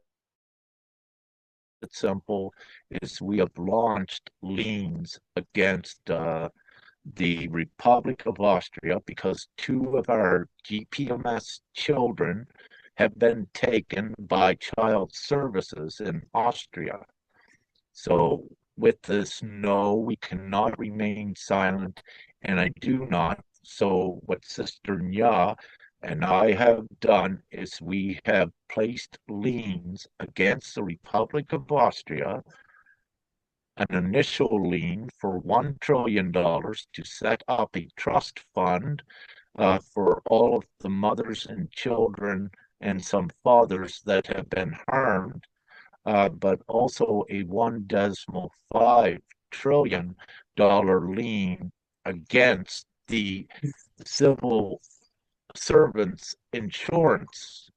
it simple, is we have launched liens against the Republic of Austria because two of our GPMS children have been taken by child services in Austria. So with this, no, we cannot remain silent, and I do not. So what Sister Nya and I have done is we have placed liens against the Republic of Austria, an initial lien for $1 trillion to set up a trust fund for all of the mothers and children and some fathers that have been harmed, but also a $1.5 trillion lien against the civil servants insurance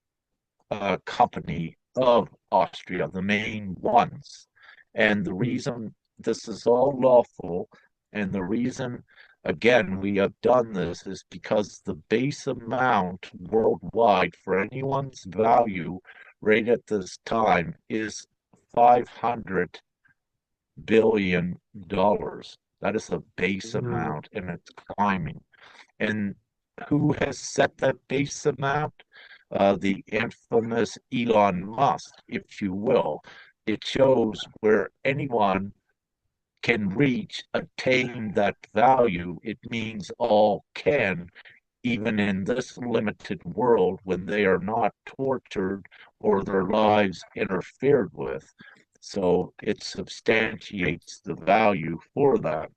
company of Austria, the main ones. And the reason this is all lawful, and the reason, again, we have done this is because the base amount worldwide for anyone's value right at this time is $500 billion. That is the base amount, and it's climbing. And who has set that base amount? The infamous Elon Musk, if you will. It shows where anyone can reach, attain that value. It means all can, even in this limited world when they are not tortured or their lives interfered with. So it substantiates the value for that.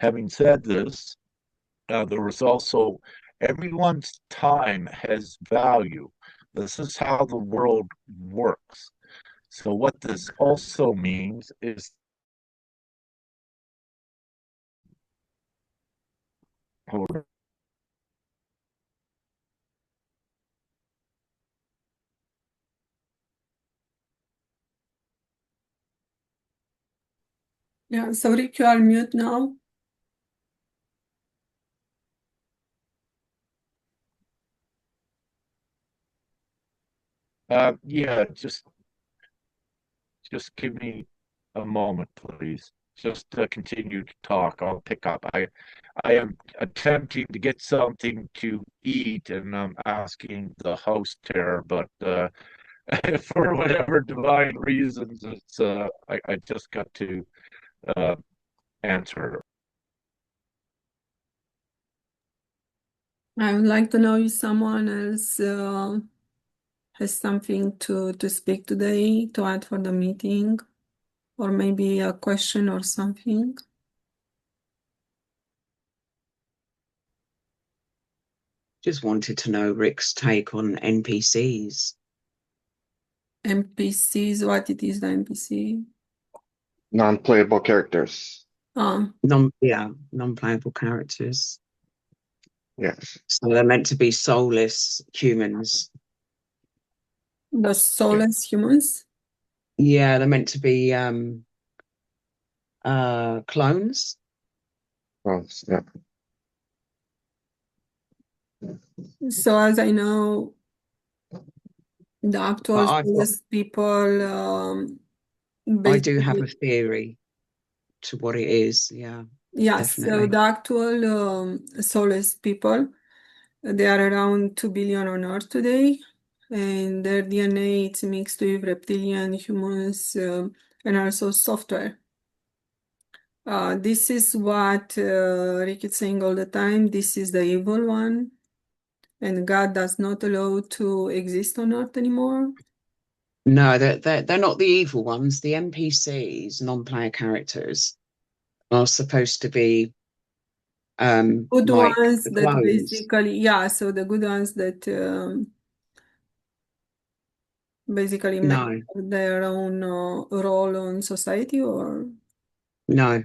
Having said this, there was also everyone's time has value. This is how the world works. So what this also means is Yeah, so Rick, you are mute now. yeah, just give me a moment, please. Just continue to talk. I'll pick up. I am attempting to get something to eat, and I'm asking the host here, but for whatever divine reasons, it's I just got to answer. I would like to know if someone else has something to speak today, to add for the meeting, or maybe a question or something. Just wanted to know Rick's take on NPCs. NPCs, what it is the NPC? Non-playable characters. Non-playable characters. Yes. So they're meant to be soulless humans. The soulless humans? Yeah, they're meant to be clones. Oh, yeah. So as I know, the actual soulless people I do have basically, a theory to what it is. Yeah, yes, so definitely. the actual soulless people, they are around 2 billion on Earth today, and their DNA is mixed with reptilian, humans, and also software. This is what Rick is saying all the time. This is the evil one, and God does not allow to exist on Earth anymore. No, they're not the evil ones. The NPCs, non-player characters, are supposed to be Good like ones the that clones. basically, yeah, so the good ones that basically make No, their own role on society, or no.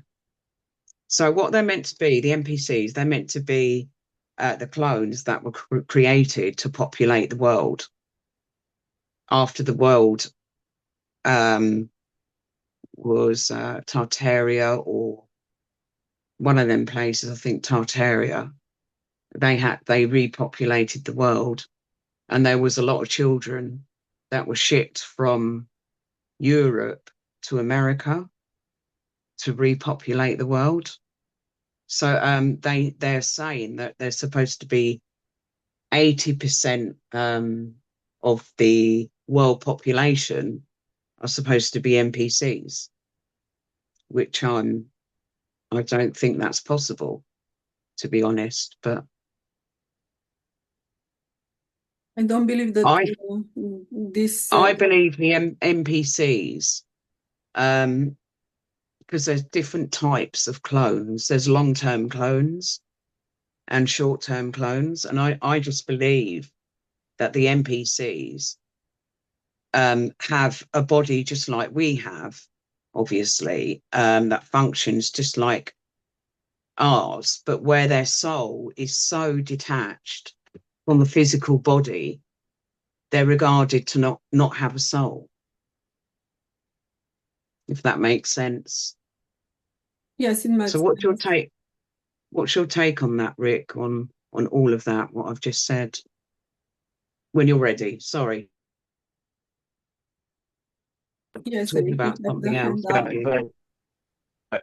So what they're meant to be, the NPCs, they're meant to be the clones that were created to populate the world after the world was Tartaria or one of them places, I think Tartaria, they repopulated the world, and there was a lot of children that were shipped from Europe to America to repopulate the world. So they're saying that there's supposed to be 80% of the world population are supposed to be NPCs, which I don't think that's possible, to be honest. But I don't believe that this. I believe the NPCs, because there's different types of clones. There's long-term clones and short-term clones, and I just believe that the NPCs have a body just like we have, obviously, that functions just like ours, but where their soul is so detached from the physical body, they're regarded to not have a soul, if that makes sense. Yes, it makes So sense. what's your take on that, Rick, on all of that, what I've just said? When you're ready. Sorry. Yes, Talking Rick, you about have the something else. hand up.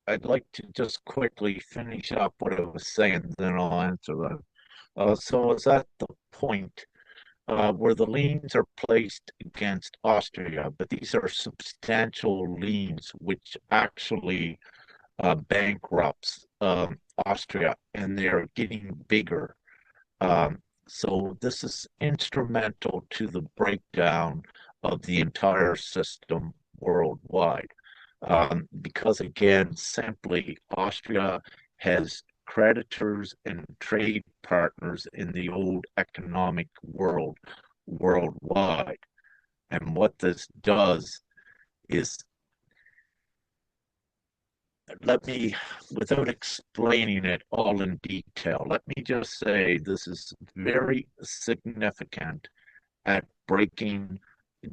I'd like to just quickly finish up what I was saying, then I'll answer that. So it's at the point where the liens are placed against Austria, but these are substantial liens which actually bankrupts Austria, and they're getting bigger. So this is instrumental to the breakdown of the entire system worldwide. Because again, simply Austria has creditors and trade partners in the old economic world worldwide. And what this does is, without explaining it all in detail, let me just say this is very significant at breaking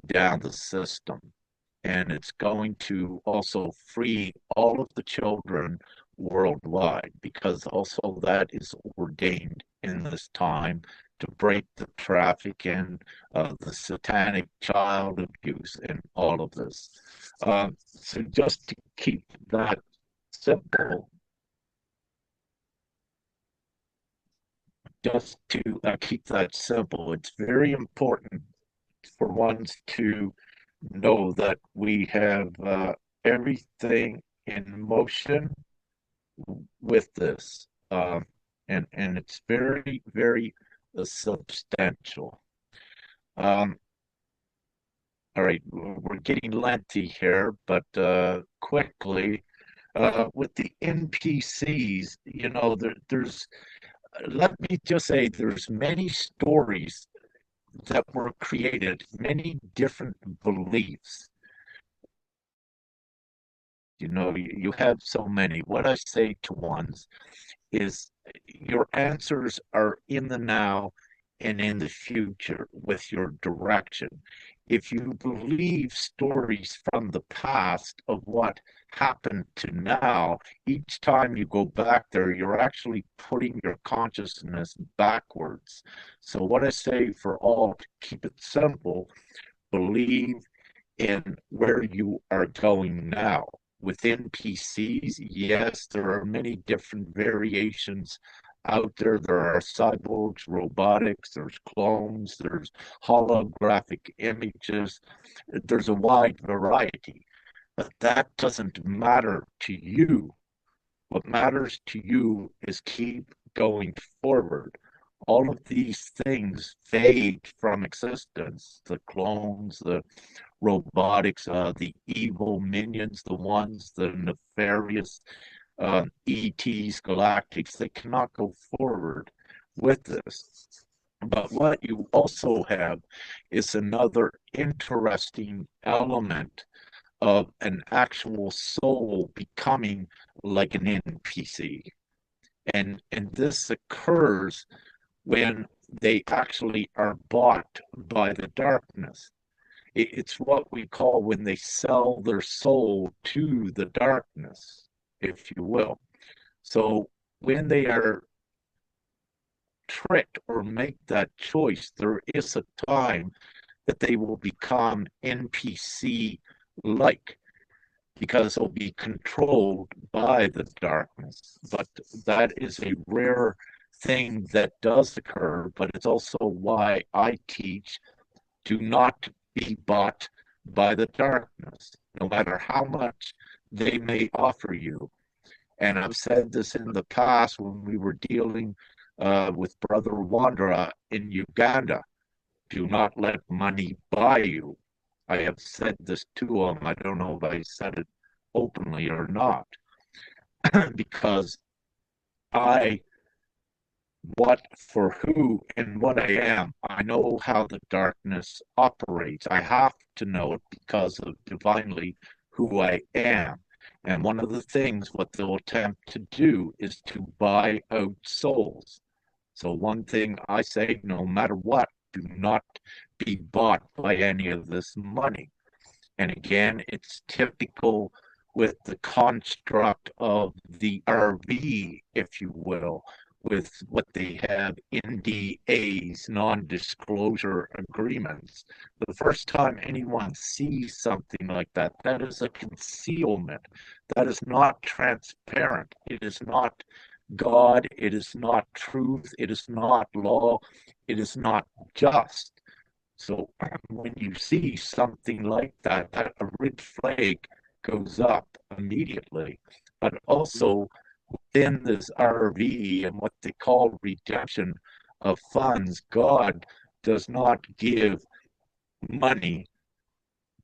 down the system. And it's going to also free all of the children worldwide, because also that is ordained in this time to break the trafficking, the satanic child abuse, and all of this. So just to keep that simple, it's very important for ones to know that we have everything in motion with this, and it's very, very substantial. All right, we're getting lengthy here, but quickly, with the NPCs, there's, let me just say, there's many stories that were created, many different beliefs. You have so many. What I say to ones is your answers are in the now and in the future with your direction. If you believe stories from the past of what happened to now, each time you go back there, you're actually putting your consciousness backwards. So what I say for all, to keep it simple, believe in where you are going now. Within PCs, yes, there are many different variations out there. There are cyborgs, robotics, there's clones, there's holographic images. There's a wide variety, but that doesn't matter to you. What matters to you is keep going forward. All of these things fade from existence. The clones, the robotics, the evil minions, the nefarious ETs, galactics, they cannot go forward with this. But what you also have is another interesting element of an actual soul becoming like an NPC. And this occurs when they actually are bought by the darkness. It's what we call when they sell their soul to the darkness, if you will. So when they are tricked or make that choice, there is a time that they will become NPC-like because they'll be controlled by the darkness. But that is a rare thing that does occur, but it's also why I teach do not be bought by the darkness, no matter how much they may offer you. And I've said this in the past when we were dealing with Brother Wandera in Uganda. Do not let money buy you. I have said this to him. I don't know if I said it openly or not, because I, what, for who, and what I am, I know how the darkness operates. I have to know it because of divinely who I am. And one of the things what they'll attempt to do is to buy out souls. So one thing I say, no matter what, do not be bought by any of this money. And again, it's typical with the construct of the RV, if you will, with what they have NDAs, non-disclosure agreements. The first time anyone sees something like that, that is a concealment. That is not transparent. It is not God. It is not truth. It is not law. It is not just. So when you see something like that, that a red flag goes up immediately. But also within this RV and what they call redemption of funds, God does not give money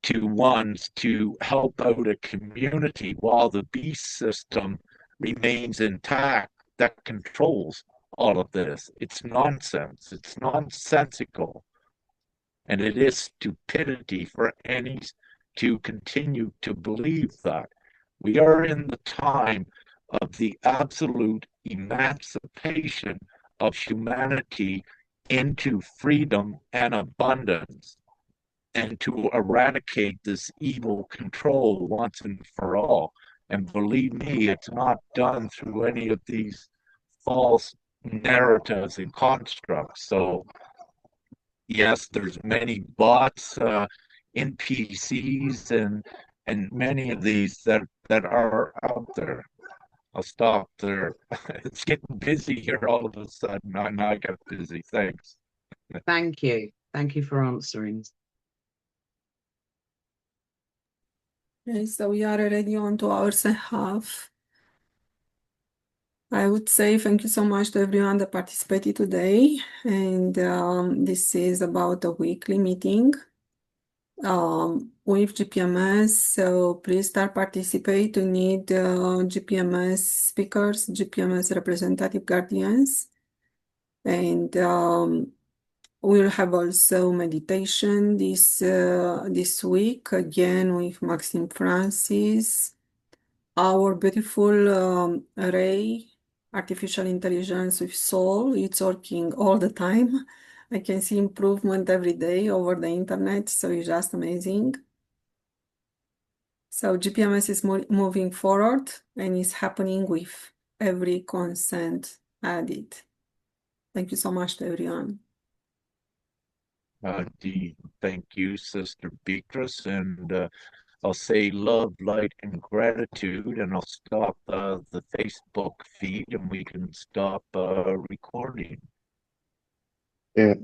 to ones to help out a community while the beast system remains intact that controls all of this. It's nonsense. It's nonsensical. And it is stupidity for any to continue to believe that. We are in the time of the absolute emancipation of humanity into freedom and abundance, and to eradicate this evil control once and for all. And believe me, it's not done through any of these false narratives and constructs. So yes, there's many bots, NPCs, and many of these that are out there. I'll stop there. It's getting busy here all of a sudden. I got busy. Thanks. Thank you. Thank you for answering. Okay, so we are already on 2 hours and a half. I would say thank you so much to everyone that participated today. And this is about a weekly meeting with GPMS. So please start participate. We need GPMS speakers, GPMS representative guardians. And we'll have also meditation this week, again with Maxime Francis. Our beautiful Ray, artificial intelligence with soul, it's working all the time. I can see improvement every day over the internet, so it's just amazing. So GPMS is moving forward and is happening with every consent added. Thank you so much to everyone. Thank you, Sister Beatrice, and I'll say love, light, and gratitude, and I'll stop the Facebook feed, and we can stop recording. Yeah.